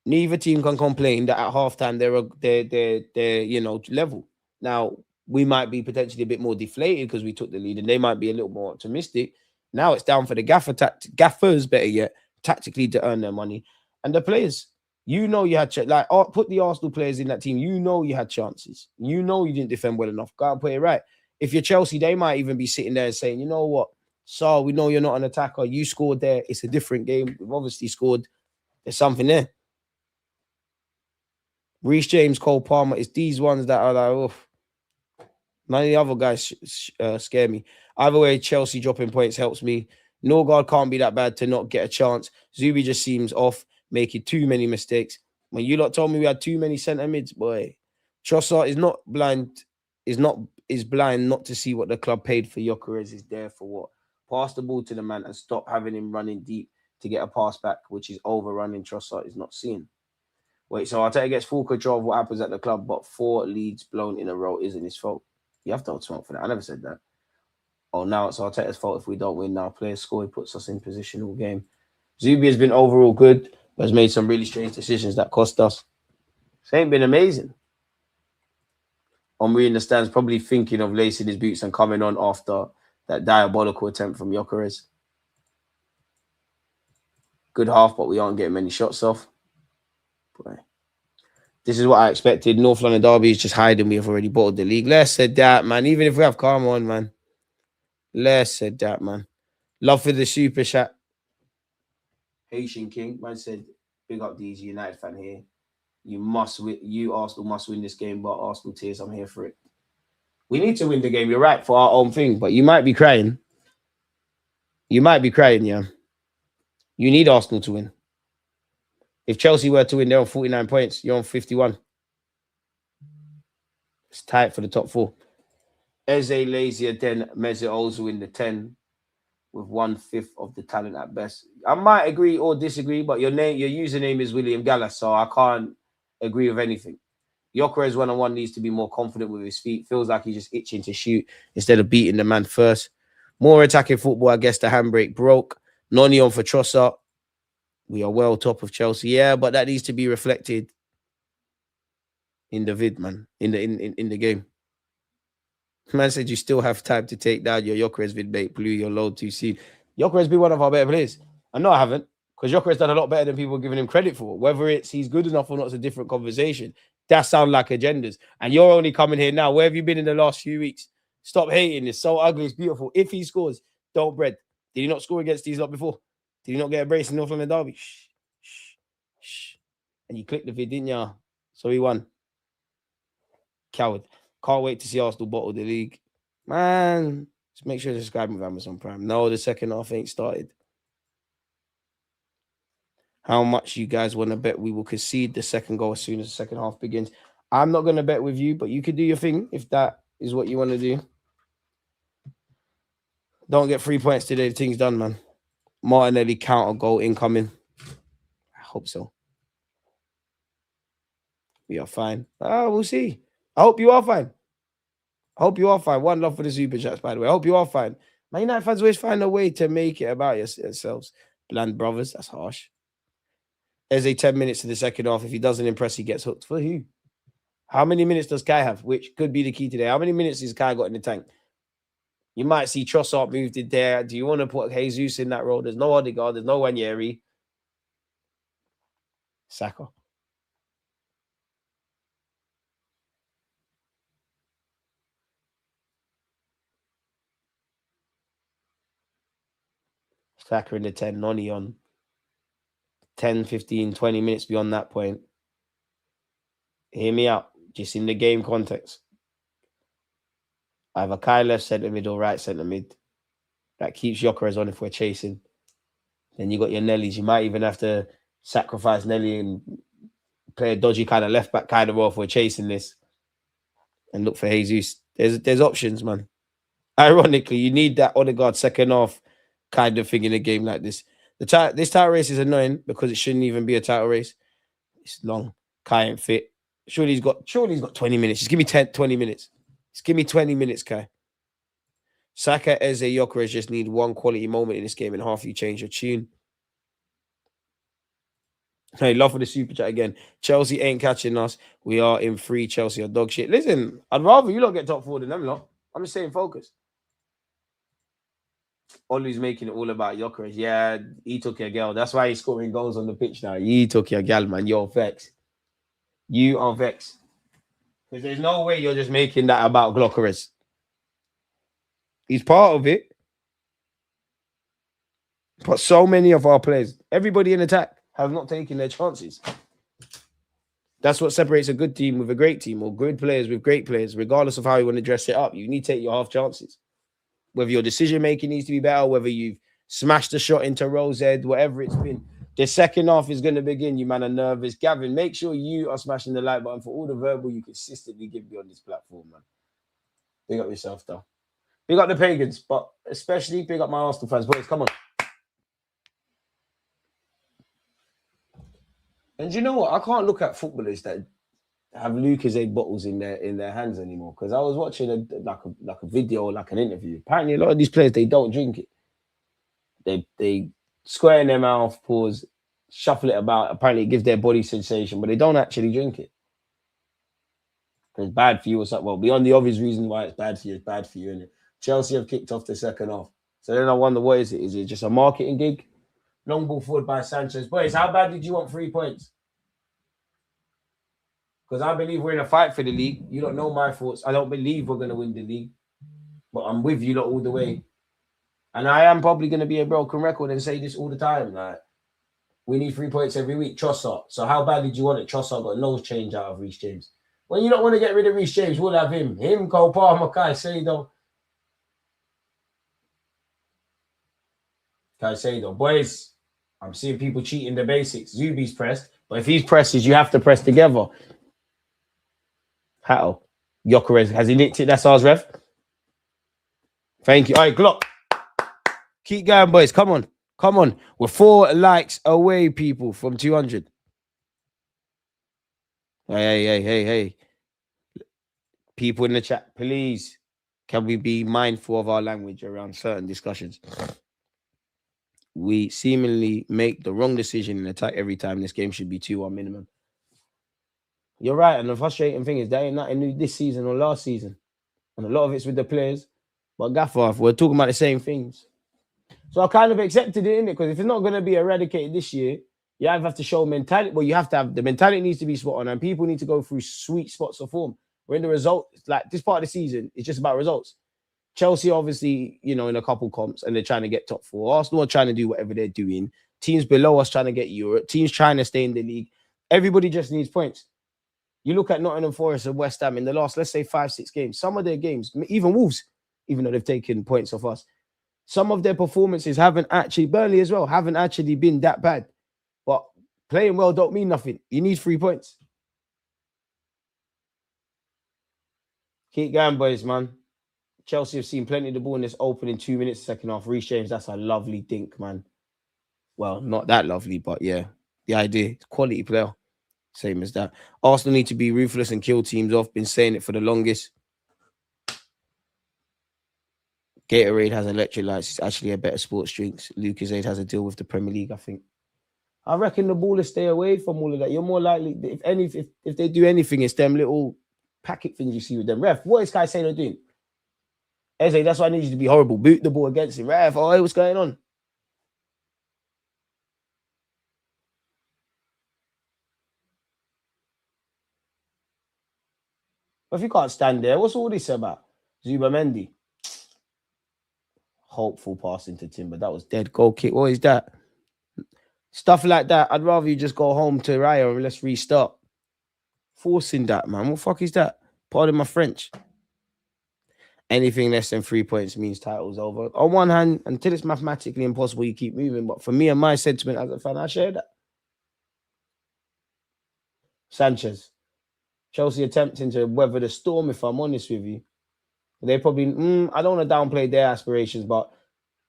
Neither team can complain that at halftime they're level. Now, we might be potentially a bit more deflated because we took the lead, and they might be a little more optimistic. Now it's down for the gaffers, better yet, tactically to earn their money. And the players, you had put the Arsenal players in that team. You had chances. You didn't defend well enough. Go out and put it right. If you're Chelsea, they might even be sitting there and saying, you know what, so we know you're not an attacker. You scored there. It's a different game. We've obviously scored. There's something there. Reece James, Cole Palmer, it's these ones that are like, oh, none of the other guys scare me. Either way, Chelsea dropping points helps me. Norgard can't be that bad to not get a chance. Zubi just seems off, making too many mistakes. When you lot told me we had too many centre mids, boy, Trossard is blind not to see what the club paid for Gyökeres is there for what. Pass the ball to the man and stop having him running deep to get a pass back, which is overrunning. Trossard is not seen. Wait, so Arteta gets full control of what happens at the club, but 4 leads blown in a row isn't his fault. You have to hold smoke for that. I never said that. Oh, now it's Arteta's fault if we don't win. Now players score, he puts us in position all game. Zubi has been overall good, but has made some really strange decisions that cost us. It ain't been amazing. Omri in the stands probably thinking of lacing his boots and coming on after that diabolical attempt from Gyökeres. Good half, but we aren't getting many shots off. Boy. This is what I expected. North London Derby is just hiding. We have already bottled the league. Less said that, man. Even if we have, come on, man. Less said that, man. Love for the super chat. Haitian King, man said, big up these United fan here. You must win. You Arsenal must win this game, but Arsenal tears, I'm here for it. We need to win the game. You're right for our own thing, but you might be crying. You might be crying, yeah. You need Arsenal to win. If Chelsea were to win, they're on 49 points. You're on 51. It's tight for the top 4. Eze lazier than Mesut Ozil in the 10 with 1/5 of the talent at best. I might agree or disagree, but your username is William Gallas, so I can't agree with anything. Gyökeres one-on-one needs to be more confident with his feet. Feels like he's just itching to shoot instead of beating the man first. More attacking football, I guess the handbrake broke. Noni on for Trossard. We are well top of Chelsea. Yeah, but that needs to be reflected in the vid, man. In the game. Man said you still have time to take down your Gyökeres vid, mate. Blew your load too soon. Gyökeres been one of our better players. I know I haven't, because Gyökeres done a lot better than people are giving him credit for. Whether it's he's good enough or not is a different conversation. That sound like agendas. And you're only coming here now. Where have you been in the last few weeks? Stop hating. It's so ugly. It's beautiful. If he scores, don't bread. Did he not score against these lot before? Did he not get a brace in North London Derby? Shh, shh, shh. And you clicked the vid, didn't you? So he won. Coward. Can't wait to see Arsenal bottle the league. Man, just make sure to subscribe with Amazon Prime. No, the second half ain't started. How much you guys want to bet we will concede the second goal as soon as the second half begins? I'm not going to bet with you, but you could do your thing if that is what you want to do. Don't get 3 points today. The thing's done, man. Martinelli counter goal incoming. I hope so. We are fine. We'll see. I hope you are fine. I hope you are fine. One love for the super chats, by the way. I hope you are fine. Man United fans always find a way to make it about yourselves. Bland brothers, that's harsh. There's 10 minutes to the second half. If he doesn't impress, he gets hooked. For who? How many minutes does Kai have? Which could be the key today. How many minutes has Kai got in the tank? You might see Trossard moved in there. Do you want to put Jesus in that role? There's no Odegaard. There's no Wanyeri. Saka. Saka in the 10. Noni on 10, 15, 20 minutes beyond that point. Hear me out. Just in the game context. Either Kai left centre mid or right centre mid. That keeps Gyökeres on if we're chasing. Then you got your Nellies. You might even have to sacrifice Nelly and play a dodgy kind of left back kind of role if we're chasing this. And look for Jesus. There's options, man. Ironically, you need that Odegaard second half kind of thing in a game like this. This title race is annoying because it shouldn't even be a title race. It's long. Kai ain't fit. Surely he's got 20 minutes. Just give me 20 minutes. Just give me 20 minutes, Kai. Saka, Eze, Gyökeres just need one quality moment in this game and half you change your tune. Hey, love for the super chat again. Chelsea ain't catching us. We are in free. Chelsea are dog shit. Listen, I'd rather you lot get top 4 than them lot. I'm just saying focus. Ollie's making it all about Gyökeres. Yeah, he took your girl. That's why he's scoring goals on the pitch now. He took your gal, man. You're vexed. You are vexed. Because there's no way you're just making that about Gyökeres. He's part of it. But so many of our players, everybody in attack, have not taken their chances. That's what separates a good team with a great team, or good players with great players, regardless of how you want to dress it up. You need to take your half chances. Whether your decision-making needs to be better, whether you've smashed a shot into Rose Ed, whatever it's been. The second half is going to begin. You man are nervous. Gavin, make sure you are smashing the like button for all the verbal you consistently give me on this platform, man. Big up yourself, though. Big up the pagans, but especially big up my Arsenal fans. Boys, come on. And you know what? I can't look at footballers that have Lucozade bottles in their hands anymore, because I was watching a video, like an interview. Apparently, a lot of these players, they don't drink it. They square in their mouth, pause, shuffle it about. Apparently, it gives their body sensation, but they don't actually drink it. It's bad for you or something. Well, beyond the obvious reason why it's bad for you, innit? Chelsea have kicked off the second half. So then I wonder, what is it? Is it just a marketing gig? Long ball forward by Sanchez. Boys, how bad did you want 3 points? Because I believe we're in a fight for the league. You don't know my thoughts. I don't believe we're going to win the league. But I'm with you lot all the way. And I am probably going to be a broken record and say this all the time. Like, we need 3 points every week. Trossard. So how badly do you want it? Trossard got a nose change out of Reece James. When you don't want to get rid of Reece James, we'll have him. Him, Cole Palmer, Caicedo. Boys, I'm seeing people cheating the basics. Zubi's pressed. But if he's presses, you have to press together. How? Gyökeres, has he nicked it? That's ours, ref. Thank you. All right, Glock. Keep going, boys. Come on. Come on. We're 4 likes away, people, from 200. Hey. People in the chat, please, can we be mindful of our language around certain discussions? We seemingly make the wrong decision in attack every time. This game should be 2-1 minimum. You're right. And the frustrating thing is that ain't nothing new this season or last season. And a lot of it's with the players. But Gaffer, we're talking about the same things. So I kind of accepted it, innit? Because if it's not going to be eradicated this year, you either have to show mentality. Well, you have to have the mentality needs to be spot on, and people need to go through sweet spots of form. We're in the result, like this part of the season, it's just about results. Chelsea, obviously, in a couple comps, and they're trying to get top 4. Arsenal are trying to do whatever they're doing. Teams below us trying to get Europe. Teams trying to stay in the league. Everybody just needs points. You look at Nottingham Forest and West Ham in the last, let's say, 5-6 games. Some of their games, even Wolves, even though they've taken points off us, some of their performances Burnley as well, haven't actually been that bad. But playing well don't mean nothing. You need 3 points. Keep going, boys, man. Chelsea have seen plenty of the ball in this opening 2 minutes, second half. Reece James, that's a lovely dink, man. Well, not that lovely, but yeah, the idea. Quality player. Same as that. Arsenal need to be ruthless and kill teams off. Been saying it for the longest. Gatorade has electrolytes. It's actually a better sports drinks. Lucozade has a deal with the Premier League, I think. I reckon the ballers stay away from all of that. You're more likely, if they do anything, it's them little packet things you see with them. Ref, what is Caicedo doing? Eze, that's why I need you to be horrible. Boot the ball against him. Ref, what's going on? But if you can't stand there, what's all this about? Zubamendi. Hopeful pass into Timber. That was dead goal kick. What is that? Stuff like that. I'd rather you just go home to Raya and let's restart. Forcing that, man. What the fuck is that? Pardon my French. Anything less than 3 points means title's over. On one hand, until it's mathematically impossible, you keep moving. But for me and my sentiment as a fan, I share that. Sanchez. Chelsea attempting to weather the storm, if I'm honest with you. They probably, I don't want to downplay their aspirations, but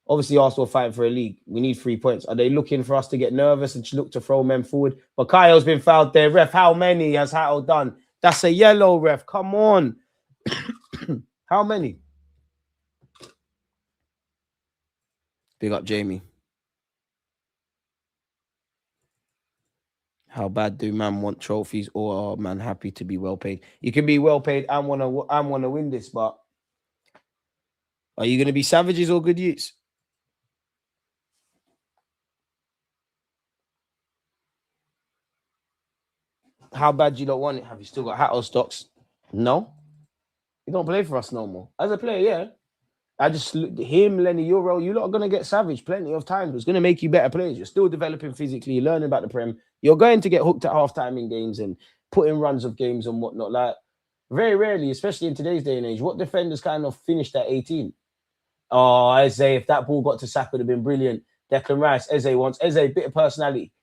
obviously Arsenal fighting for a league. We need 3 points. Are they looking for us to get nervous and look to throw men forward? But Kayo's been fouled there. Ref, how many has Hatto done? That's a yellow, ref. Come on. How many? Big up Jamie. How bad do man want trophies, or are man happy to be well paid? You can be well paid and wanna win this, but are you gonna be savages or good youths? How bad you don't want it? Have you still got Hatto stocks? No. You don't play for us no more. As a player, yeah. I just him, Lenny, Euro, you lot are gonna get savage plenty of times. It's gonna make you better players. You're still developing physically, learning about the Prem. You're going to get hooked at halftime in games and putting runs of games and whatnot. Like very rarely, especially in today's day and age, what defenders kind of finished at 18? Oh, Eze, if that ball got to Saka, would have been brilliant. Declan Rice, Eze, bit of personality.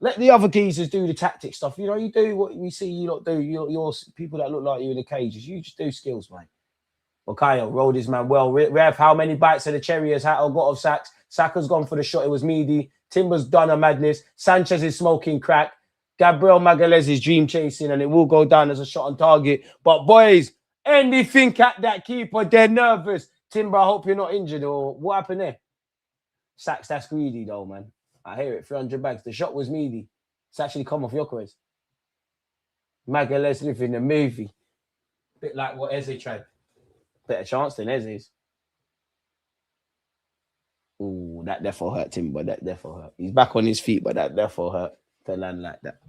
Let the other geezers do the tactic stuff. You do what we see you lot do. You're people that look like you in the cages. You just do skills, mate. Well, Kyle rolled his man well. Rev, how many bites of the cherry has Hatto got of Sacks? Saka's gone for the shot. It was Meady. Timber's done a madness. Sanchez is smoking crack. Gabriel Magalhaes is dream chasing, and it will go down as a shot on target. But boys, anything at that keeper, they're nervous. Timber, I hope you're not injured, or what happened there? Sacks, that's greedy though, man. I hear it. 300 bags. The shot was Meady. It's actually come off Gyökeres. Magalhaes living the movie. Bit like what Eze tried. Better chance than Eze's. Ooh, that definitely hurt Timber. That definitely hurt. He's back on his feet, but that definitely hurt to land like that.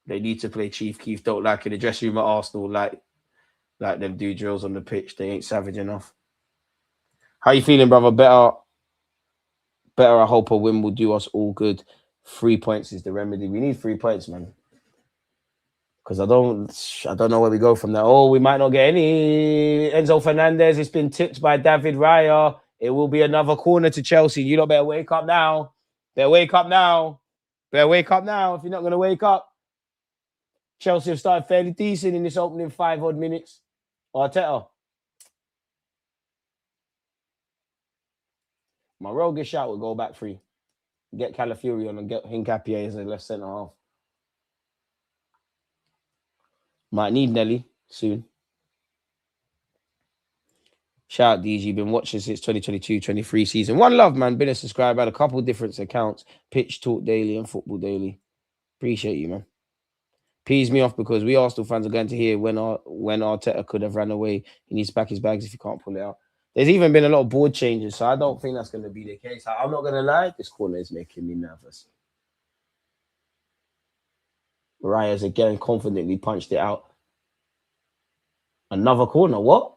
They need to play Chief Keef. Don't like in the dressing room at Arsenal, like them do drills on the pitch. They ain't savage enough. How you feeling, brother? Better. I hope a win will do us all good. 3 points is the remedy. We need 3 points, man. Because I don't know where we go from there. Oh, we might not get any. Enzo Fernandez has been tipped by David Raya. It will be another corner to Chelsea. You lot better wake up now. Better wake up now. Better wake up now if you're not going to wake up. Chelsea have started fairly decent in this opening 5 odd minutes. Arteta. My roguish shot will go back free. Get Calafiori on and get Hincapié as a left centre half. Might need Nelly soon. Shout out DG, been watching since 2022-23 season. One love, man. Been a subscriber, had a couple different accounts. Pitch Talk Daily and Football Daily. Appreciate you, man. Pees me off because we Arsenal fans are going to hear when Arteta could have ran away. He needs to pack his bags if he can't pull it out. There's even been a lot of board changes, so I don't think that's going to be the case. I'm not going to lie, this corner is making me nervous. Raya's again confidently punched it out. Another corner, what?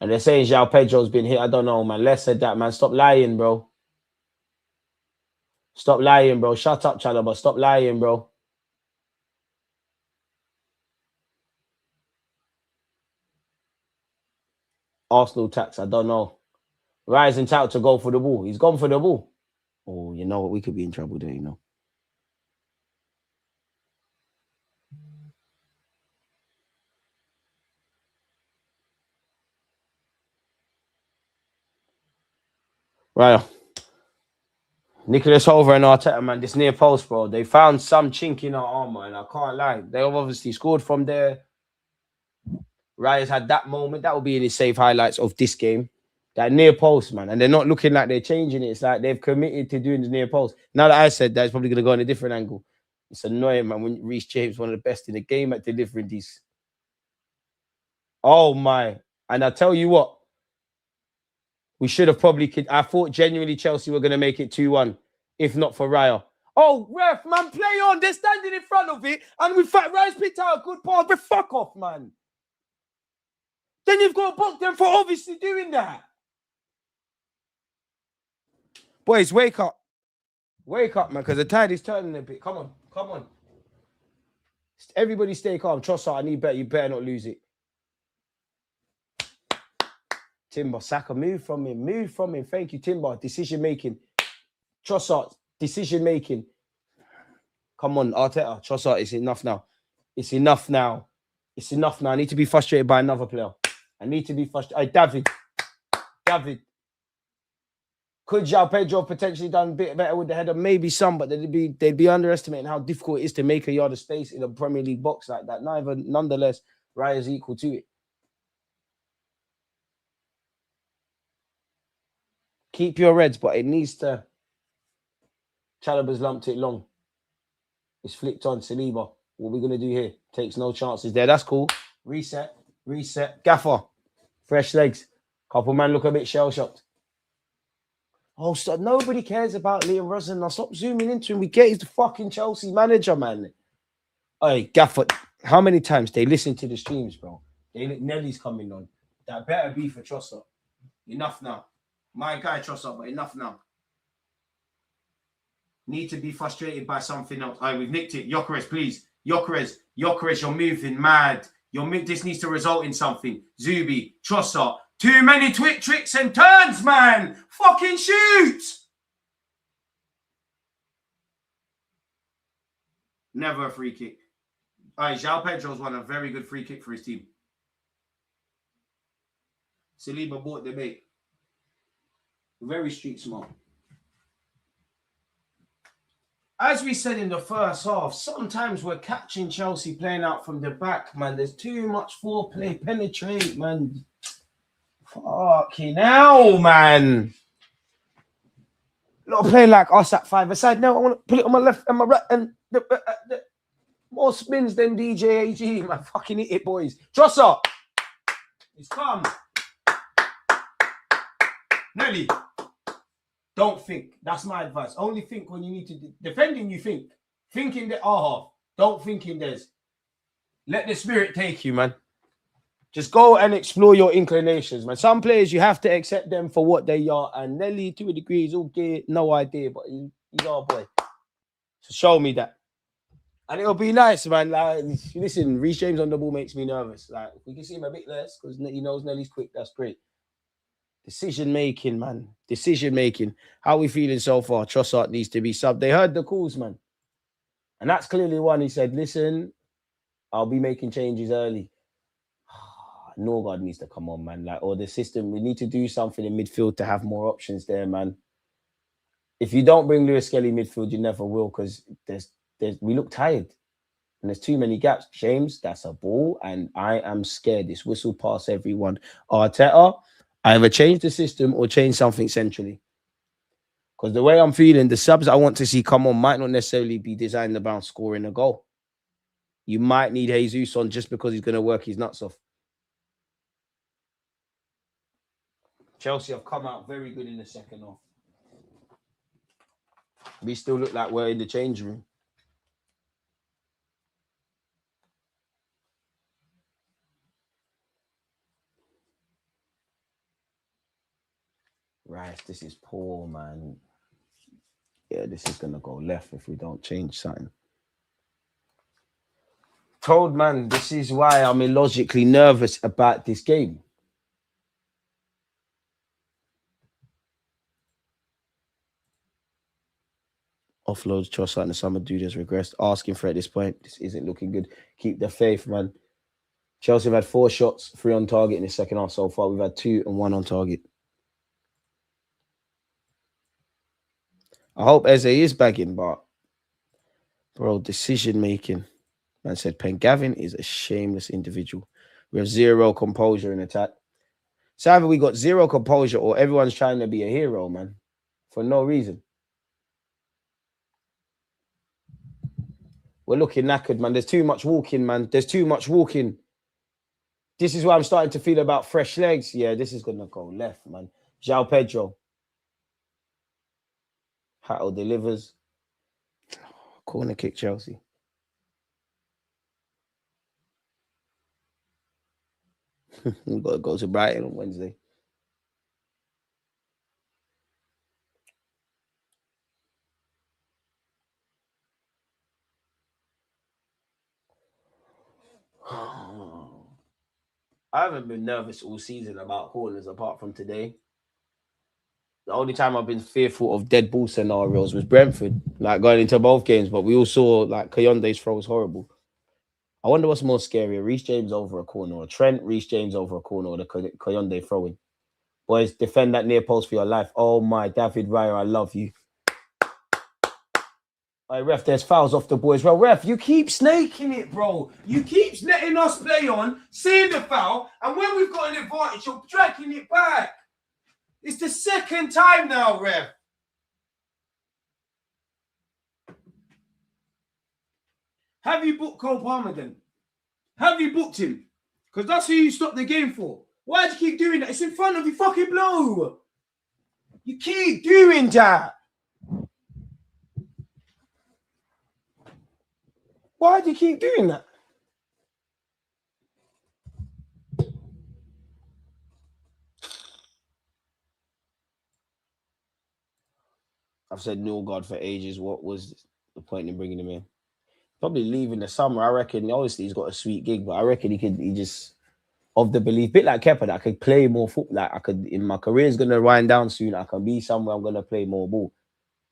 And they're saying João Pedro's been hit. I don't know, man. Les said that, man. Stop lying, bro. Stop lying, bro. Shut up, Chalobah. Stop lying, bro. Arsenal tax, I don't know. Raya's entitled to go for the ball. He's gone for the ball. Oh, you know what? We could be in trouble there, you know. Right. Nicholas Hover and Arteta, man, this near post, bro. They found some chink in our armor, and I can't lie. They have obviously scored from there. Raya's had that moment. That will be in his save highlights of this game. That near post, man. And they're not looking like they're changing it. It's like they've committed to doing the near post. Now that I said that, it's probably going to go in a different angle. It's annoying, man, when Reece James, one of the best in the game at delivering these. Oh, my. And I tell you what, we should have probably... I thought genuinely Chelsea were going to make it 2-1, if not for Raya. Oh, ref, man, play on. They're standing in front of it, and we fact Raya's picked out a good pass, but fuck off, man. Then you've got to book them for obviously doing that. Boys, wake up. Wake up, man, because the tide is turning a bit. Come on, come on. Everybody stay calm. Trossard, I need better. You better not lose it. Timber, Saka, move from him. Move from him. Thank you, Timber. Decision-making. Trossard, decision-making. Come on, Arteta. Trossard, it's enough now. It's enough now. It's enough now. I need to be frustrated by another player. I need to be frustrated. David. Could João Pedro potentially done a bit better with the header? Maybe some, but they'd be underestimating how difficult it is to make a yard of space in a Premier League box like that. Nonetheless, Raya's equal to it. Keep your reds, but it needs to. Chalobah's lumped it long. It's flicked on. Saliba. What are we going to do here? Takes no chances there. That's cool. Reset. Gaffer. Fresh legs. Couple man look a bit shell-shocked. Oh, so nobody cares about Liam Rosen. Now stop zooming into him. We get he's the fucking Chelsea manager, man. Hey, Gaffer. How many times they listen to the streams, bro? Nelly's coming on. That better be for Trossard. Enough now. My guy Trossard, but enough now. Need to be frustrated by something else. All right, we've nicked it. Gyökeres, please. Gyökeres, you're moving mad. This needs to result in something. Zubi, Trossard. Too many tricks and turns, man. Fucking shoot. Never a free kick. All right, João Pedro's won a very good free kick for his team. Saliba bought the bait. Very street smart. As we said in the first half, sometimes we're catching Chelsea playing out from the back, man. There's too much foreplay, penetrate, man. Fucking hell, man. Not playing like us at 5-a-side. No, I want to put it on my left and my right. And the more spins than DJ AG, man. Fucking hit it, boys. Trossard. It's calm. Nelly. Don't think. That's my advice. Only think when you need to. Defending, you think. Think in the half. Don't think in theirs. Let the spirit take you, man. Just go and explore your inclinations, man. Some players, you have to accept them for what they are. And Nelly, to a degree, is okay, no idea, but he's our boy. So show me that. And it'll be nice, man. Like, listen, Reece James on the ball makes me nervous. Like, if we can see him a bit less, because he knows Nelly's quick, that's great. Decision making, man. Decision making. How are we feeling so far? Trossard needs to be subbed. They heard the calls, man. And that's clearly one. He said, listen, I'll be making changes early. Norgard needs to come on, man. Like, or the system, we need to do something in midfield to have more options there, man. If you don't bring Lewis Skelly midfield, you never will, because we look tired. And there's too many gaps. James, that's a ball. And I am scared. This whistle past everyone. Arteta, either change the system or change something centrally. Because the way I'm feeling, the subs I want to see come on might not necessarily be designed about scoring a goal. You might need Jesus on just because he's going to work his nuts off. Chelsea have come out very good in the second half. We still look like we're in the change room. Right, this is poor, man. Yeah, this is going to go left if we don't change something. Told, man, this is why I'm illogically nervous about this game. Offloads, Trossard and the summer dude has regressed. Asking for at this point. This isn't looking good. Keep the faith, man. Chelsea have had 4 shots, 3 on target in the second half so far. We've had 2 and 1 on target. I hope Eze is bagging, but bro, decision making. Man said Gavin is a shameless individual. We have 0 composure in attack. So either we got 0 composure or everyone's trying to be a hero, man, for no reason. We're looking knackered, man. There's too much walking, man. There's too much walking. This is what I'm starting to feel about fresh legs. Yeah, this is going to go left, man. João Pedro. Hatto delivers. Corner kick, Chelsea. We've got to go to Brighton on Wednesday. I haven't been nervous all season about corners apart from today. The only time I've been fearful of dead ball scenarios was Brentford, like going into both games. But we all saw like Kayonde's throw was horrible. I wonder what's more scary: Reece James over a corner, or Trent, Reece James over a corner, or the Kayonde throwing. Boys, defend that near post for your life. Oh my, David Raya, I love you. All right, ref, there's fouls off the boys. Well, ref, you keep snaking it, bro. You keep letting us play on, seeing the foul, and when we've got an advantage, you're dragging it back. It's the second time now, ref. Have you booked Cole Palmer then? Have you booked him? Because that's who you stopped the game for. Why do you keep doing that? It's in front of you, fucking blow. You keep doing that. Why do you keep doing that? I've said Norgard for ages. What was the point in bringing him in? Probably leaving the summer. I reckon, obviously, he's got a sweet gig, but I reckon he just, of the belief, bit like Kepa, that I could play more football. Like I could, in my career is going to wind down soon. I can be somewhere, I'm going to play more ball.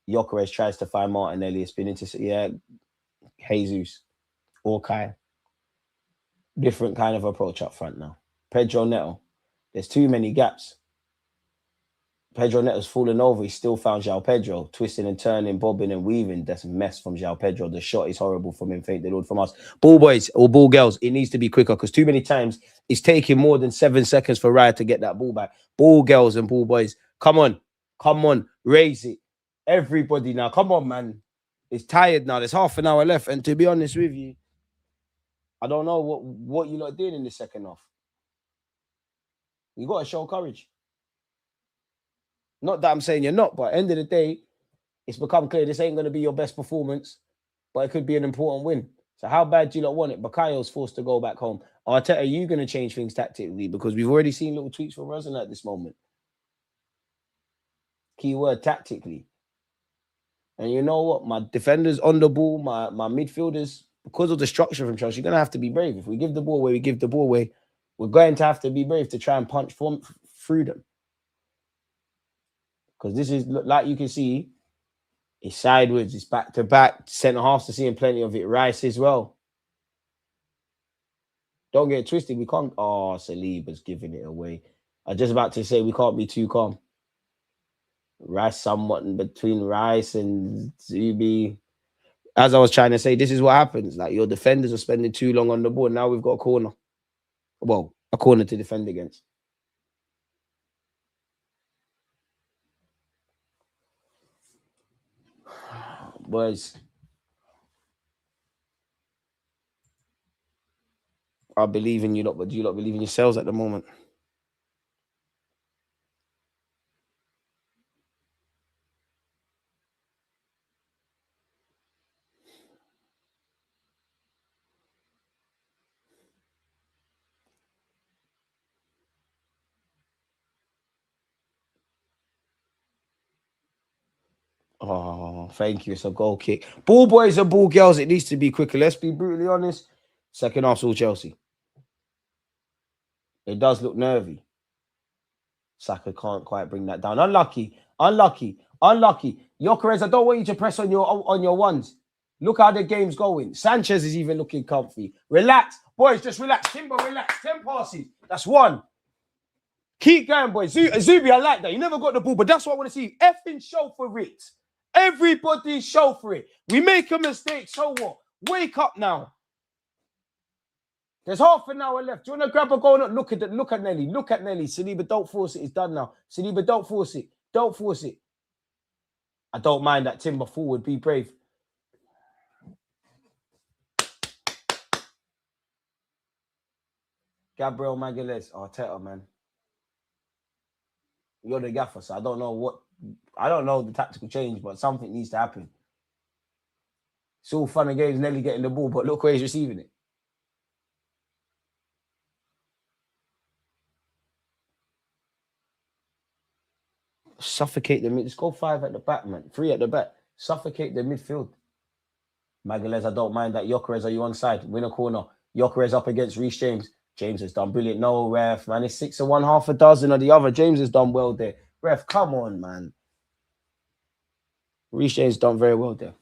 Gyökeres tries to find Martinelli. It's been into, yeah, Jesus or Kai. Different kind of approach up front now. Pedro Neto. There's too many gaps. Pedro Neto's fallen over. He still found João Pedro. Twisting and turning, bobbing and weaving. That's a mess from João Pedro. The shot is horrible from him. Thank the Lord from us. Ball boys or ball girls, it needs to be quicker because too many times it's taking more than 7 seconds for Raya to get that ball back. Ball girls and ball boys, come on. Come on. Raise it. Everybody now. Come on, man. It's tired now. There's half an hour left. And to be honest with you, I don't know what you're not doing in the second half. You got to show courage. Not that I'm saying you're not, but at the end of the day, it's become clear this ain't going to be your best performance, but it could be an important win. So So how bad do you not want it? Bakayo's forced to go back home. Arteta, are you going to change things tactically? Because we've already seen little tweets from Rosen at this moment. Keyword tactically. And you know what? My defenders on the ball, my midfielders, because of the structure from Chelsea, you're going to have to be brave. If we give the ball away, we give the ball away. We're going to have to be brave to try and punch through them. Because this is, like you can see, it's sideways, it's back-to-back. Centre-halves are seeing plenty of it. Rice as well. Don't get it twisted. We can't... Oh, Saliba's giving it away. I was just about to say we can't be too calm. Rice somewhat in between Rice and Zubi. As I was trying to say, this is what happens. Like, your defenders are spending too long on the ball. Now we've got a corner. Well, a corner to defend against. Boys, I believe in you lot, but do you not believe in yourselves at the moment? Oh, thank you. It's a goal kick. Ball boys and ball girls, it needs to be quicker. Let's be brutally honest. Second half's all Chelsea. It does look nervy. Saka can't quite bring that down. Unlucky. Gyökeres, I don't want you to press on your ones. Look how the game's going. Sanchez is even looking comfy. Relax. Boys, just relax. Timber, relax. 10 passes. That's one. Keep going, boys. Zubi, I like that. You never got the ball, but that's what I want to see. Effing show for it. Everybody show for it. We make a mistake, so what? Wake up now. There's half an hour left. Do you want to grab a goal? Look at Nelly. Look at Nelly. Saliba, don't force it. It's done now. Saliba, don't force it. Don't force it. I don't mind that. Timber forward. Be brave. Gabriel Magalhaes. Arteta, man. You're the gaffer, so I don't know the tactical change, but something needs to happen. It's all fun and games, Nelly getting the ball, but look where he's receiving it. Suffocate the mid. Let's go 5 at the back, man. 3 at the back. Suffocate the midfield. Magalhaes, I don't mind that. Gyökeres, are you on side? Win a corner. Gyökeres up against Reece James. James has done brilliant. No, ref, man. It's 6 of one, half a dozen of the other. James has done well there. Ref, come on, man. Reece James done very well there.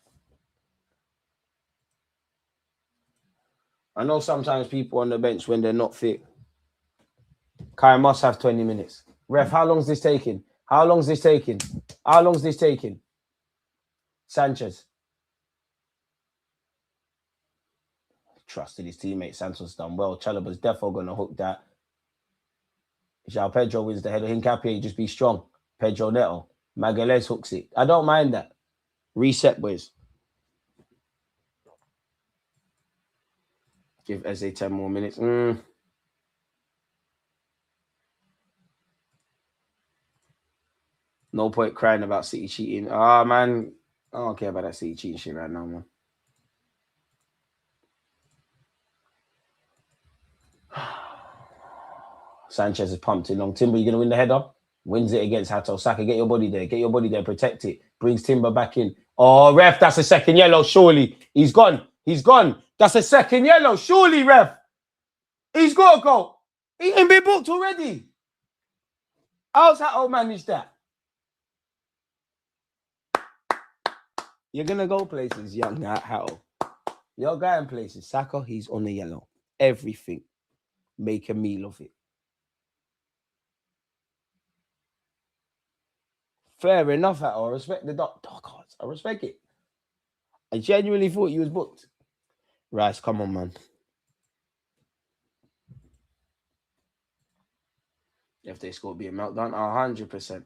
I know sometimes people on the bench, when they're not fit, Kai must have 20 minutes. Ref, how long is this taking? How long is this taking? How long is this taking? Sanchez. Trusted his teammate. Santos done well. Chalobah's defo going to hook that. João Pedro wins the header. Hincapié, just be strong. Pedro Neto. Magalhaes hooks it. I don't mind that. Reset, boys. Give Eze 10 more minutes. No point crying about City cheating. Man. I don't care about that City cheating shit right now, man. Sanchez is pumped in long. Timber, you going to win the header? Wins it against Hato. Saka, get your body there. Get your body there. Protect it. Brings Timber back in. Oh, ref, that's a second yellow. Surely. He's gone. He's gone. That's a second yellow. Surely, ref. He's got to go. He ain't been booked already. How's Hato managed that? You're going to go places, young Hato. You're going places. Saka, he's on the yellow. Everything. Make a meal of it. Fair enough, Hato. I respect the dog cards. I respect it. I genuinely thought you was booked. Rice, come on, man. If they score, be a meltdown. 100%.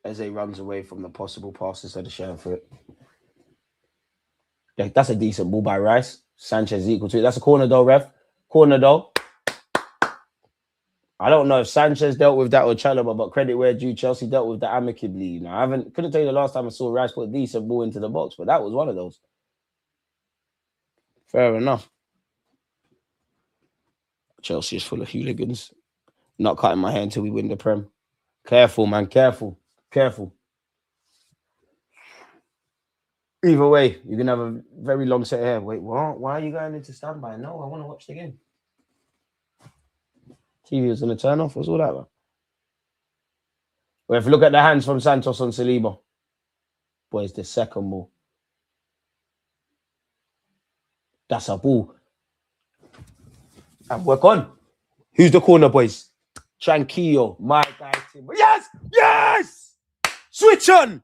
Eze runs away from the possible pass instead of sharing for it. Yeah, that's a decent ball by Rice. Sanchez is equal to it. That's a corner though, ref. Corner though. I don't know if Sanchez dealt with that or Chalobah, but credit where due, Chelsea dealt with that amicably. You know, couldn't tell you the last time I saw Rice put a decent ball into the box, but that was one of those. Fair enough. Chelsea is full of hooligans. Not cutting my hair until we win the Prem. Careful, man. Careful. Either way, you're going to have a very long set of hair. Wait, what? Why are you going into standby? No, I want to watch the game. TV was going to turn off. What's all that about? Well, if you look at the hands from Santos on Saliba. Boys, the second ball. That's a ball. And work on. Who's the corner, boys? Tranquillo. My guy. Yes! Switch on.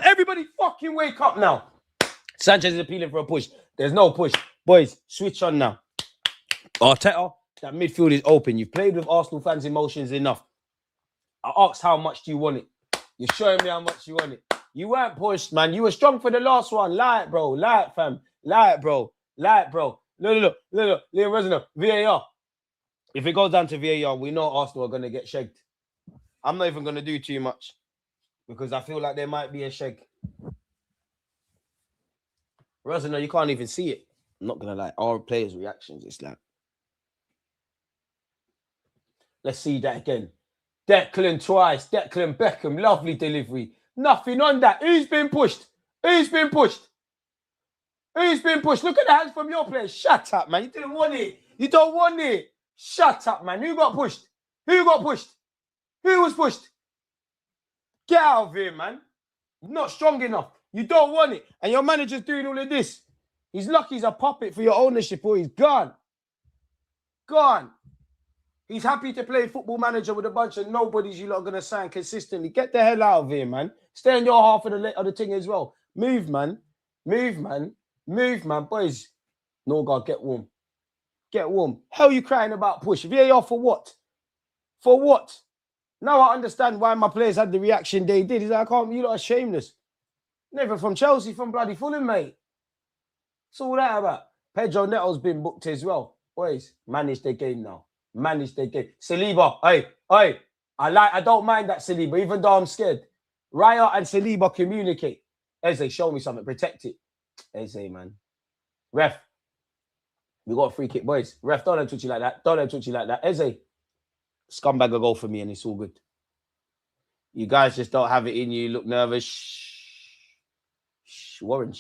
Everybody fucking wake up now. Sanchez is appealing for a push. There's no push. Boys, switch on now. Arteta, that midfield is open. You've played with Arsenal fans' emotions enough. I asked how much do you want it? You're showing me how much you want it. You weren't pushed, man. You were strong for the last one. Lie it, bro. Lie it, fam. Lie it, bro. Look. Liam Resner, VAR. If it goes down to VAR, we know Arsenal are going to get shagged. I'm not even going to do too much because I feel like there might be a shag. Resner, you can't even see it. I'm not going to lie. Our players' reactions, it's like... Let's see that again. Declan twice. Declan Beckham. Lovely delivery. Nothing on that. Who's been pushed? Look at the hands from your players. Shut up, man. You didn't want it. You don't want it. Shut up, man. Who got pushed? Who was pushed? Get out of here, man. You're not strong enough. You don't want it. And your manager's doing all of this. He's lucky he's a puppet for your ownership or he's gone. He's happy to play football manager with a bunch of nobodies you lot are going to sign consistently. Get the hell out of here, man. Stay in your half of the thing as well. Move, man. Boys. No, God, get warm. Hell you crying about push? VAR for what? Now I understand why my players had the reaction they did. He's like, you lot are shameless. Never from Chelsea, from bloody Fulham, mate. What's all that about? Pedro Neto's been booked as well. Boys, manage the game now. Saliba, hey. I don't mind that Saliba, even though I'm scared. Raya and Saliba communicate. Eze, show me something. Protect it. Eze, man. Ref. We got a free kick, boys. Ref, don't let touch you like that. Eze. Scumbag a goal for me and it's all good. You guys just don't have it in you. You look nervous. Shh. Warren.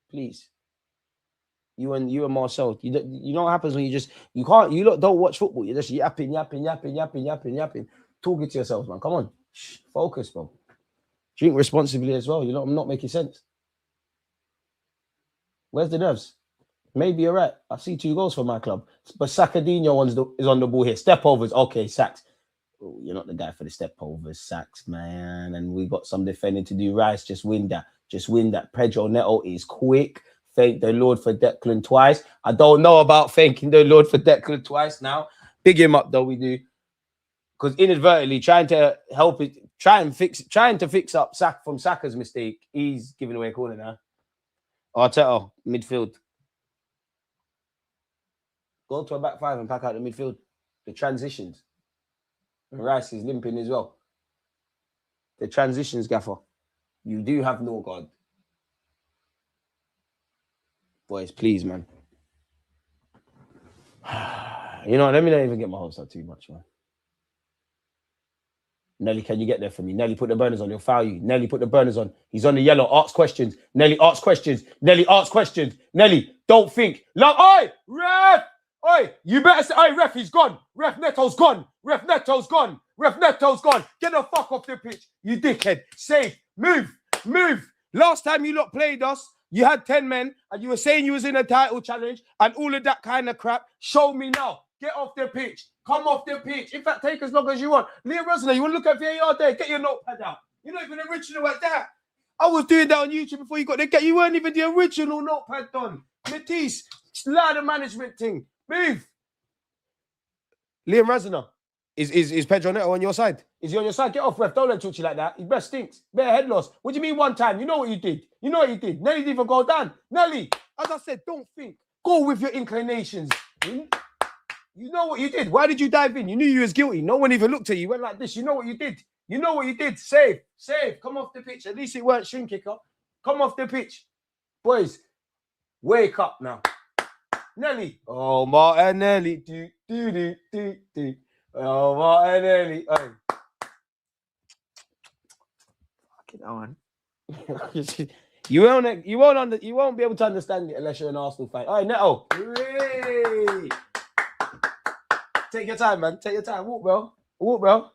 Please. You and Marcel. You know what happens when you don't watch football. You're just yapping. Talking to yourselves, man. Come on. Shh. Focus, bro. Drink responsibly as well. I'm not making sense. Where's the nerves? Maybe you're right. I see 2 goals for my club. But Sakadinho is on the ball here. Step overs. Okay, Sacks. Oh, you're not the guy for the step overs, Sacks, man. And we got some defending to do. Rice, just win that. Pedro Neto is quick. Thank the Lord for Declan twice. I don't know about thanking the Lord for Declan twice now. Big him up, though, we do. Because inadvertently, trying to fix up from Saka's mistake, he's giving away a corner now. Arteta, midfield. Go to a back 5 and pack out the midfield. The transitions. And Rice is limping as well. The transitions, Gaffer. You do have no guard. Boys, please, man. You know, let me not even get my hopes up too much, man. Nelly, can you get there for me? Nelly, put the burners on. He'll foul you. Nelly, put the burners on. He's on the yellow. Ask questions. Nelly, ask questions. Nelly, don't think. Oi, ref! Oi, you better say, oi, ref, he's gone. Ref Neto's gone. Get the fuck off the pitch, you dickhead. Safe. Move. Last time you lot played us, you had 10 men and you were saying you was in a title challenge and all of that kind of crap. Show me now. Get off the pitch. Come off the pitch. In fact, take as long as you want. Liam Resner, you want to look at VAR there? Get your notepad out. You're not even original at that. I was doing that on YouTube before you got there. You weren't even the original notepad done. Matisse, ladder management thing. Move. Liam Resner, is Pedro Neto on your side? Is he on your side? Get off, ref. Don't let him touch you like that. His breath stinks. Better head loss. What do you mean one time? You know what you did. Nelly didn't even go down. Nelly, as I said, don't think. Go with your inclinations. You know what you did. Why did you dive in? You knew you was guilty. No one even looked at you. You went like this. You know what you did. You know what you did. Save. Come off the pitch. At least it weren't shin kicker. Come off the pitch. Boys, wake up now. Nelly. Oh, Martinelli. Do. Oh, Martinelli. Hey. Fucking on. You won't be able to understand it unless you're an Arsenal fan. All right, Neto. Hooray. Take your time, man. Take your time. Walk, bro.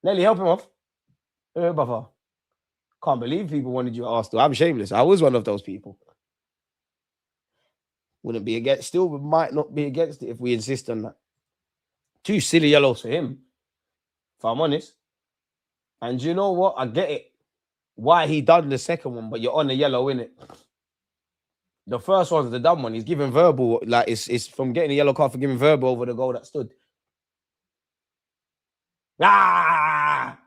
Nelly, help him off. Buffer. Can't believe people wanted you at Arsenal. I'm shameless. I was one of those people. Wouldn't be against. Still might not be against it if we insist on that. 2 silly yellows for him, if I'm honest. And you know what? I get it. Why he done the second one, but you're on the yellow, innit? The first one's the dumb one. He's giving verbal, like it's from getting a yellow card for giving verbal over the goal that stood. Ah!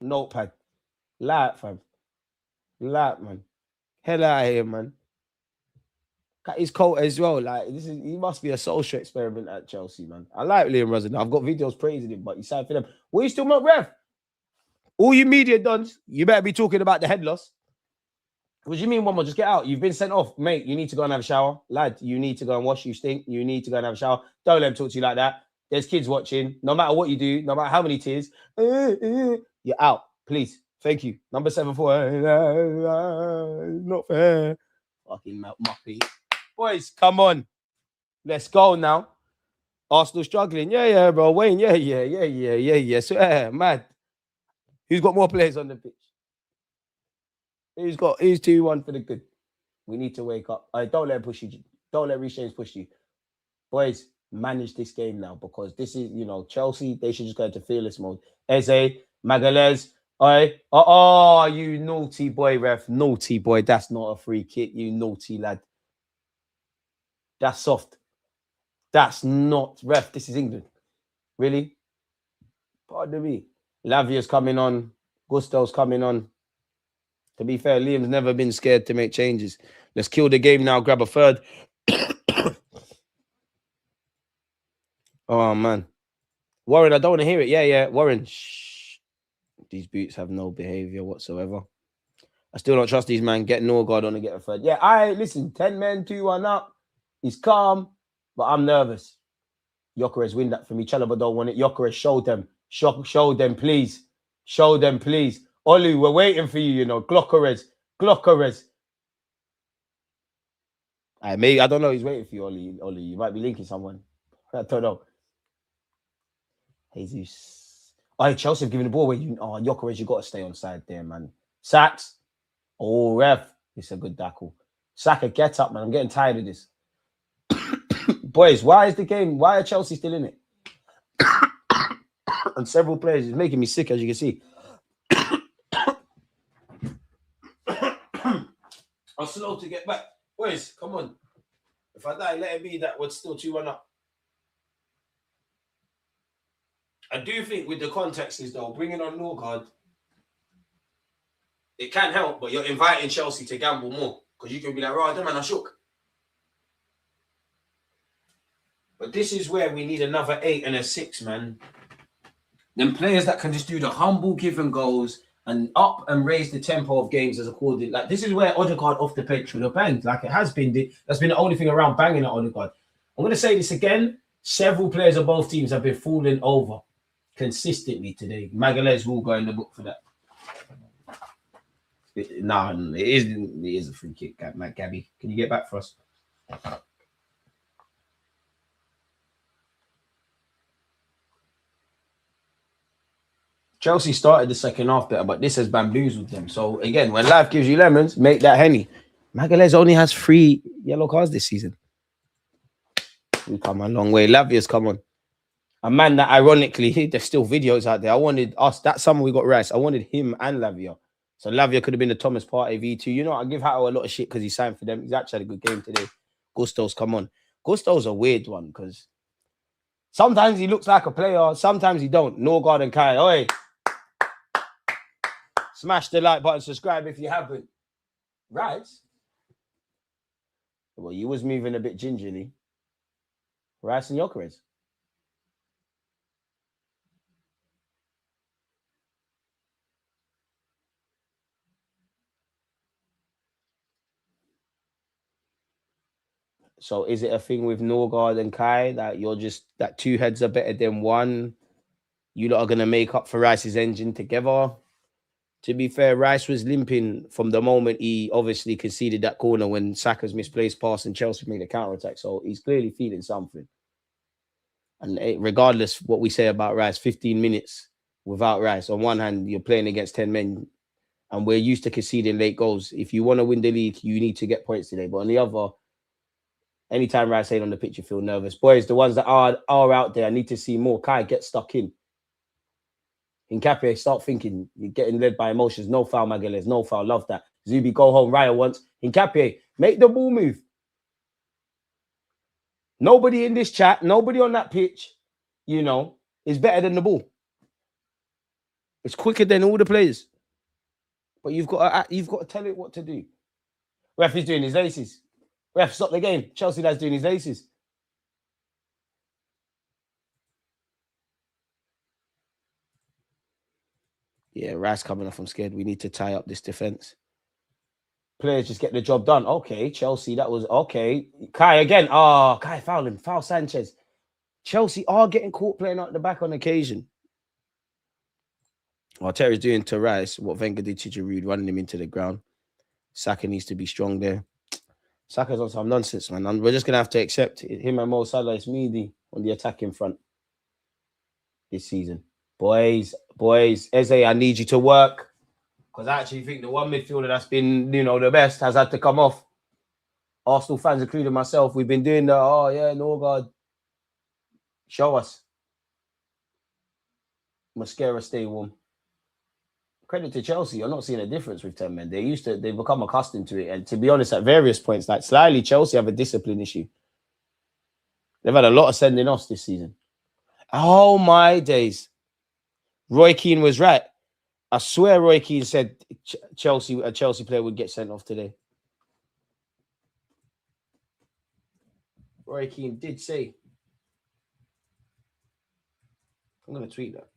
Notepad. Light, fam. Light, man. Hell out of here, man. Cut his coat as well. Like, he must be a social experiment at Chelsea, man. I like Liam Rosen. I've got videos praising him, but he signed for them. What you still not ref? All you media dons, you better be talking about the head loss. What do you mean, one more? Just get out. You've been sent off. Mate, you need to go and have a shower. Lad, you need to go and wash. You stink. You need to go and have a shower. Don't let them talk to you like that. There's kids watching. No matter what you do, no matter how many tears, you're out. Please. Thank you. Number 74. Not fair. Fucking muppy. Boys, come on. Let's go now. Arsenal struggling. Yeah, bro. Wayne, yeah. So, mad. Who's got more players on the pitch? Who's 2-1 for the good? We need to wake up. Don't let him push you. Don't let Reece James push you. Boys, manage this game now because this is, Chelsea, they should just go into fearless mode. Eze, Magalhaes, you naughty boy, ref. Naughty boy. That's not a free kick, you naughty lad. That's soft. That's not ref. This is England. Really? Pardon me. Lavia's coming on. Gusto's coming on. To be fair, Liam's never been scared to make changes. Let's kill the game now. Grab a third. Oh, man. Warren, I don't want to hear it. Yeah. Warren. Shh. These boots have no behavior whatsoever. I still don't trust these, man. Get Norgard on and get a third. Yeah, listen. 10 men, 2-1 up. He's calm, but I'm nervous. Gyökeres win that for me. Chalobah don't want it. Gyökeres, show them. Show them, please. Show them, please. Olu, we're waiting for you, Gyökeres. I don't know. He's waiting for you, Oli. You might be linking someone. I don't know. Jesus. Chelsea have given the ball away. Gyökeres, you got to stay on side there, man. Sacks. Oh, ref. It's a good tackle. Saka, get up, man. I'm getting tired of this. Boys, why are Chelsea still in it? And several players, it's making me sick, as you can see. I'm slow to get back. Boys, come on. If I die, let it be that we're still 2-1 up. I do think with the context is, though, bringing on Norgard, it can help, but you're inviting Chelsea to gamble more. Because you can be like, right, man, I shook. But this is where we need another 8 and a 6, man. Them players that can just do the humble given goals and up and raise the tempo of games as according. Like, this is where Odegaard off the bench would have banged. Like, it has been. That's been the only thing around banging at Odegaard. I'm going to say this again. Several players of both teams have been falling over consistently today. Magalhaes will go in the book for that. It is a free kick, Gabby. Can you get back for us? Chelsea started the second half better, but this has bamboozled them. So, again, when life gives you lemons, make that Henny. Magalhaes only has 3 yellow cards this season. We've come a long way. Lavia's come on. A man that, ironically, there's still videos out there. I wanted us, that summer we got Rice, I wanted him and Lavia. So Lavia could have been the Thomas Partey V2. I give Hato a lot of shit because he signed for them. He's actually had a good game today. Gusto's come on. Gusto's a weird one because sometimes he looks like a player, sometimes he don't. Norgard and Kai, oi. Smash the like button, subscribe if you haven't. Right? Well, you was moving a bit gingerly. Rice and Gyökeres. So is it a thing with Norgard and Kai that you're just that two heads are better than one? You lot are gonna make up for Rice's engine together. To be fair, Rice was limping from the moment he obviously conceded that corner when Saka's misplaced pass and Chelsea made a counter attack. So he's clearly feeling something. And regardless what we say about Rice, 15 minutes without Rice. On one hand, you're playing against 10 men, and we're used to conceding late goals. If you want to win the league, you need to get points today. But on the other, anytime Rice ain't on the pitch, you feel nervous. Boys, the ones that are out there, I need to see more. Kai, get stuck in. Hincapié, start thinking. You're getting led by emotions. No foul, Magalhaes. No foul. Love that. Zubi, go home. Raya wants. Hincapié, make the ball move. Nobody in this chat, nobody on that pitch, is better than the ball. It's quicker than all the players. But you've got to tell it what to do. Ref is doing his laces. Ref, stop the game. Chelsea that's doing his laces. Yeah, Rice coming off. I'm scared. We need to tie up this defense. Players just get the job done. Okay, Chelsea, that was okay. Kai again. Kai foul him. Foul Sanchez. Chelsea are getting caught playing out the back on occasion. Terry's doing to Rice what Wenger did to Giroud, running him into the ground. Saka needs to be strong there. Saka's on some nonsense, man. And we're just going to have to accept it. Him and Mo Salah is meaty on the attacking front this season. Boys, Eze, I need you to work. Because I actually think the one midfielder that's been, the best has had to come off. Arsenal fans, including myself, we've been doing the, Norgard. Show us. Mascara, stay warm. Credit to Chelsea, you're not seeing a difference with 10 men. They've become accustomed to it. And to be honest, at various points, like slightly, Chelsea have a discipline issue. They've had a lot of sending offs this season. Oh my days. Roy Keane was right. I swear Roy Keane said a Chelsea player would get sent off today. Roy Keane did say. I'm going to tweet that.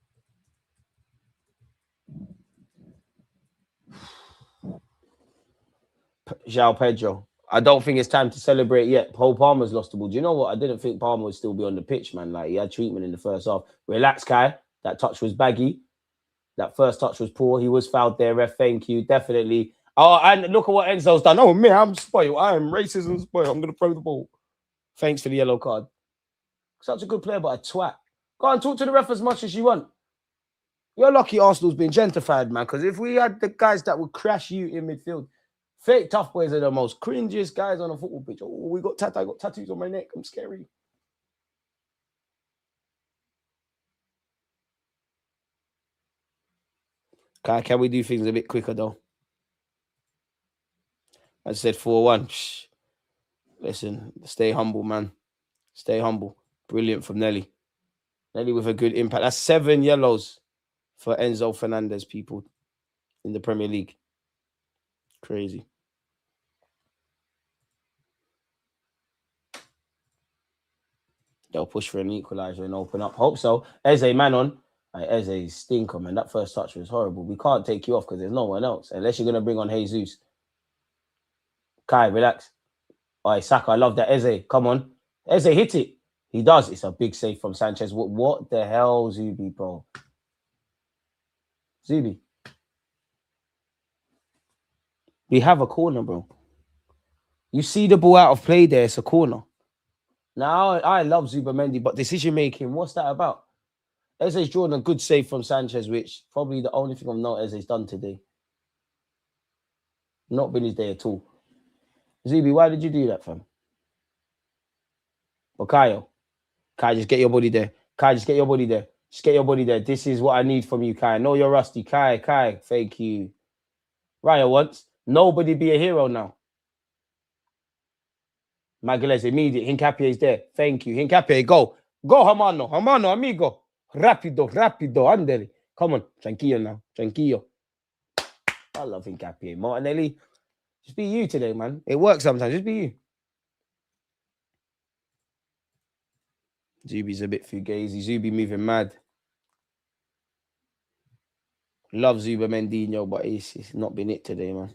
João Pedro. I don't think it's time to celebrate yet. Paul Palmer's lost the ball. Do you know what? I didn't think Palmer would still be on the pitch, man. Like, he had treatment in the first half. Relax, Kai. That touch was baggy. That first touch was poor. He was fouled there, ref. Thank you. Definitely. Oh, and look at what Enzo's done. Oh, man, I'm spoiled. I am racism spoiled. I'm going to throw the ball. Thanks for the yellow card. Such a good player, but a twat. Go and talk to the ref as much as you want. You're lucky Arsenal's been gentrified, man, because if we had the guys that would crash you in midfield, fake tough boys are the most cringiest guys on a football pitch. Oh, I got tattoos on my neck. I'm scary. Can we do things a bit quicker, though? I said 4-1. Listen, stay humble, man. Stay humble. Brilliant from Nelly. Nelly with a good impact. That's 7 yellows for Enzo Fernandez, people, in the Premier League. Crazy. They'll push for an equaliser and open up. Hope so. Eze, man on. Eze stinker, man. That first touch was horrible. We can't take you off because there's no one else. Unless you're going to bring on Jesus. Kai, relax. All right, Saka, I love that. Eze, come on. Eze, hit it. He does. It's a big save from Sanchez. What the hell, Zubi, bro? Zubi. We have a corner, bro. You see the ball out of play there. It's a corner. Now, I love Zubamendi, but decision-making, what's that about? Eze's drawn a good save from Sanchez, which probably the only thing I've noticed Eze's done today. Not been his day at all. Zubi, why did you do that, fam? Kai, just get your body there. Kai, just get your body there. Just get your body there. This is what I need from you, Kai. I know you're rusty. Kai, thank you. Raya wants. Nobody be a hero now. Magalhaes, immediate. Hincapié is there. Thank you. Hincapié, go. Go, Hamano, amigo. Rapido, andele. Come on. Tranquillo now. Tranquillo. I love Hincapié. Martinelli, just be you today, man. It works sometimes. Just be you. Zubi's a bit fugazi. Zubi moving mad. Love Zuba Mendinho, but it's not been it today, man.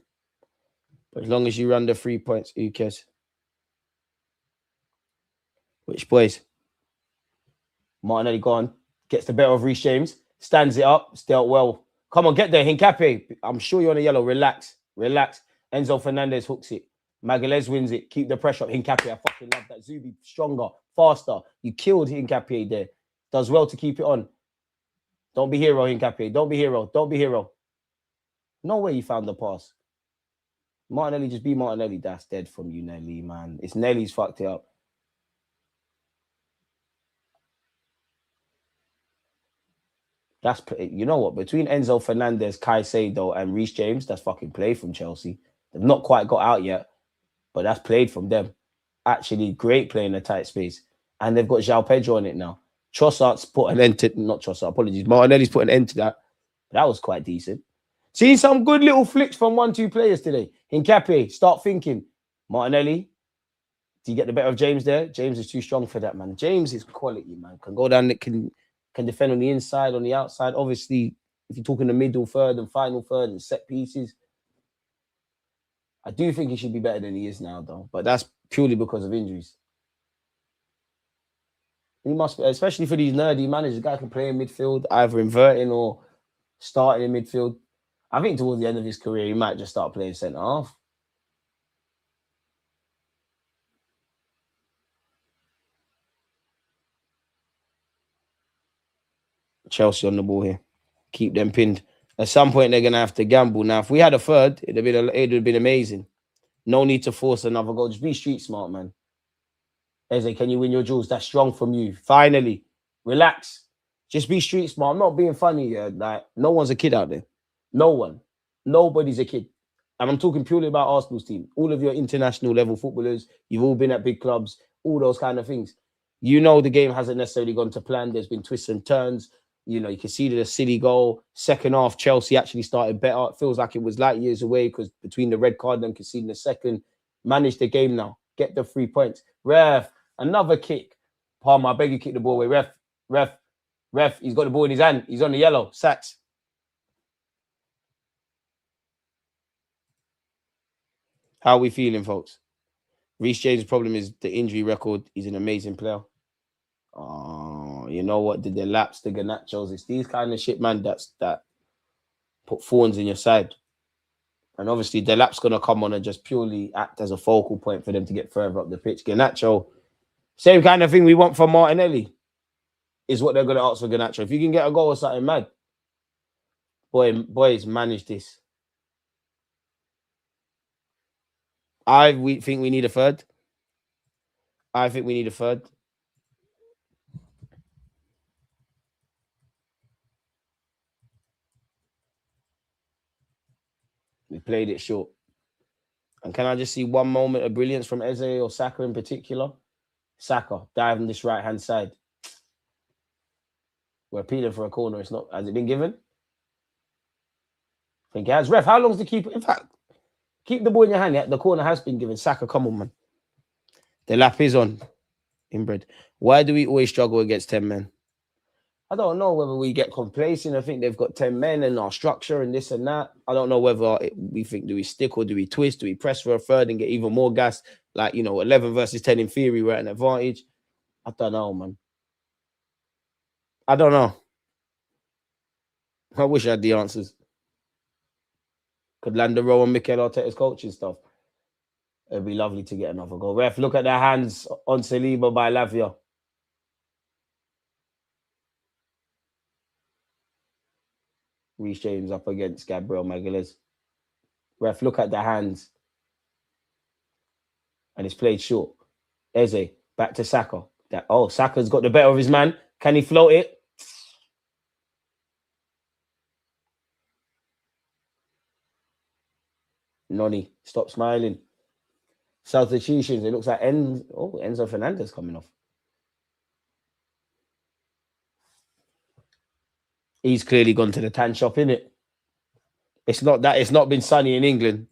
But as long as you run the 3 points, who cares? Which boys? Martinelli gone. Gets the better of Reece James. Stands it up. It's dealt well. Come on, get there. Hincapié. I'm sure you're on a yellow. Relax. Relax. Enzo Fernandez hooks it. Magalhaes wins it. Keep the pressure up. Hincapié. I fucking love that. Zubi stronger. Faster. You killed Hincapié there. Does well to keep it on. Don't be hero, Hincapié. Don't be hero. Don't be hero. No way you found the pass. Martinelli, just be Martinelli. That's dead from you, Nelly, man. It's Nelly's fucked it up. That's, you know what? Between Enzo Fernandez, Caicedo, and Reece James, that's fucking play from Chelsea. They've not quite got out yet, but that's played from them. Actually, great play in a tight space. And they've got João Pedro on it now. Trossard's put an end to, not Trossard, apologies. Martinelli's put an end to that. That was quite decent. Seeing some good little flicks from 1-2 players today. Hincapié, start thinking. Martinelli, do you get the better of James there? James is too strong for that, man. James is quality, man. Can go down, can defend on the inside, on the outside. Obviously, if you're talking the middle third and final third and set pieces, I do think he should be better than he is now, though. But that's purely because of injuries. He must, especially for these nerdy managers, the guy can play in midfield, either inverting or starting in midfield. I think towards the end of his career, he might just start playing centre half. Chelsea on the ball here. Keep them pinned. At some point, they're going to have to gamble. Now, if we had a third, it would have been amazing. No need to force another goal. Just be street smart, man. Eze, can you win your duels? That's strong from you. Finally, relax. Just be street smart. I'm not being funny here. Like, no one's a kid out there. No one. Nobody's a kid. And I'm talking purely about Arsenal's team. All of your international level footballers, you've all been at big clubs, all those kind of things. You know the game hasn't necessarily gone to plan. There's been twists and turns. You know, you conceded a silly goal. Second half, Chelsea actually started better. It feels like it was light years away because between the red card and conceding the second, manage the game now. Get the 3 points. Ref, another kick. Palmer, I beg you, kick the ball away. Ref, he's got the ball in his hand. He's on the yellow. Sacks. How are we feeling, folks? Reece James' problem is the injury record. He's an amazing player. Oh, you know what? Did they lapse the Garnachos? It's these kind of shit, man, that put thorns in your side. And obviously, the lap's going to come on and just purely act as a focal point for them to get further up the pitch. Garnacho, same kind of thing we want from Martinelli is what they're going to ask for Garnacho. If you can get a goal or something, mad. Boys, manage this. We think we need a third. I think we need a third. We played it short. And can I just see one moment of brilliance from Eze or Saka in particular? Saka, diving this right-hand side. We're appealing for a corner. It's not. Has it been given? I think it has. Ref, how long's the keeper? In fact, keep the ball in your hand. Yeah? The corner has been given. Saka, come on, man. The lap is on. Inbred. Why do we always struggle against 10 men? I don't know whether we get complacent. I think they've got 10 men and our structure and this and that. I don't know whether we think, do we stick or do we twist? Do we press for a third and get even more gas? Like, 11 versus 10 in theory, we're at an advantage. I don't know, man. I don't know. I wish I had the answers. Could land a row on Mikel Arteta's coaching stuff. It'd be lovely to get another goal. Ref, look at their hands on Saliba by Lavia. Reece James up against Gabriel Magalhaes. Ref, look at the hands. And it's played short. Eze, back to Saka. Saka's got the better of his man. Can he float it? Noni, stop smiling. Substitutions. It looks like Enzo Fernandez coming off. He's clearly gone to the tan shop, innit? It's not been sunny in England.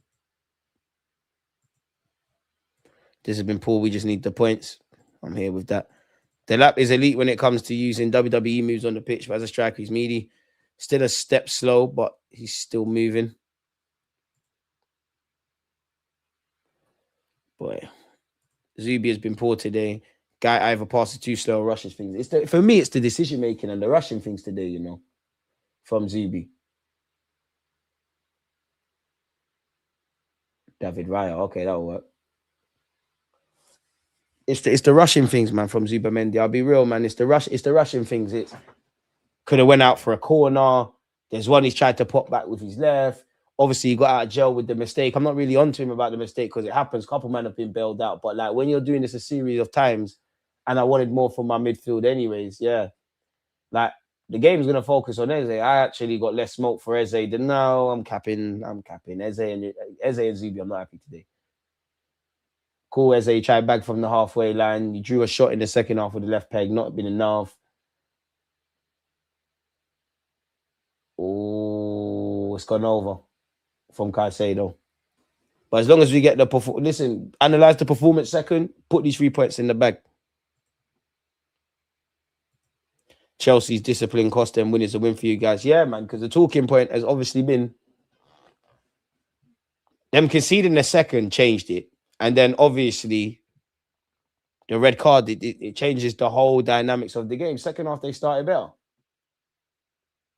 This has been poor. We just need the points. I'm here with that. Delap is elite when it comes to using WWE moves on the pitch, but as a striker, he's meaty. Still a step slow, but he's still moving. Boy, Zubi has been poor today. Guy either passes too slow or rushes things. For me, it's the decision making and the rushing things today, you know, from Zubi. David Raya, okay, that'll work. It's the rushing things, man, from Zubamendi. I'll be real, man. It's the rushing things. It could have went out for a corner. There's one he's tried to pop back with his left. Obviously, he got out of jail with the mistake. I'm not really onto him about the mistake because it happens. A couple men have been bailed out. But like when you're doing this a series of times, and I wanted more from my midfield anyways, yeah. Like the game's gonna focus on Eze. I actually got less smoke for Eze than no, I'm capping. Eze and Zubi, I'm not happy today. Cool, Eze tried back from the halfway line. You drew a shot in the second half with the left peg, not been enough. Oh, it's gone over from Caicedo. But as long as we get the listen, analyze the performance second, put these 3 points in the bag. Chelsea's discipline cost them win is a win for you guys. Yeah, man, because the talking point has obviously been them conceding the second changed it. And then obviously the red card, it changes the whole dynamics of the game. Second half, they started better.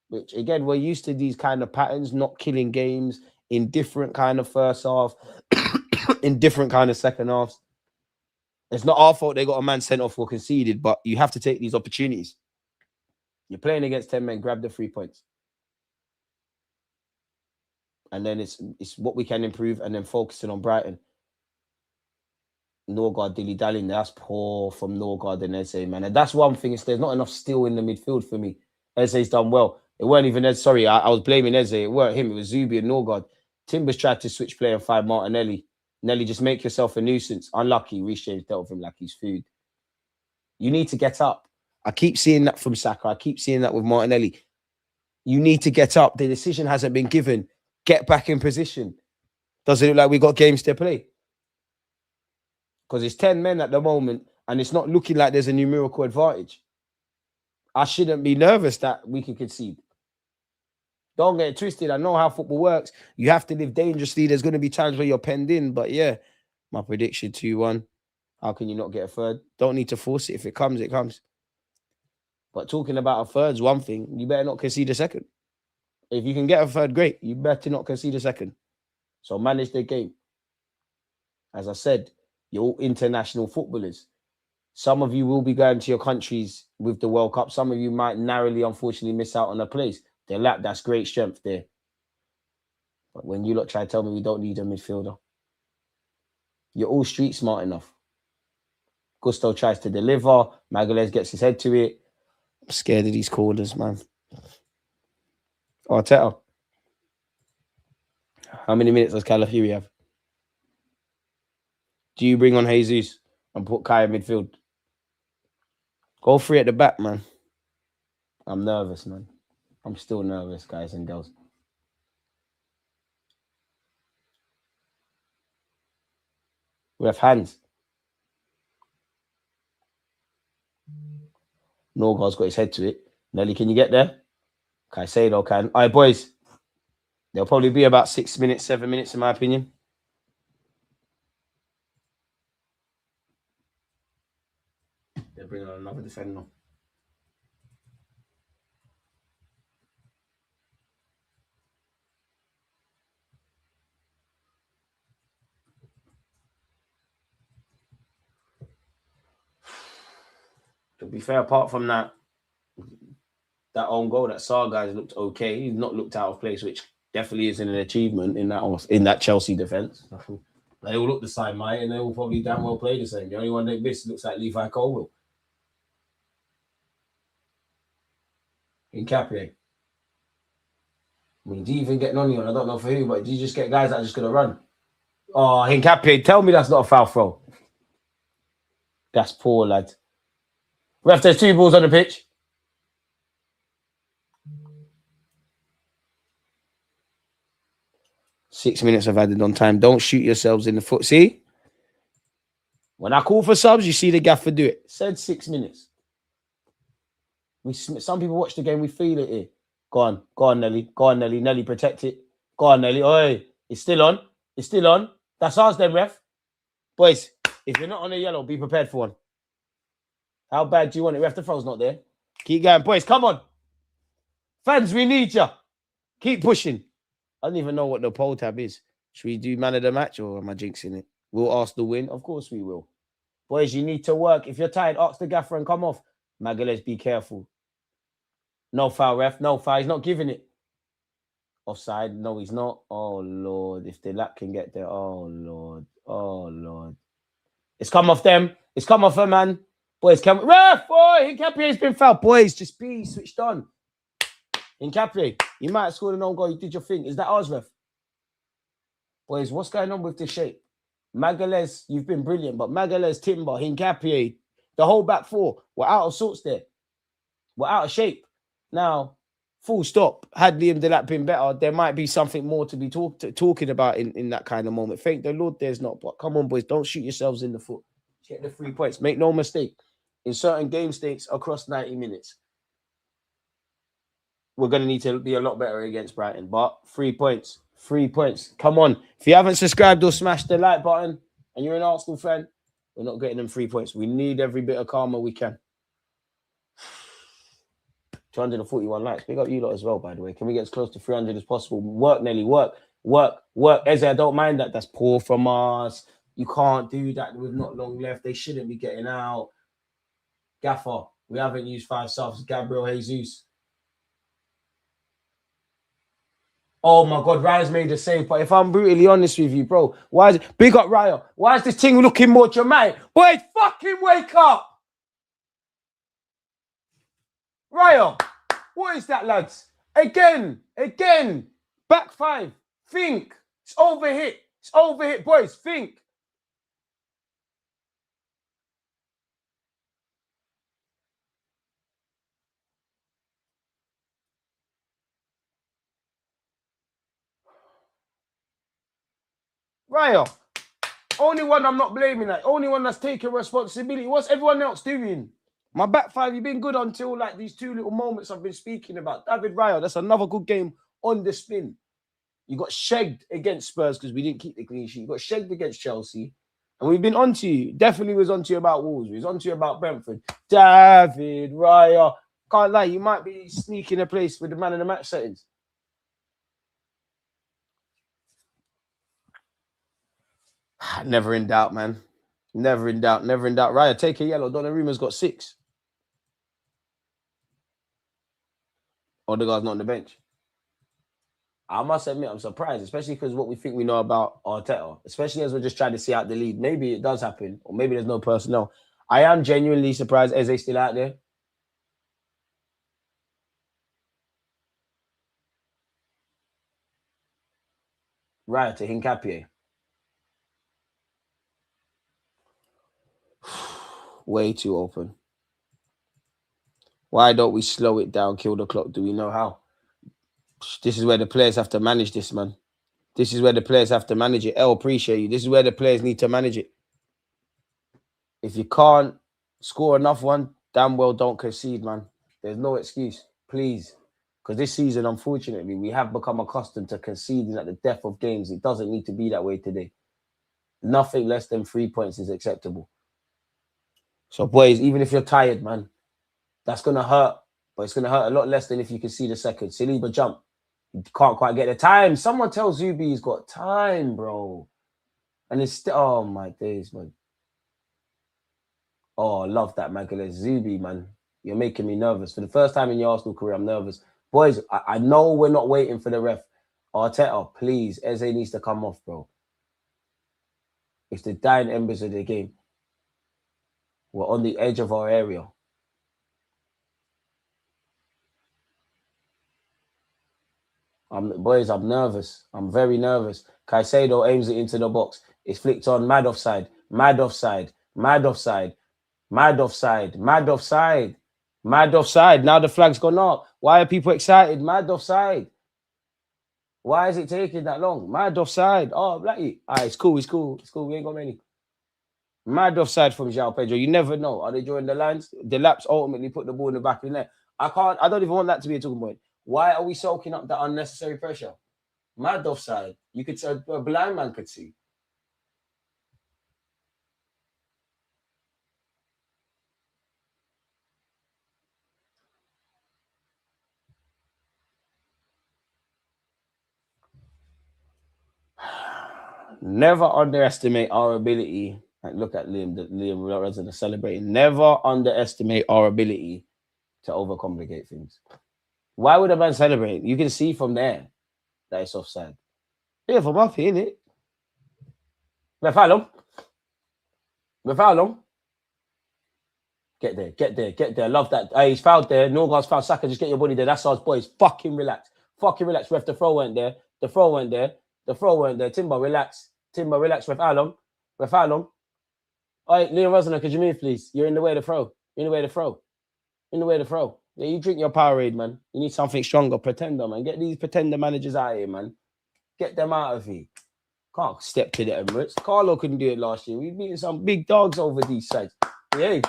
Which, again, we're used to these kind of patterns, not killing games in different kind of first half, in different kind of second halves. It's not our fault they got a man sent off or conceded, but you have to take these opportunities. You're playing against 10 men, grab the 3 points. And then it's what we can improve and then focusing on Brighton. Norgard dilly-dallying, that's poor from Norgard and Eze, man. And that's one thing, there's not enough steel in the midfield for me. Eze's done well. It weren't even Eze. Sorry, I was blaming Eze. It weren't him. It was Zubi and Norgard. Timbers tried to switch play and find Martinelli. Nelly, just make yourself a nuisance. Unlucky. Reece James dealt with him like he's food. You need to get up. I keep seeing that from Saka. I keep seeing that with Martinelli. You need to get up. The decision hasn't been given. Get back in position. Does it look like we got games to play? Because it's 10 men at the moment and it's not looking like there's a numerical advantage. I shouldn't be nervous that we can concede. Don't get it twisted. I know how football works. You have to live dangerously. There's going to be times where you're penned in. But yeah, my prediction 2-1. How can you not get a third? Don't need to force it. If it comes, it comes. But talking about a third's one thing. You better not concede a second. If you can get a third, great. You better not concede a second. So manage the game. As I said, you're all international footballers. Some of you will be going to your countries with the World Cup. Some of you might narrowly, unfortunately, miss out on a place. That's great strength there. But when you lot try to tell me we don't need a midfielder, you're all street smart enough. Gusto tries to deliver. Magalhaes gets his head to it. I'm scared of these corners, man. Arteta. How many minutes does Calafiori have? Do you bring on Jesus and put Kai in midfield? Go free at the back, man. I'm nervous, man. I'm still nervous, guys and girls. We have hands. Norgard's got his head to it. Nelly, can you get there? Caicedo can. All right, boys. There'll probably be about 6 minutes, 7 minutes, in my opinion. They're bringing on another defender. To be fair, apart from that own goal, that Sarr guys looked okay. He's not looked out of place, which definitely isn't an achievement in that Chelsea defense. They all look the same, mate, and they will probably damn well play the same. The only one they missed looks like Levi Colwill. Hincapié. I mean, do you even get Noni on? I don't know for who, but do you just get guys that are just going to run? Oh, Hincapié, tell me that's not a foul throw. That's poor, lad. Ref, there's 2 balls on the pitch. Six minutes of added on time. Don't shoot yourselves in the foot. See? When I call for subs, you see the gaffer do it. Said 6 minutes. Some people watch the game, we feel it here. Go on, Nelly. Go on, Nelly. Nelly, protect it. Go on, Nelly. Oi, it's still on. It's still on. That's ours then, ref. Boys, if you're not on a yellow, be prepared for one. How bad do you want it? Ref, the throw's not there. Keep going, boys. Come on. Fans, we need you. Keep pushing. I don't even know what the poll tab is. Should we do man of the match or am I jinxing it? Will Arsenal win? Of course we will. Boys, you need to work. If you're tired, ask the gaffer and come off. Magalhaes, be careful. No foul, ref. No foul. He's not giving it. Offside. No, he's not. Oh, Lord. If the lap can get there. Oh, Lord. Oh, Lord. It's come off them. It's come off her, man. Boys, come. Ref! Boy, Hincapie's been fouled. Boys, just be switched on. Hincapie, you might have scored an own goal. You did your thing. Is that ours, ref? Boys, what's going on with this shape? Magalhaes, you've been brilliant, but Magalhaes, Timber, Hincapie, the whole back four, we're out of sorts there. We're out of shape. Now, full stop. Had Liam Delap been better, there might be something more to be talking about in that kind of moment. Thank the Lord there's not. But come on, boys, don't shoot yourselves in the foot. Get the 3 points. Make no mistake. In certain game states across 90 minutes, we're going to need to be a lot better against Brighton. But 3 points. 3 points. Come on. If you haven't subscribed or smashed the like button and you're an Arsenal fan, we're not getting them 3 points. We need every bit of karma we can. 241 likes. Big up you lot as well, by the way. Can we get as close to 300 as possible? Work, Nelly. Work. Eze, I don't mind that. That's poor from us. You can't do that with not long left. They shouldn't be getting out. Gaffer, we haven't used 5 subs. Gabriel Jesus. Oh my God, Raya's made a save. But if I'm brutally honest with you, bro, why is it? Big up Raya. Why is this thing looking more dramatic? Boy, fucking wake up! Raya, what is that, lads? Again. Back 5. Think. It's overhit. Boys, think. Raya, only one I'm not blaming that. Only one that's taking responsibility. What's everyone else doing? My back 5, you've been good until like these 2 little moments I've been speaking about. David Raya, that's another good game on the spin. You got shagged against Spurs because we didn't keep the clean sheet. You got shagged against Chelsea. And we've been on to you. Definitely was on to you about Wolves. We was on to you about Brentford. David Raya. Can't lie, you might be sneaking a place with the man of the match settings. Never in doubt, man. Never in doubt. Raya, take a yellow. Donnarumma's got 6. Odegaard's not on the bench. I must admit, I'm surprised, especially because what we think we know about Arteta, especially as we're just trying to see out the lead. Maybe it does happen, or maybe there's no personnel. I am genuinely surprised Eze's still out there. Raya to Hincapie. Way too open. Why don't we slow it down, kill the clock? Do we know how? This is where the players have to manage this, man. This is where the players have to manage it. Appreciate you. This is where the players need to manage it. If you can't score enough one, damn well don't concede, man. There's no excuse, please. Because this season, unfortunately, we have become accustomed to conceding at the death of games. It doesn't need to be that way today. Nothing less than 3 points is acceptable. So, boys, even if you're tired, man, that's going to hurt. But it's going to hurt a lot less than if you can see the second. Saliba jump. You can't quite get the time. Someone tells Zubi he's got time, bro. And it's still... Oh, my days, man. Oh, I love that, Magalhaes. Zubi, man. You're making me nervous. For the first time in your Arsenal career, I'm nervous. Boys, I know we're not waiting for the ref. Arteta, please. Eze needs to come off, bro. It's the dying embers of the game. We're on the edge of our area. Boys, I'm nervous. I'm very nervous. Caicedo aims it into the box. It's flicked on. Mad offside. Mad offside. Mad offside. Mad offside. Mad offside. Mad offside. Now the flag's gone up. Why are people excited? Mad offside. Why is it taking that long? Mad offside. Oh, Blackie. All right, it's cool. It's cool. It's cool. We ain't got many. Mad offside from João Pedro. You never know. Are they drawing the lines? The laps ultimately put the ball in the back of the net. I don't even want that to be a talking point. Why are we soaking up that unnecessary pressure? Mad offside. You could say a blind man could see. Never underestimate our ability. Like, look at Liam Resident celebrating. Never underestimate our ability to overcomplicate things. Why would a man celebrate? You can see from there that it's offside. Yeah, from up here, innit? We're foul him. Get there. Love that. Hey, he's fouled there. Norgard's fouled. Saka, just get your body there. That's our boys. Fucking relax. Ref, the throw weren't there. Timber, relax. Ref, foul him. All right, Liam Rosner, could you move, please? You're in the way of the throw. Yeah, you drink your Powerade, man. You need something stronger. Pretender, man. Get these pretender managers out of here, man. Get them out of here. Can't step to the Emirates. Carlo couldn't do it last year. We've beaten some big dogs over these sides. Yeah.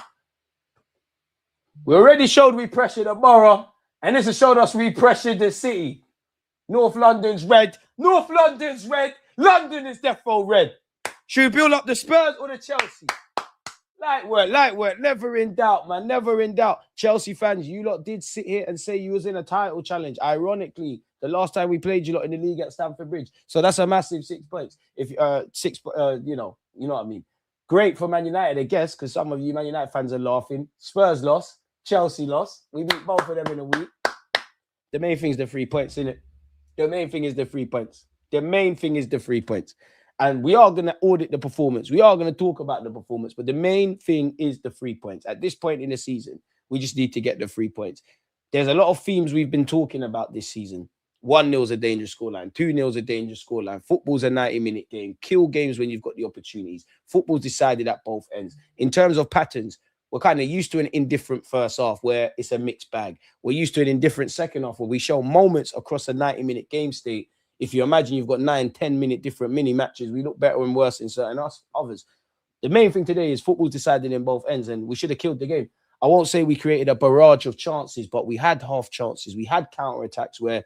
We already showed we pressured the borough, and this has showed us we pressured the city. North London's red. London is defo red. Should we build up the Spurs or the Chelsea? Light work. Never in doubt, man. Never in doubt. Chelsea fans, you lot did sit here and say you was in a title challenge. Ironically, the last time we played you lot in the league at Stamford Bridge. So that's a massive 6 points. If you know what I mean. Great for Man United, I guess, because some of you Man United fans are laughing. Spurs lost. Chelsea lost. We beat both of them in a week. The main thing is the 3 points, isn't it? The main thing is the 3 points. And we are going to audit the performance. We are going to talk about the performance. But the main thing is the 3 points. At this point in the season, we just need to get the 3 points. There's a lot of themes we've been talking about this season. 1-0 is a dangerous scoreline. 2-0 is a dangerous scoreline. Football's a 90-minute game. Kill games when you've got the opportunities. Football's decided at both ends. In terms of patterns, we're kind of used to an indifferent first half where it's a mixed bag. We're used to an indifferent second half where we show moments across a 90-minute game state. If you imagine you've got 9-10-minute different mini matches, we look better and worse in certain others. The main thing today is football's decided in both ends, and we should have killed the game. I won't say we created a barrage of chances, but we had half chances. We had counter-attacks where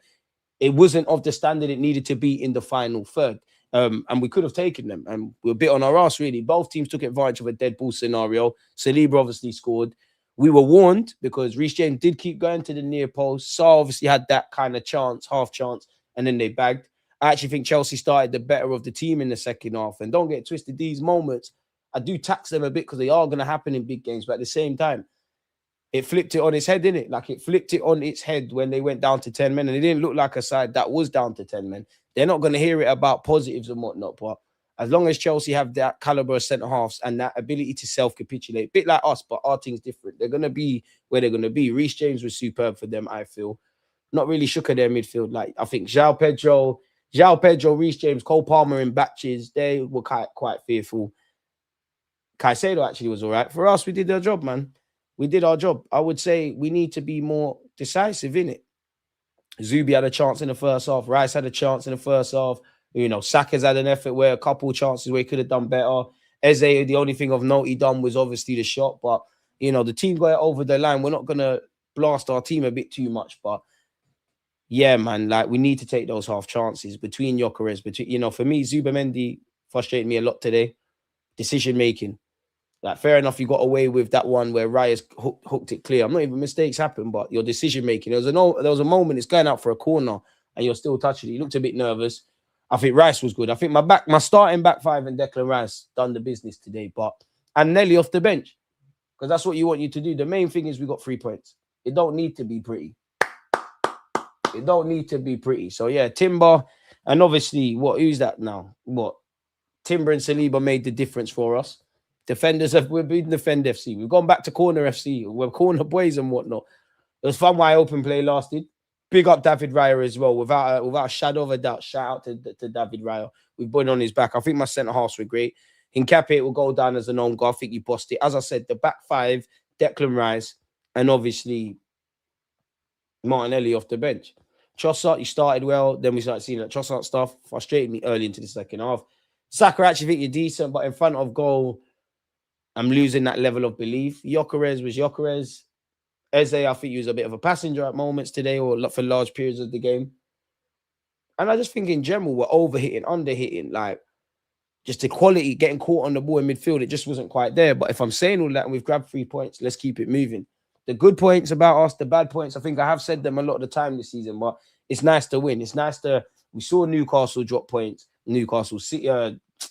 it wasn't of the standard it needed to be in the final third. And we could have taken them. And we're a bit on our ass, really. Both teams took advantage of a dead ball scenario. Saliba obviously scored. We were warned because Reece James did keep going to the near post. Saar obviously had that kind of chance, half chance, and then they bagged. I actually think Chelsea started the better of the team in the second half. And don't get twisted, these moments, I do tax them a bit because they are going to happen in big games. But at the same time, it flipped it on its head, didn't it? Like it flipped it on its head when they went down to 10 men. And it didn't look like a side that was down to 10 men. They're not going to hear it about positives and whatnot. But as long as Chelsea have that caliber of centre-halves and that ability to self-capitulate, a bit like us, but our team's different. They're going to be where they're going to be. Reece James was superb for them, I feel. Not really shook at their midfield. Like, I think João Pedro, Reece James, Cole Palmer in batches, they were quite fearful. Caicedo actually was all right. For us, we did our job, man. We did our job. I would say we need to be more decisive in it. Zubi had a chance in the first half. Rice had a chance in the first half. You know, Saka's had an effort where a couple of chances where he could have done better. Eze, the only thing of note he done was obviously the shot. But, you know, the team got it over the line. We're not going to blast our team a bit too much. But, yeah, man, like, we need to take those half chances between Gyökeres. For me, Zubamendi frustrated me a lot today. Decision-making. Like, fair enough, you got away with that one where Reyes hooked it clear. I'm not even mistakes happen, but your decision making. There was a moment it's going out for a corner and you're still touching it. You looked a bit nervous. I think Rice was good. I think my starting back five and Declan Rice done the business today. And Nelly off the bench because that's what you want you to do. The main thing is we got 3 points. It don't need to be pretty. So yeah, Timber and obviously who's that now? Timber and Saliba made the difference for us. Defenders we've been Defend FC. We've gone back to Corner FC. We're Corner boys and whatnot. It was fun while open play lasted. Big up David Raya as well. Without a shadow of a doubt, shout out to David Raya. We've been on his back. I think my centre halves were great. Hincapié will go down as an own goal. I think he bossed it. As I said, the back five, Declan Rice, and obviously Martinelli off the bench. Trossard, he started well. Then we started seeing that Trossard stuff. Frustrated me early into the second half. Saka, actually think you're decent, but in front of goal, I'm losing that level of belief. Gyökeres was Gyökeres. Eze, I think he was a bit of a passenger at moments today or for large periods of the game. And I just think in general, we're overhitting, underhitting, like just the quality, getting caught on the ball in midfield, it just wasn't quite there. But if I'm saying all that and we've grabbed 3 points, let's keep it moving. The good points about us, the bad points, I think I have said them a lot of the time this season, but it's nice to win. It's nice to, we saw Newcastle drop points. Newcastle City,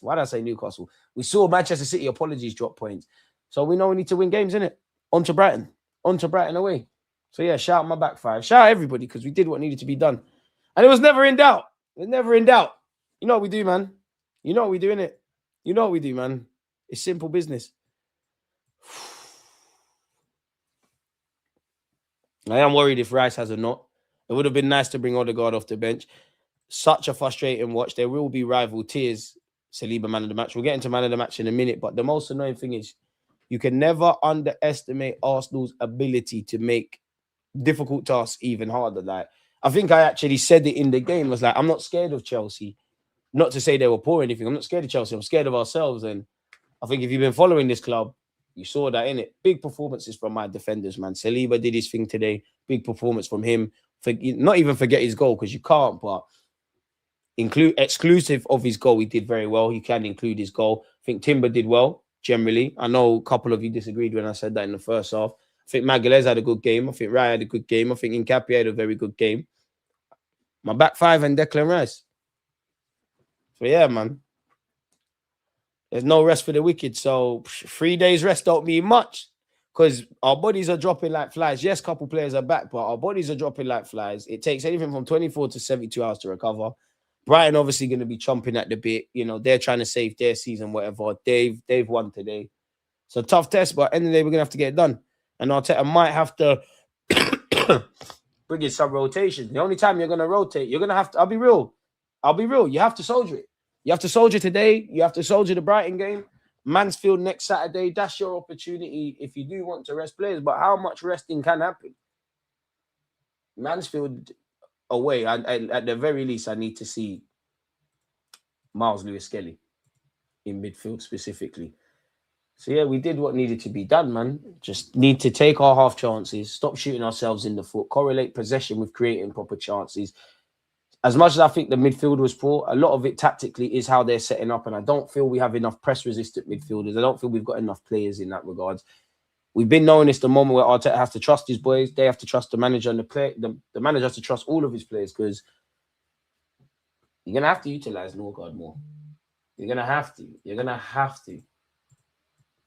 why did I say Newcastle? We saw Manchester City, apologies, drop points. So we know we need to win games, innit? On to Brighton away. So yeah, shout out my back five. Shout out everybody because we did what needed to be done. And it was never in doubt. It was never in doubt. You know what we do, man. You know what we do, innit? You know what we do, man. It's simple business. I am worried if Rice has a knot. It would have been nice to bring Odegaard off the bench. Such a frustrating watch. There will be rival tears. Saliba man of the match. We'll get into man of the match in a minute. But the most annoying thing is you can never underestimate Arsenal's ability to make difficult tasks even harder. Like, I think I actually said it in the game. I was like, I'm not scared of Chelsea. Not to say they were poor or anything. I'm not scared of Chelsea. I'm scared of ourselves. And I think if you've been following this club, you saw that, innit? Big performances from my defenders, man. Saliba did his thing today. Big performance from him. Not even forget his goal because you can't, but exclusive of his goal, he did very well. You can include his goal. I think Timber did well, generally. I know a couple of you disagreed when I said that in the first half. I think Magalhaes had a good game. I think Raya had a good game. I think Nketiah had a very good game. My back five and Declan Rice. So yeah, man. There's no rest for the wicked. So 3 days rest don't mean much because our bodies are dropping like flies. Yes, a couple players are back, but our bodies are dropping like flies. It takes anything from 24 to 72 hours to recover. Brighton obviously going to be chomping at the bit. You know, they're trying to save their season, whatever. They've won today. So tough test, but at the end of the day, we're going to have to get it done. And Arteta might have to bring in some rotation. The only time you're going to rotate, you're going to have to, I'll be real. You have to soldier it. You have to soldier today. You have to soldier the Brighton game. Mansfield next Saturday. That's your opportunity if you do want to rest players. But how much resting can happen? Mansfield away. At the very least, I need to see Miles Lewis-Skelly in midfield specifically. So yeah, we did what needed to be done, man. Just need to take our half chances, stop shooting ourselves in the foot, correlate possession with creating proper chances. As much as I think the midfield was poor, a lot of it tactically is how they're setting up. And I don't feel we have enough press-resistant midfielders. I don't feel we've got enough players in that regard. We've been knowing it's the moment where Arteta has to trust his boys. They have to trust the manager and the manager has to trust all of his players because you're going to have to utilize Norgard more. You're going to have to. You're going to have to.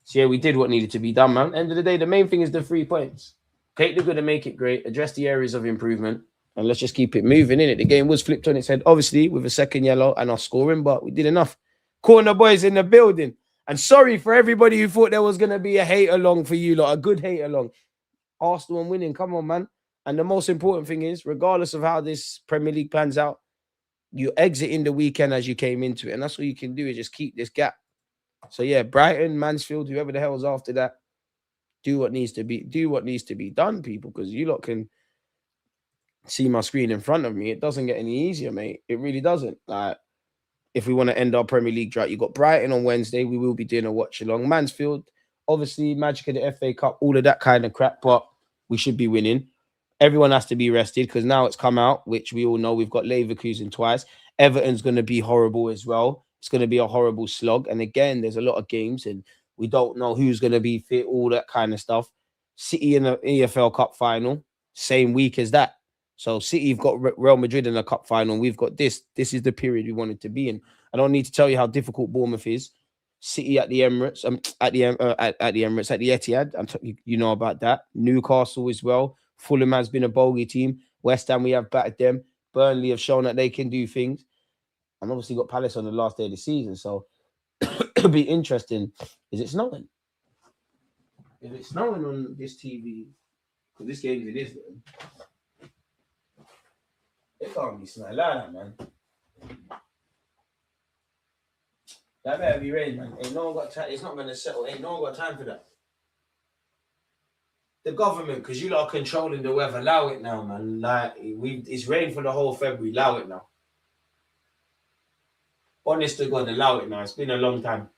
So yeah, we did what needed to be done, man. End of the day, the main thing is the 3 points. Take the good and make it great. Address the areas of improvement. And let's just keep it moving, innit? The game was flipped on its head, obviously, with a second yellow and our scoring, but we did enough. Corner boys in the building. And sorry for everybody who thought there was going to be a hate-along for you lot, a good hate-along. Arsenal and winning, come on, man. And the most important thing is, regardless of how this Premier League pans out, you exit in the weekend as you came into it. And that's all you can do is just keep this gap. So yeah, Brighton, Mansfield, whoever the hell's after that, do what needs to be done, people, because you lot can see my screen in front of me. It doesn't get any easier, mate. It really doesn't. Like, if we want to end our Premier League drought, you got Brighton on Wednesday. We will be doing a watch along. Mansfield, obviously, magic of the FA Cup, all of that kind of crap, but we should be winning. Everyone has to be rested because now it's come out, which we all know. We've got Leverkusen twice. Everton's going to be horrible as well. It's going to be a horrible slog. And again, there's a lot of games and we don't know who's going to be fit, all that kind of stuff. City in the EFL Cup final, same week as that. So City have got Real Madrid in the cup final. And we've got this. This is the period we wanted to be in. I don't need to tell you how difficult Bournemouth is. City at the Emirates, at the Etihad. You know about that. Newcastle as well. Fulham has been a bogey team. West Ham, we have battered them. Burnley have shown that they can do things. And obviously got Palace on the last day of the season. So it'll be interesting. Is it snowing? If it's snowing on this TV, because this game it is, it can't be snowing like that, man. That better be rain, man. Ain't no one got time. It's not going to settle. Ain't no one got time for that. The government, because you lot are controlling the weather, allow it now, man. Like it's rain for the whole February. Allow it now. Honest to God, allow it now. It's been a long time.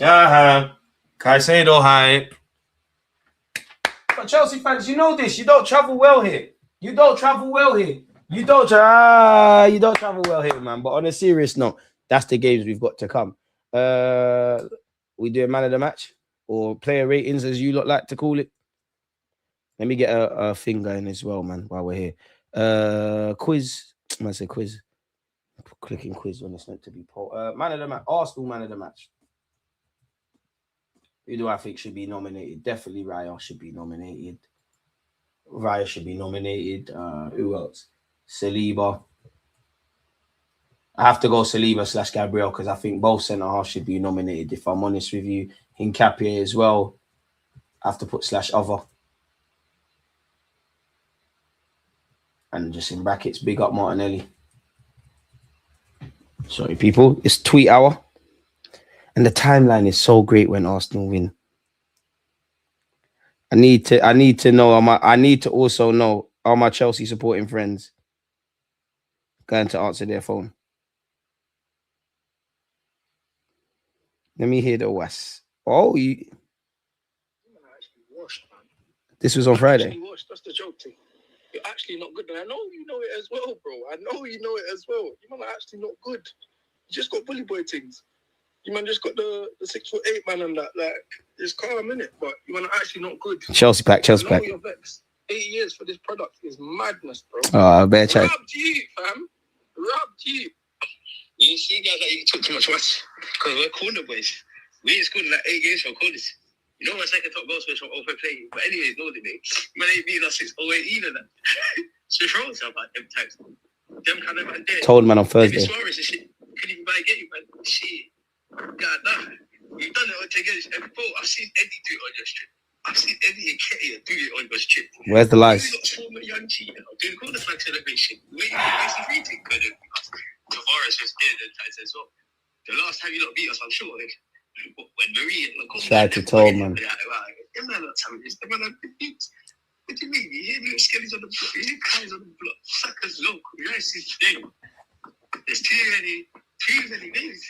Caicedo, hi. But Chelsea fans, you know this. You don't travel well here. You don't travel well here. You don't travel well here, man. But on a serious note, that's the games we've got to come. We do a man of the match or player ratings, as you lot like to call it. Let me get a thing going as well, man, while we're here. Quiz. I say quiz. Clicking quiz when it's meant to be poll. Man of the match. Arsenal man of the match. Who do I think should be nominated? Definitely Raya should be nominated. Raya should be nominated. Who else? Saliba. I have to go Saliba / Gabriel because I think both centre halves should be nominated. If I'm honest with you, Hincapié as well. I have to put / other. And just in brackets, big up Martinelli. Sorry, people. It's tweet hour. And the timeline is so great when Arsenal win. I need to know. I need to also know, are my Chelsea supporting friends going to answer their phone? Let me hear the West. Oh, you. This was on Friday. That's the joke thing. You're actually not good. And I know you know it as well, bro. I know you know it as well. You man are actually not good. You just got bully boy things. You man just got the 6'8" man and that. Like, it's calm, innit? But you man are actually not good. Chelsea pack. You're vexed. 8 years for this product is madness, bro. Oh, I better check. Robbed you, fam. Robbed you. You see guys like you talk too much to us. Because we're corner boys. We ain't scored like 8 games from corners. You know my second top goal scorer from open play. But anyways, no debate. Man ain't beating us since 08 either. So throw yourself at them types. Them kind of man there. Told man on Thursday. Suarez and shit. Couldn't even buy a game, man. Shit. God, nah. You've done it against every bro. I've seen Eddie do it on your strip. I've seen Eddie and Ketia do it on your strip. Where's the lies? You got former young cheater doing corner flag celebration. Wait, it's the free thing. Tavares was there the times as well. The last time you not beat us, I'm sure. Like, when Marie tried to tell man. Them man not telling this. Them man are confused. What do you mean? You hear little skellies on the block. You hear guys on the block. Suckers local. You guys see today. There's too many names.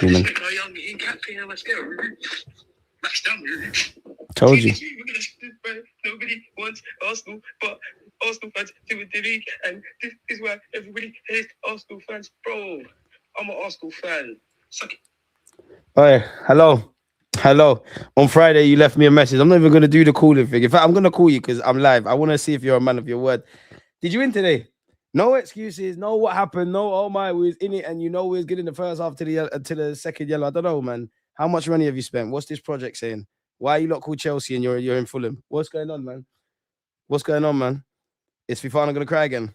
Our young Hincapié was there. Max down. Told you. Nobody wants Arsenal, but Arsenal fans do with the league, and this is why everybody hates Arsenal fans, bro. I'm an Arsenal fan. Suck it. Hey, hello. On Friday, you left me a message. I'm not even going to do the calling thing. In fact, I'm going to call you because I'm live. I want to see if you're a man of your word. Did you win today? No excuses. No what happened. No, oh my, we was in it, and you know we was getting the first half to the second yellow. I don't know, man. How much money have you spent? What's this project saying? Why are you lot called Chelsea and you're in Fulham? What's going on, man? What's going on, man? Is Fifana going to cry again?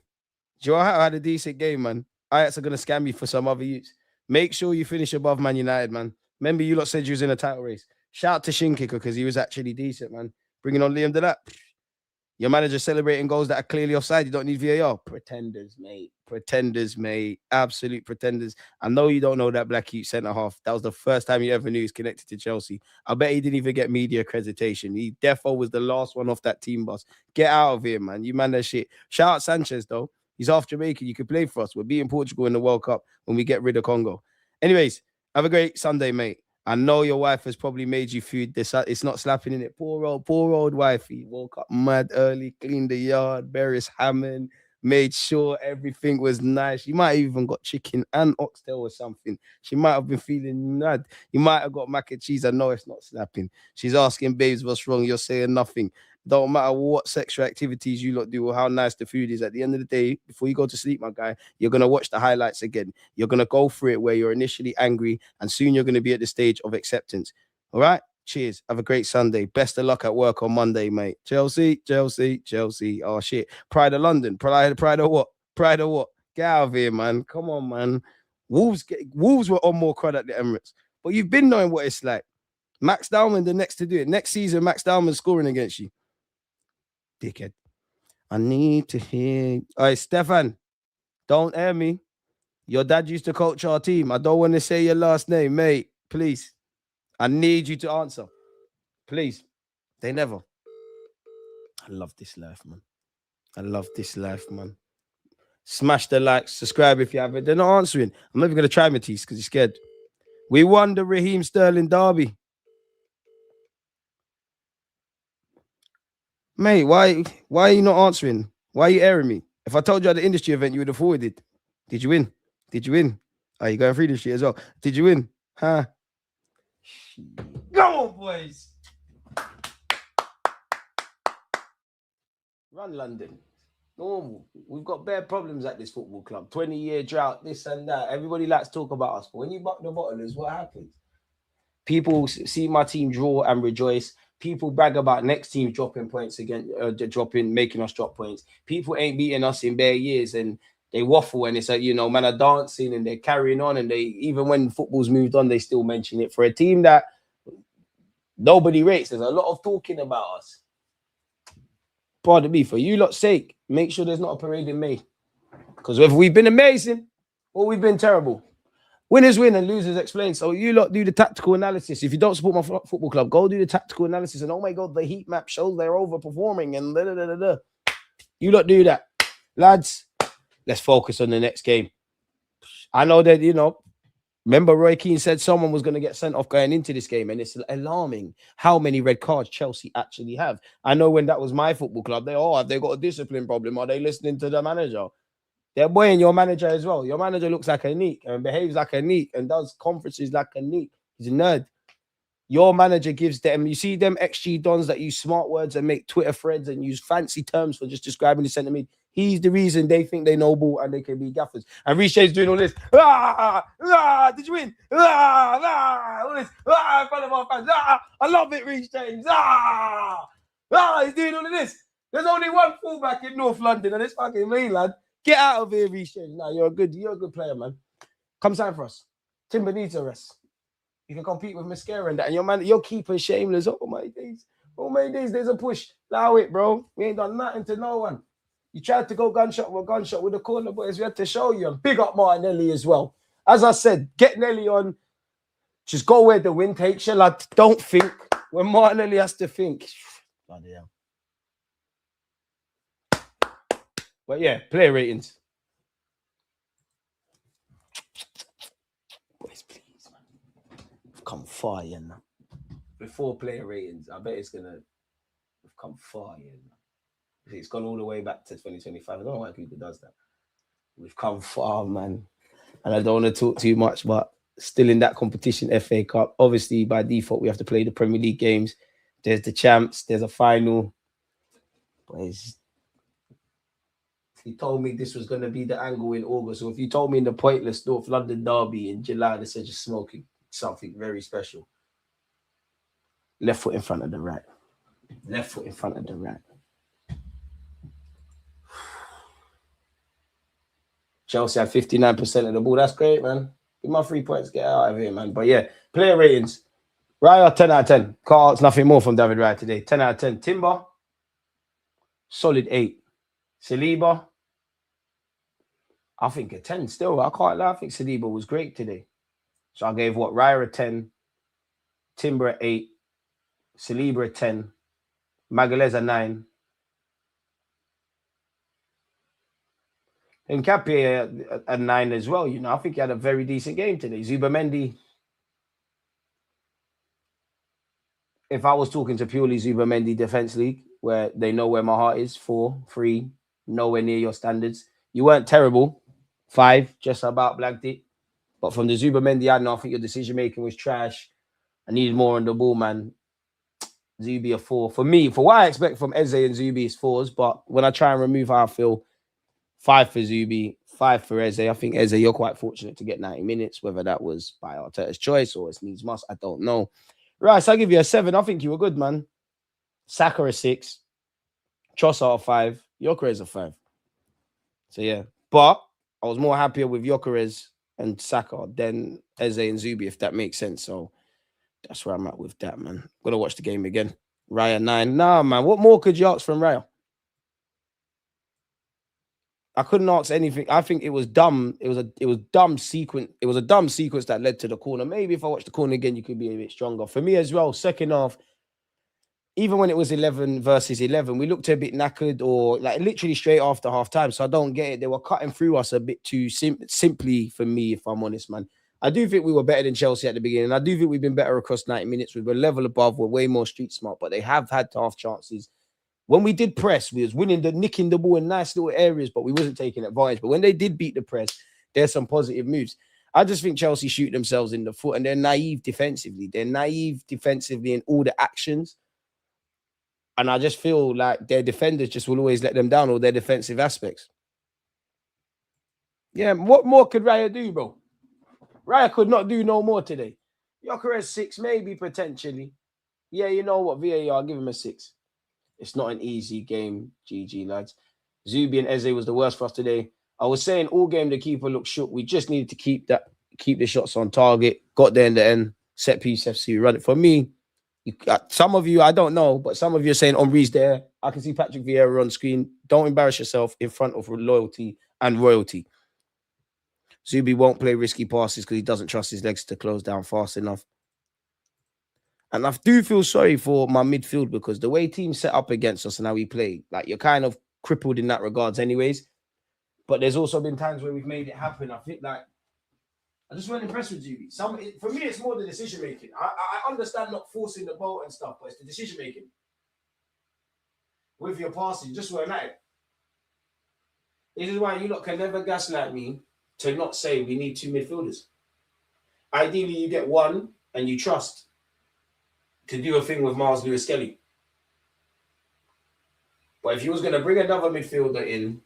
Joe had a decent game, man. Ajax are going to scam you for some other youths. Make sure you finish above Man United, man. Remember, you lot said you was in a title race. Shout out to Shinkicker because he was actually decent, man. Bringing on Liam Delap. Your manager celebrating goals that are clearly offside. You don't need VAR. Pretenders, mate. Absolute pretenders. I know you don't know that Black Youth centre half. That was the first time you ever knew he's connected to Chelsea. I bet he didn't even get media accreditation. He defo was the last one off that team bus. Get out of here, man. You man that shit. Shout out Sanchez, though. He's half Jamaican. You could play for us. We're beating Portugal in the World Cup when we get rid of Congo. Anyways, have a great Sunday, mate. I know your wife has probably made you food. It's not slapping in it. Poor old wifey. Woke up mad early, cleaned the yard, Beres Hammond, made sure everything was nice. You might have even got chicken and oxtail or something. She might have been feeling mad. You might have got mac and cheese. I know it's not slapping. She's asking babes what's wrong. You're saying nothing. Don't matter what sexual activities you lot do or how nice the food is. At the end of the day, before you go to sleep, my guy, you're going to watch the highlights again. You're going to go through it where you're initially angry and soon you're going to be at the stage of acceptance. All right? Cheers. Have a great Sunday. Best of luck at work on Monday, mate. Chelsea. Oh, shit. Pride of London. Pride of what? Get out of here, man. Come on, man. Wolves were on more crud at the Emirates. But you've been knowing what it's like. Max Dowman, the next to do it. Next season, Max Dowman scoring against you. Dickhead. I need to hear. All right, Stefan, don't air me. Your dad used to coach our team. I don't want to say your last name, mate. Please. I need you to answer. Please. They never. I love this life, man. Smash the like, subscribe if you haven't. They're not answering. I'm not even going to try Matisse because he's scared. We won the Raheem Sterling derby. Mate, why are you not answering? Why are you airing me? If I told you at the industry event, you would have forwarded. Did you win? Did you win? Are you going through this shit as well? Did you win? Huh? Go on, boys. Run London. Normal. We've got bare problems at this football club. 20-year drought, this and that. Everybody likes to talk about us. But when you buck the bottlers, what happens? People see my team draw and rejoice. People brag about next team dropping points again, making us drop points. People ain't beating us in bare years, and they waffle, and it's like, you know, man are dancing and they're carrying on, and they, even when football's moved on, they still mention it. For a team that nobody rates, there's a lot of talking about us. Pardon me, for you lot's sake, make sure there's not a parade in May. Because whether we've been amazing or we've been terrible, winners win and losers explain. So you lot do the tactical analysis. If you don't support my football club, go do the tactical analysis. And oh my God, the heat map shows they're overperforming and da, da, da, da, da. You lot do that. Lads, let's focus on the next game. I know that, you know, remember Roy Keane said someone was going to get sent off going into this game, and it's alarming how many red cards Chelsea actually have. I know when that was my football club, have they got a discipline problem? Are they listening to the manager? They're boying your manager as well. Your manager looks like a neek and behaves like a neek and does conferences like a neek. He's a nerd. Your manager gives them, you see them XG dons that use smart words and make Twitter threads and use fancy terms for just describing the centre mid. He's the reason they think they know ball and they can be gaffers. And Reece James doing all this. Did you win? All this. In front of our fans. I love it, Reece James. He's doing all of this. There's only one fullback in North London, and it's fucking me, lad. Get out of here, Reece James. Nah, you're a good player, man. Come sign for us. Timber needs a rest. You can compete with Mascara and that. And your keeper is shameless. Oh my days. There's a push. Allow it, bro. We ain't done nothing to no one. You tried to go gunshot with the corner boys. We had to show you. And big up Martinelli as well. As I said, get Nelly on. Just go where the wind takes you, lad. Don't think. When Martinelli has to think. Bloody hell. But yeah, player ratings. Boys, please, man. We've come far, yeah, now. Before player ratings, I bet it's gonna. We've come far, yeah. Now. It's gone all the way back to 2025. I don't know why people does that. We've come far, man. And I don't want to talk too much, but still in that competition, FA Cup. Obviously, by default, we have to play the Premier League games. There's the champs. There's a final. But he told me this was going to be the angle in August. So if you told me in the pointless North London derby in July, they said you're smoking something very special. Left foot in front of the right. Left foot in front of the right. Chelsea had 59% of the ball. That's great, man. Give my 3 points. Get out of here, man. But yeah, player ratings. Raya, 10 out of 10. Can't ask nothing more from David Raya today. 10 out of 10. Timber, solid 8. Saliba, I think a 10 still. I can't lie. I think Saliba was great today. So I gave Raya a 10, Timber at 8, Saliba a 10, Magalhaes a 9, and Nketiah a 9 as well. You know, I think he had a very decent game today. Zubamendi, if I was talking to purely Zubamendi Defence League, where they know where my heart is, 4, 3, nowhere near your standards. You weren't terrible. 5, just about blanked it. But from the Zubamendi, I know I think your decision-making was trash. I needed more on the ball, man. Zubi a 4. For me, for what I expect from Eze and Zubi is 4s. But when I try and remove how I feel, 5 for Zubi, 5 for Eze. I think Eze, you're quite fortunate to get 90 minutes. Whether that was by Arteta's choice or it's needs must, I don't know. Right, so I'll give you a 7. I think you were good, man. Saka a 6. Trossard a 5. Gyökeres a 5. So, yeah. But I was more happier with Gyökeres and Saka than Eze and Zubi, if that makes sense. So, that's where I'm at with that, man. Gonna watch the game again. Raya 9. Nah, man. What more could you ask from Raya? I couldn't ask anything. I think it was dumb. It was a dumb sequence. It was a dumb sequence that led to the corner. Maybe if I watch the corner again, you could be a bit stronger. For me as well, second half, even when it was 11 versus 11, we looked a bit knackered or like literally straight after half time. So I don't get it. They were cutting through us a bit too simply for me, if I'm honest, man. I do think we were better than Chelsea at the beginning. I do think we've been better across 90 minutes. We were level above. We're way more street smart, but they have had half chances. When we did press, we was nicking the ball in nice little areas, but we wasn't taking advantage. But when they did beat the press, there's some positive moves. I just think Chelsea shoot themselves in the foot, and they're naive defensively. They're naive defensively in all the actions. And I just feel like their defenders just will always let them down, all their defensive aspects. Yeah, what more could Raya do, bro? Raya could not do no more today. Gyökeres 6, maybe, potentially. Yeah, you know what, VAR, give him a 6. It's not an easy game, GG, lads. Zubi and Eze was the worst for us today. I was saying all game the keeper looked shook. We just needed to keep the shots on target. Got there in the end. Set piece FC, run it. For me, some of you, I don't know, but some of you are saying Henry's there. I can see Patrick Vieira on screen. Don't embarrass yourself in front of loyalty and royalty. Zubi won't play risky passes because he doesn't trust his legs to close down fast enough. And I do feel sorry for my midfield because the way teams set up against us and how we play, like you're kind of crippled in that regards anyways. But there's also been times where we've made it happen. I think like, I just weren't impressed with Zubi. For me, it's more the decision-making. I understand not forcing the ball and stuff, but it's the decision-making. With your passing, just weren't at it. This is why you lot can never gaslight me to not say we need 2 midfielders. Ideally, you get one and you trust to do a thing with Miles Lewis-Skelly. But if you was going to bring another midfielder in,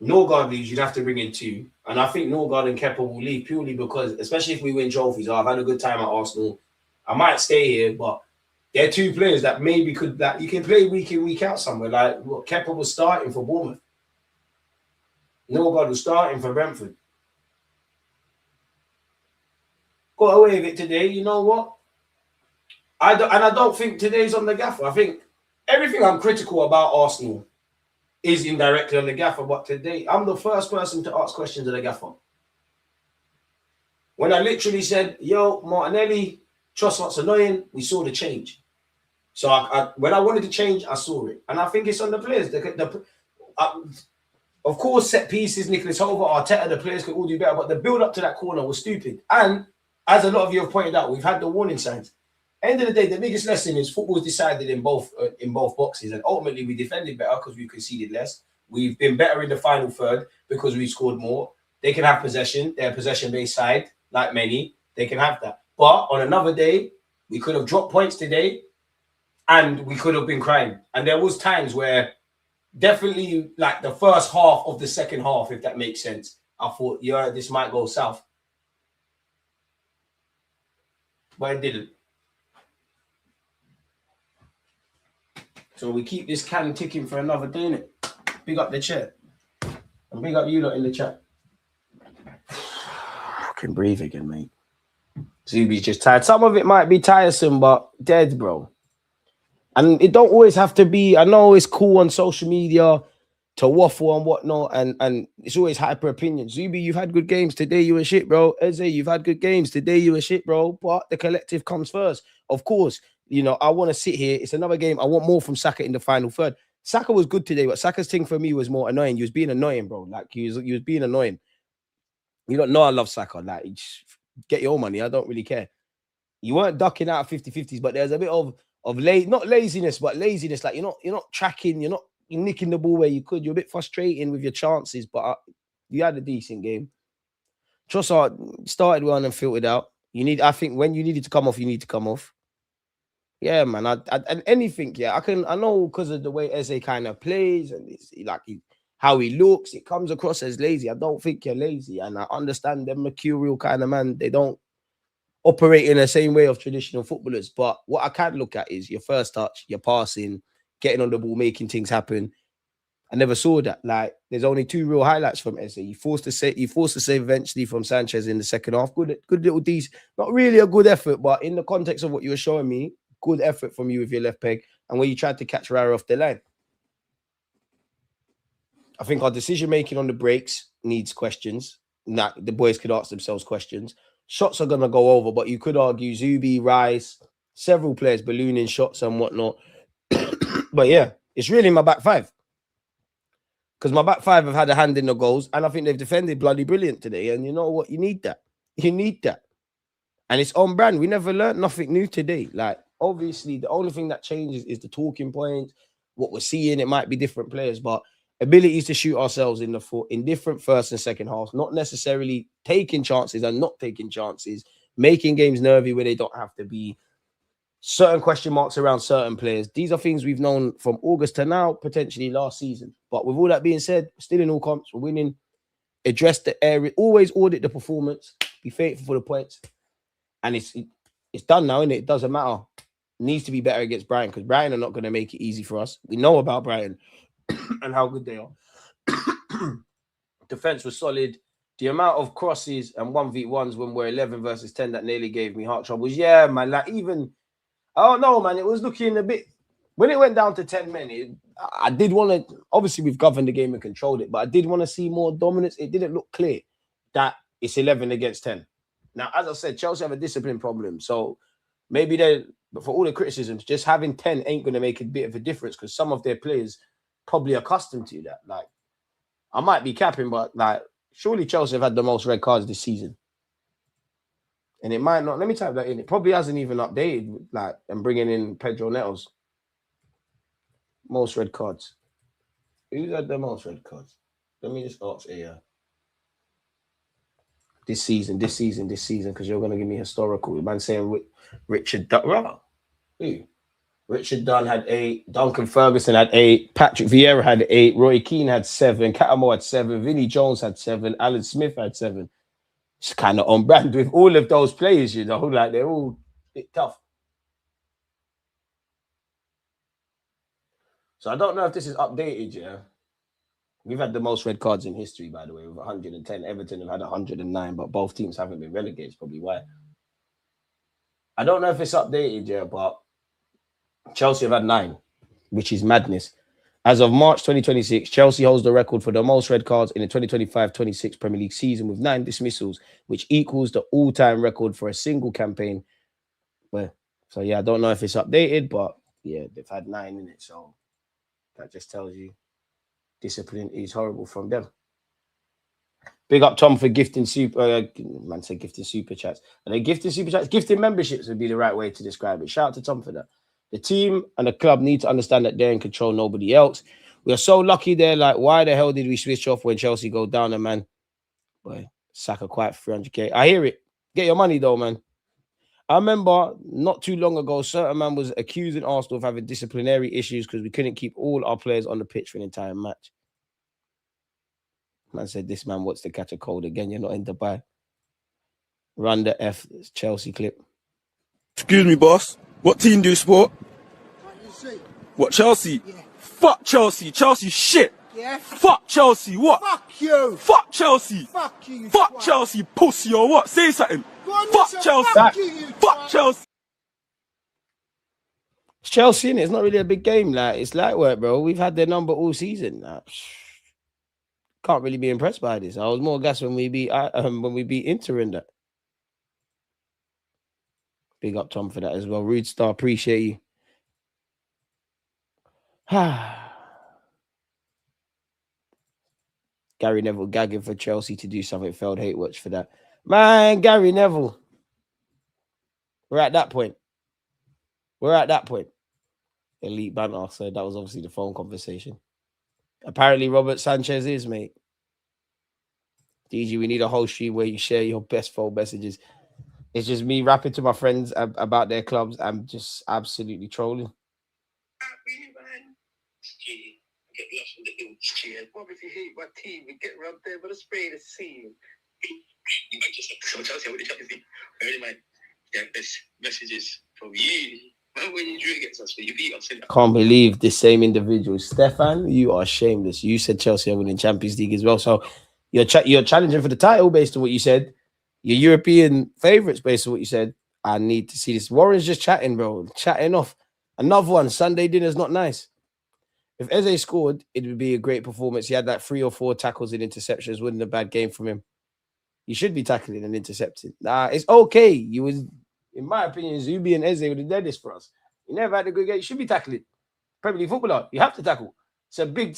Norgard leaves, you'd have to bring in 2. And I think Norgard and Kepa will leave purely because, especially if we win trophies, I've had a good time at Arsenal. I might stay here, but they're 2 players that maybe could, that you can play week in, week out somewhere. Like, Kepa was starting for Bournemouth. Norgard was starting for Brentford. Got away with it today. You know what? I don't think today's on the gaffer. I think everything I'm critical about Arsenal is indirectly on the gaffer, but today I'm the first person to ask questions of the gaffer. When I literally said, yo, Martinelli, trust what's annoying, we saw the change. So when I wanted to change, I saw it. And I think it's on the players. Of course, set pieces, Nicholas Hover, Arteta, the players could all do better, but the build-up to that corner was stupid. And as a lot of you have pointed out, we've had the warning signs. End of the day, the biggest lesson is football is decided in both boxes, and ultimately we defended better because we conceded less. We've been better in the final third because we scored more. They can have possession; they're a possession-based side, like many. They can have that. But on another day, we could have dropped points today, and we could have been crying. And there was times where, definitely, like the first half of the second half, if that makes sense, I thought, yeah, this might go south, but it didn't. So we keep this can ticking for another day, innit? Big up the chat. And big up you lot in the chat. I can breathe again, mate. Zubi's just tired. Some of it might be tiresome, but dead, bro. And it don't always have to be, I know it's cool on social media to waffle and whatnot, and it's always hyper opinion. Zubi, you've had good games. Today you were shit, bro. Eze, you've had good games. Today you were shit, bro. But the collective comes first. Of course, you know, I want to sit here. It's another game. I want more from Saka in the final third. Saka was good today, but Saka's thing for me was more annoying. He was being annoying, bro. Like, he was being annoying. You don't know I love Saka. Like, just get your money. I don't really care. You weren't ducking out 50-50s, but there's a bit of not laziness, but laziness. Like, you're not tracking. You're nicking the ball where you could. You're a bit frustrating with your chances, but you had a decent game. Trossard started well and filtered out. I think when you needed to come off, you need to come off. Yeah, man. And anything, yeah. I know because of the way Eze kind of plays and how he looks, it comes across as lazy. I don't think you're lazy, and I understand them mercurial kind of man. They don't operate in the same way of traditional footballers. But what I can look at is your first touch, your passing, getting on the ball, making things happen. I never saw that. Like, there's only 2 real highlights from Eze. He forced to save eventually from Sanchez in the second half. Good little decent. Not really a good effort, but in the context of what you were showing me, good effort from you with your left peg, and when you tried to catch Rara off the line. I think our decision-making on the breaks needs questions. The boys could ask themselves questions. Shots are going to go over, but you could argue Zubi, Rice, several players ballooning shots and whatnot. But yeah, it's really my back 5. Because my back 5 have had a hand in the goals, and I think they've defended bloody brilliant today. And you know what? You need that. You need that. And it's on brand. We never learned nothing new today. Like, obviously, the only thing that changes is the talking points, what we're seeing. It might be different players, but abilities to shoot ourselves in the foot in different first and second halves, not necessarily taking chances and not taking chances, making games nervy where they don't have to be, certain question marks around certain players. These are things we've known from August to now, potentially last season. But with all that being said, still in all comps, we're winning. Address the area, always audit the performance, be faithful for the points. And it's done now, innit? It doesn't matter. It needs to be better against Brighton because Brighton are not going to make it easy for us. We know about Brighton and how good they are. Defense was solid. The amount of crosses and 1v1s when we're 11 versus 10 that nearly gave me heart troubles. Yeah, man. Like, even, I don't know, man. It was looking a bit, when it went down to 10 men, I did want to, obviously we've governed the game and controlled it, but I did want to see more dominance. It didn't look clear that it's 11 against 10. Now, as I said, Chelsea have a discipline problem. So maybe but for all the criticisms, just having 10 ain't going to make a bit of a difference because some of their players probably accustomed to that. Like, I might be capping, but like, surely Chelsea have had the most red cards this season. And it might not, let me type that in. It probably hasn't even updated, like, and bringing in Pedro Netos. Most red cards. Who's had the most red cards? Let me just ask here. This season, because you're going to give me historical. Man saying Richard Dunn. Who? Richard Dunn had 8. Duncan Ferguson had 8. Patrick Vieira had 8. Roy Keane had 7. Catamo had 7. Vinnie Jones had 7. Alan Smith had 7. It's kind of on brand with all of those players, you know. Like, they're all a bit tough. So I don't know if this is updated, yeah. We've had the most red cards in history, by the way, with 110. Everton have had 109, but both teams haven't been relegated. It's probably why. I don't know if it's updated, yeah, but Chelsea have had 9, which is madness. As of March 2026, Chelsea holds the record for the most red cards in the 2025-26 Premier League season with 9 dismissals, which equals the all-time record for a single campaign. Well, so yeah, I don't know if it's updated, but yeah, they've had 9 in it, so that just tells you discipline is horrible from them. Big up Tom for gifting super chats. And they gifting super chats, gifting memberships would be the right way to describe it. Shout out to Tom for that. The team and the club need to understand that they're in control, nobody else. We are so lucky there. Like, why the hell did we switch off when Chelsea go down, and man? Boy, Saka quite 300k. I hear it. Get your money though, man. I remember not too long ago, certain man was accusing Arsenal of having disciplinary issues because we couldn't keep all our players on the pitch for an entire match. Man said, this man wants to catch a cold again. You're not in Dubai. Run the F Chelsea clip. Excuse me, boss. What team do you support? What, Chelsea? Yeah. Fuck Chelsea. Chelsea shit. Yeah. Fuck Chelsea. What? Fuck you. Fuck Chelsea. Fuck you. Fuck Chelsea, pussy or what? Say something. Fuck Chelsea. Fuck Chelsea. It's Chelsea, innit? It's not really a big game. Like, it's light work, bro. We've had their number all season. Like, can't really be impressed by this. I was more gassed when we beat Inter in that. Big up Tom for that as well. Rude Star, appreciate you. Gary Neville gagging for Chelsea to do something. Failed hate watch for that. Man, Gary Neville. We're at that point. Elite banter. So that was obviously the phone conversation. Apparently, Robert Sanchez is, mate. DG, we need a whole stream where you share your best phone messages. It's just me rapping to my friends about their clubs. I'm just absolutely trolling. Get lost in the hills. Bob, if you hate my team, we get rubbed there by the spray the scene. You might just have to tell Chelsea, I would have chatted with you. Bear in mind, yeah, there's messages from you. Man, when you drew against us, when you beat us in that. Can't believe the same individual. Stefan, you are shameless. You said Chelsea are winning Champions League as well. So you're challenging for the title based on what you said. Your European favourites based on what you said. I need to see this. Warren's just chatting, bro. Chatting off. Another one. Sunday dinner's not nice. If Eze scored, it would be a great performance. He had like 3 or 4 tackles and interceptions. Wasn't a bad game from him. You should be tackling and intercepting. Nah, it's okay. You was, in my opinion, Zubi and Eze would have done this for us. You never had a good game. You should be tackling. Premier League footballer, you have to tackle. It's a big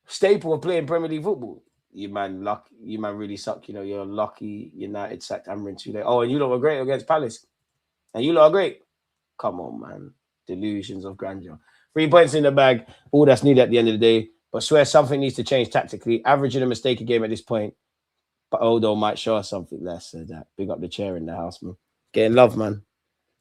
staple of playing Premier League football. you man really suck. You know, you're lucky United sacked Amrin too late. Oh, and you lot were great against Palace. And you lot are great. Come on, man. Delusions of grandeur. 3 points in the bag. All that's needed at the end of the day. But swear something needs to change tactically. Averaging a mistake a game at this point. But Odo might show us something less. So that big up the chair in the house, man. Getting love, man.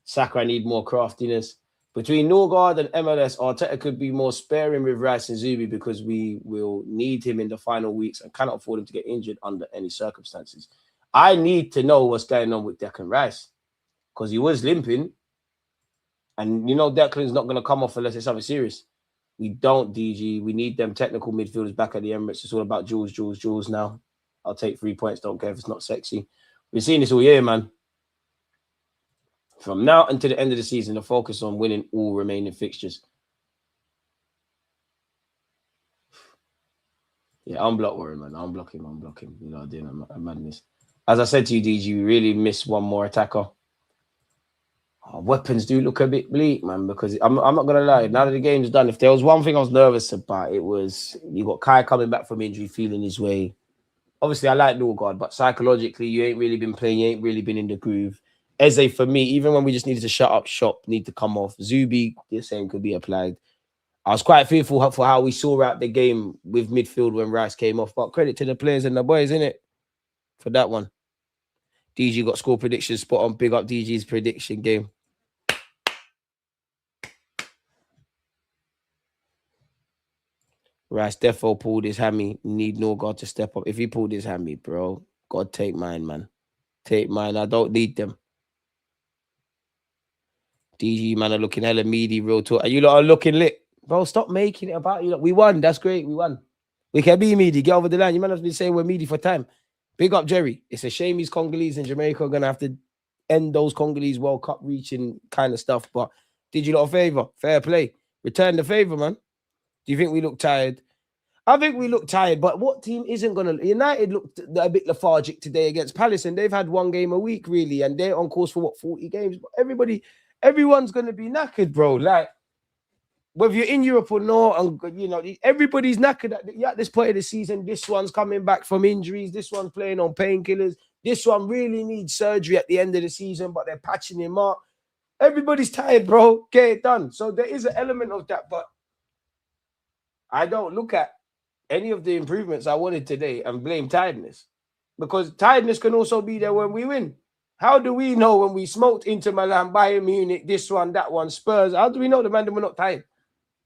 Saka, I need more craftiness. Between Norgard and MLS, Arteta could be more sparing with Rice and Zubi because we will need him in the final weeks and cannot afford him to get injured under any circumstances. I need to know what's going on with Declan Rice because he was limping. And you know Declan's not going to come off unless it's something serious. We don't, DG. We need them technical midfielders back at the Emirates. It's all about Jules now. I'll take 3 points. Don't care if it's not sexy. We've seen this all year, man. From now until the end of the season, the focus on winning all remaining fixtures. Yeah, unblock Warren, man. Unblock him. You know, doing a madness. As I said to you, DG, we really miss one more attacker. Oh, weapons do look a bit bleak, man, because I'm not going to lie. Now that the game's done, if there was one thing I was nervous about, it was you got Kai coming back from injury, feeling his way. Obviously, I like Norgard, but psychologically, you ain't really been playing. You ain't really been in the groove. Eze, for me, even when we just needed to shut up shop, need to come off. Zubi, the same could be applied. I was quite fearful for how we saw out the game with midfield when Rice came off, but credit to the players and the boys, innit? For that one. DG got score predictions spot on. Big up DG's prediction game. Rice defo pulled his hammy. Need Norgard to step up. If he pulled his hammy, bro, God take mine, man. Take mine. I don't need them. DG, man, are looking hella meaty, real talk. And you lot are looking lit. Bro, stop making it about you lot. We won. That's great. We won. We can be meaty. Get over the line. You man have been saying we're meaty for time. Big up, Jerry. It's a shame these Congolese in Jamaica are going to have to end those Congolese World Cup reaching kind of stuff. But did you lot a favor? Fair play. Return the favor, man. Do you think we look tired? I think we look tired, but what team isn't going to... United looked a bit lethargic today against Palace, and they've had one game a week, really, and they're on course for, what, 40 games? But everyone's going to be knackered, bro. Like, whether you're in Europe or not, and, you know, everybody's knackered at this point of the season. This one's coming back from injuries. This one's playing on painkillers. This one really needs surgery at the end of the season, but they're patching him up. Everybody's tired, bro. Get it done. So there is an element of that, but I don't look at any of the improvements I wanted today and blame tiredness, because tiredness can also be there when we win. How do we know when we smoked Inter Milan, Bayern Munich, this one, that one, Spurs? How do we know the man that we're not tired?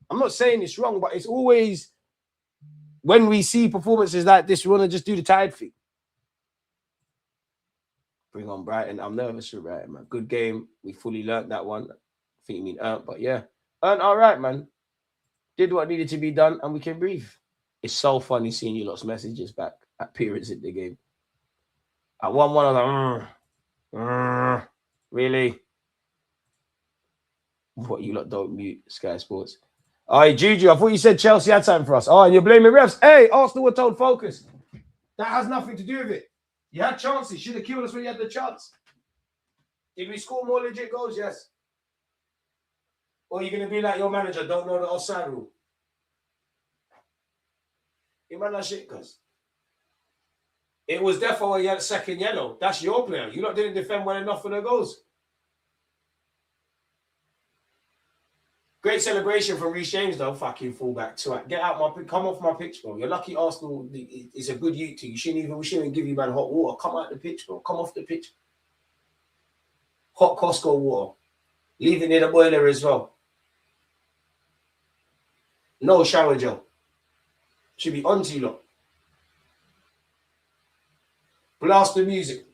I'm not saying it's wrong, but it's always when we see performances like this, we want to just do the tired thing. Bring on Brighton. I'm nervous for Brighton, man. Good game. We fully learnt that one. I think you mean earned, but yeah. Earned all right, man. Did what needed to be done, and we can breathe. It's so funny seeing you lot's messages back at periods in the game. At 1-1, I was like, really? What, you lot don't mute Sky Sports? All right, Juju, I thought you said Chelsea had something for us. Oh, and you're blaming refs. Hey, Arsenal were told focus. That has nothing to do with it. You had chances. Should have killed us when you had the chance. Did we score more legit goals? Yes. Or are you going to be like your manager, don't know the offside rule? You man that shit, cuz. It was therefore he had a second yellow. That's your player. You lot didn't defend well enough for the goals. Great celebration from Reece James, though. Fucking fullback. Get out my... Come off my pitch, bro. You're lucky Arsenal is a good youth team. We shouldn't give you, man, hot water. Come out the pitch, bro. Come off the pitch. Hot Costco water. Leave it near the boiler as well. No shower gel. Should be on to you lot. Blast the music.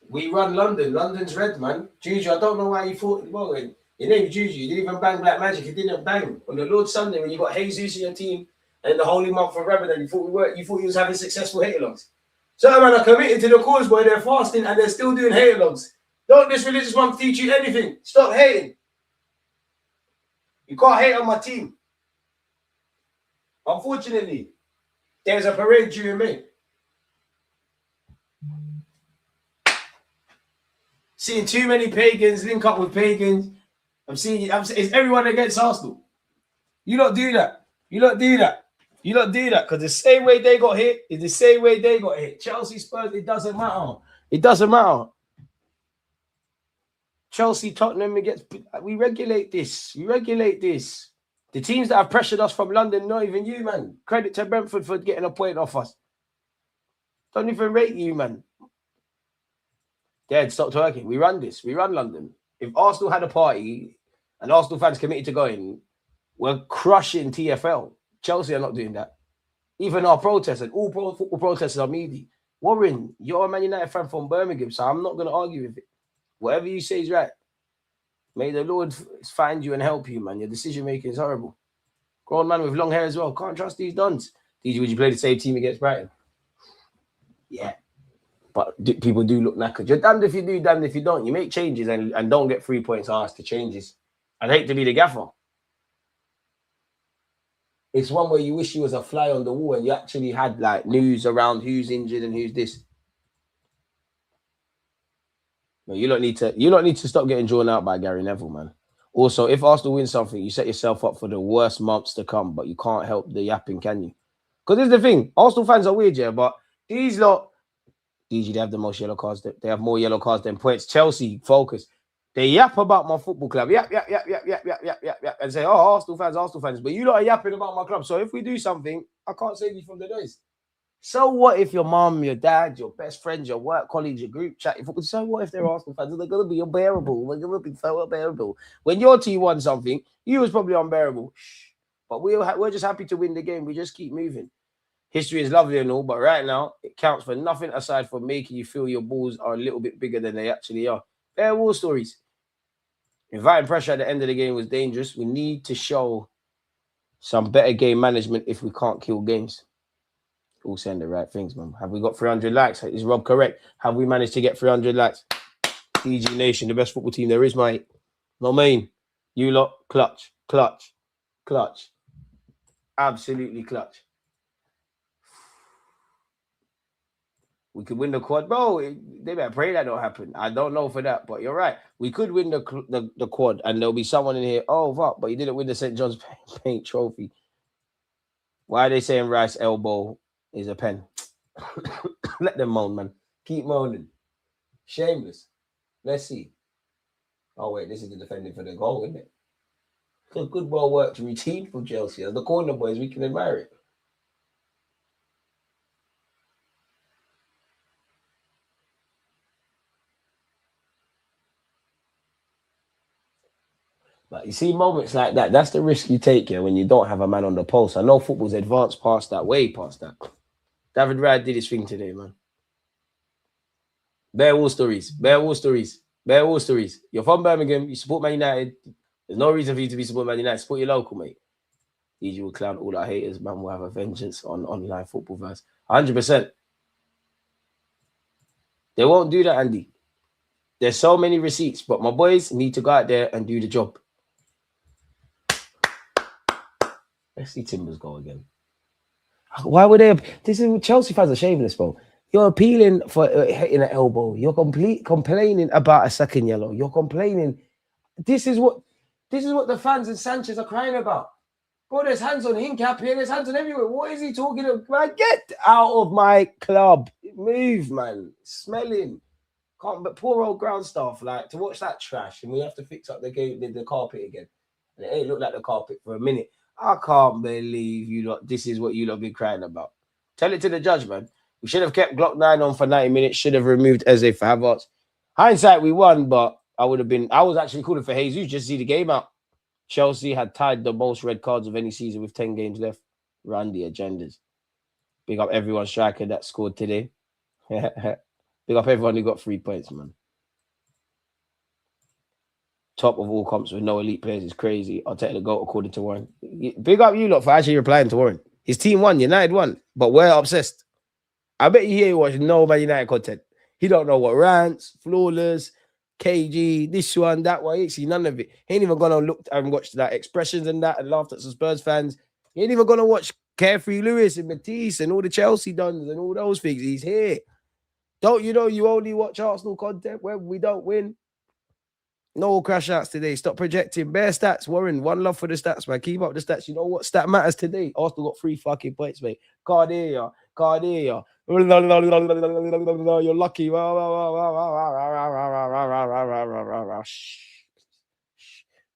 We run London. London's red, man. Juju, I don't know why you thought... Well, your name is Juju. You didn't even bang Black Magic. You didn't bang. On the Lord's Sunday, when you got Jesus in your team and in the holy month of Ramadan, you thought you was having successful hate-alongs. Certain man are committed to the cause, boy. They're fasting and they're still doing hate-alongs. Don't this religious one teach you anything. Stop hating. You can't hate on my team. Unfortunately, there's a parade during May. Seeing too many pagans link up with pagans. It's everyone against Arsenal. You don't do that. You don't do that. You don't do that because the same way they got hit is the same way they got hit. Chelsea, Spurs, it doesn't matter. It doesn't matter. Chelsea, Tottenham, we regulate this. We regulate this. The teams that have pressured us from London, not even you, man. Credit to Brentford for getting a point off us. Don't even rate you, man. Dad, stop twerking. We run this. We run London. If Arsenal had a party and Arsenal fans committed to going, we're crushing TFL. Chelsea are not doing that. Even our protesters, all football protesters are meaty. Warren, you're a Man United fan from Birmingham, so I'm not going to argue with it. Whatever you say is right. May the Lord find you and help you, man. Your decision making is horrible. Grown man with long hair as well. Can't trust these dons. DG, would you play the same team against Brighton? Yeah. But people do look knackered. You're damned if you do, damned if you don't. You make changes and don't get 3 points asked to changes. I'd hate to be the gaffer. It's one where you wish you was a fly on the wall and you actually had like news around who's injured and who's this. No, you don't need to stop getting drawn out by Gary Neville, man. Also, if Arsenal win something, you set yourself up for the worst months to come, but you can't help the yapping, can you? Because here's the thing, Arsenal fans are weird, yeah, but these lot, DG, they have the most yellow cards. They have more yellow cards than points. Chelsea, focus. They yap about my football club. Yap, and say, oh, Arsenal fans. But you lot are yapping about my club. So if we do something, I can't save you from the noise. So what if your mom, your dad, your best friends, your work colleagues, your group chat, so what if they're Arsenal fans? They're going to be unbearable. They're going to be so unbearable. When your team won something, you was probably unbearable. But we're just happy to win the game. We just keep moving. History is lovely and all, but right now, it counts for nothing aside from making you feel your balls are a little bit bigger than they actually are. Fair war stories. Inviting pressure at the end of the game was dangerous. We need to show some better game management if we can't kill games. All saying the right things, man. Have we got 300 likes? Is Rob correct? Have we managed to get 300 likes? DG Nation, the best football team there is, mate. No main. You lot, clutch. Absolutely clutch. We could win the quad. Bro, they better pray that don't happen. I don't know for that, but you're right. We could win the quad, and there'll be someone in here, oh, fuck, but you didn't win the St. John's Paint Trophy. Why are they saying Rice elbow is a pen? Let them moan, man. Keep moaning. Shameless. Let's see. Oh, wait, this is the defending for the goal, isn't it? Good well-worked routine from Chelsea. As the corner boys, we can admire it. But you see moments like that, that's the risk you take here when you don't have a man on the post. I know football's advanced past that, way past that. David Rad did his thing today, man. Bear war stories. You're from Birmingham, you support Man United. There's no reason for you to be supporting Man United. Support your local, mate. DG will clown all our haters, man. We'll have a vengeance on online football verse. 100%. They won't do that, Andy. There's so many receipts, but my boys need to go out there and do the job. Let's see Timbers go again. Why would they? This is Chelsea fans are shameless, bro. You're appealing for hitting an elbow. You're complaining about a second yellow. You're complaining. This is what the fans and Sanchez are crying about. Bro, there's hands on Hincapie and there's hands on everywhere. What is he talking about? Man, get out of my club. Move, man. Smelling. Can't, but poor old ground staff, like, to watch that trash, and we have to fix up the carpet again. And it ain't looked like the carpet for a minute. I can't believe you lot. This is what you lot been crying about. Tell it to the judge, man. We should have kept Glock 9 on for 90 minutes. Should have removed Eze for Havertz. Hindsight, we won, but I was actually calling for Jesus just to see the game out. Chelsea had tied the most red cards of any season with 10 games left. Run the agendas. Big up everyone striker that scored today. Big up everyone who got 3 points, man. Top of all comps with no elite players is crazy. I'll take the goal according to Warren. Big up you lot for actually replying to Warren. His team won, United won, but we're obsessed. I bet you hear he watched no Man United content. He don't know what rants, flawless, KG, this one, that one. He ain't seen none of it. He ain't even gonna look and watch that expressions and that and laughed at some Spurs fans. He ain't even gonna watch Carefree Lewis and Matisse and all the Chelsea dons and all those things. He's here. Don't you know you only watch Arsenal content when we don't win? No crash outs today. Stop projecting. Bare stats. Warren, one love for the stats, man. Keep up the stats. You know what stat matters today? Arsenal got 3 fucking points, mate. Cardia. You're lucky.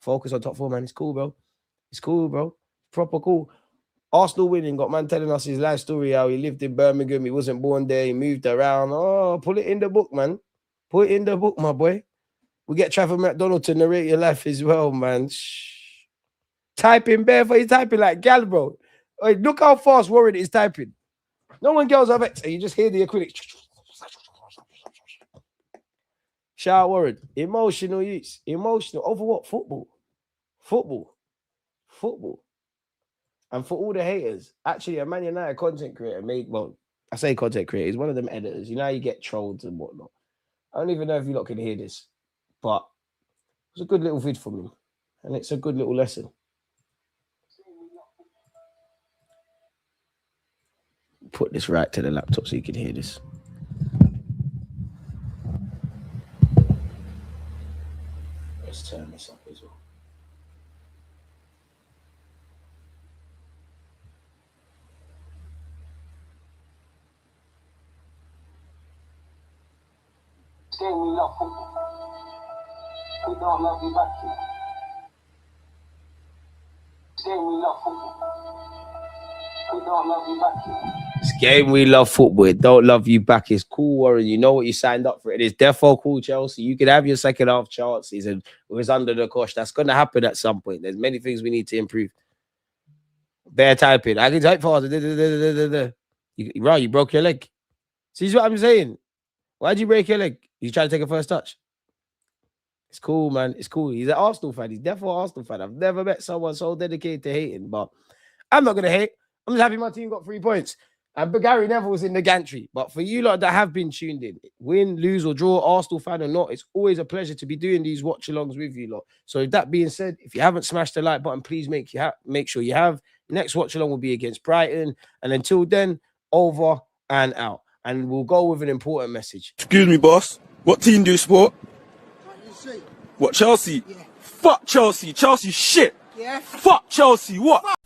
Focus on top 4, man. It's cool, bro. It's cool, bro. Proper cool. Arsenal winning. Got man telling us his life story, how he lived in Birmingham. He wasn't born there. He moved around. Oh, put it in the book, man. Put it in the book, my boy. We get Trafford McDonald to narrate your life as well, man. Shh. Typing barefoot. He's typing like gal, bro. Wait, look how fast Warren is typing. No one girls have it. You just hear the acrylic. Shout out Warren. Emotional use. Emotional. Over what? Football. And for all the haters, actually, a Man United content creator made, well, I say content creator, he's one of them editors. You know how you get trolls and whatnot. I don't even know if you lot can hear this, but it was a good little vid from him. And it's a good little lesson. Put this right to the laptop so you can hear this. Let's turn this up as well. Say we love football. We don't love you back here. Say we love football. We don't love you back here. This game we love football. It don't love you back. It's cool, Warren. You know what you signed up for. It is defo cool, Chelsea. You can have your second half chances and it was under the cosh. That's going to happen at some point. There's many things we need to improve. Bear typing. I can type faster. You broke your leg. See what I'm saying? Why'd you break your leg? You trying to take a first touch? It's cool, man. It's cool. He's an Arsenal fan. He's definitely an Arsenal fan. I've never met someone so dedicated to hating, but I'm not going to hate. I'm just happy my team got 3 points. And Gary Neville's in the gantry. But for you lot that have been tuned in, win, lose or draw, Arsenal fan or not, it's always a pleasure to be doing these watch-alongs with you lot. So with that being said, if you haven't smashed the like button, please make sure you have. Next watch-along will be against Brighton. And until then, over and out. And we'll go with an important message. Excuse me, boss. What team do you support? What, Chelsea? Yeah. Fuck Chelsea. Chelsea shit. Yeah. Fuck Chelsea. What? Fuck.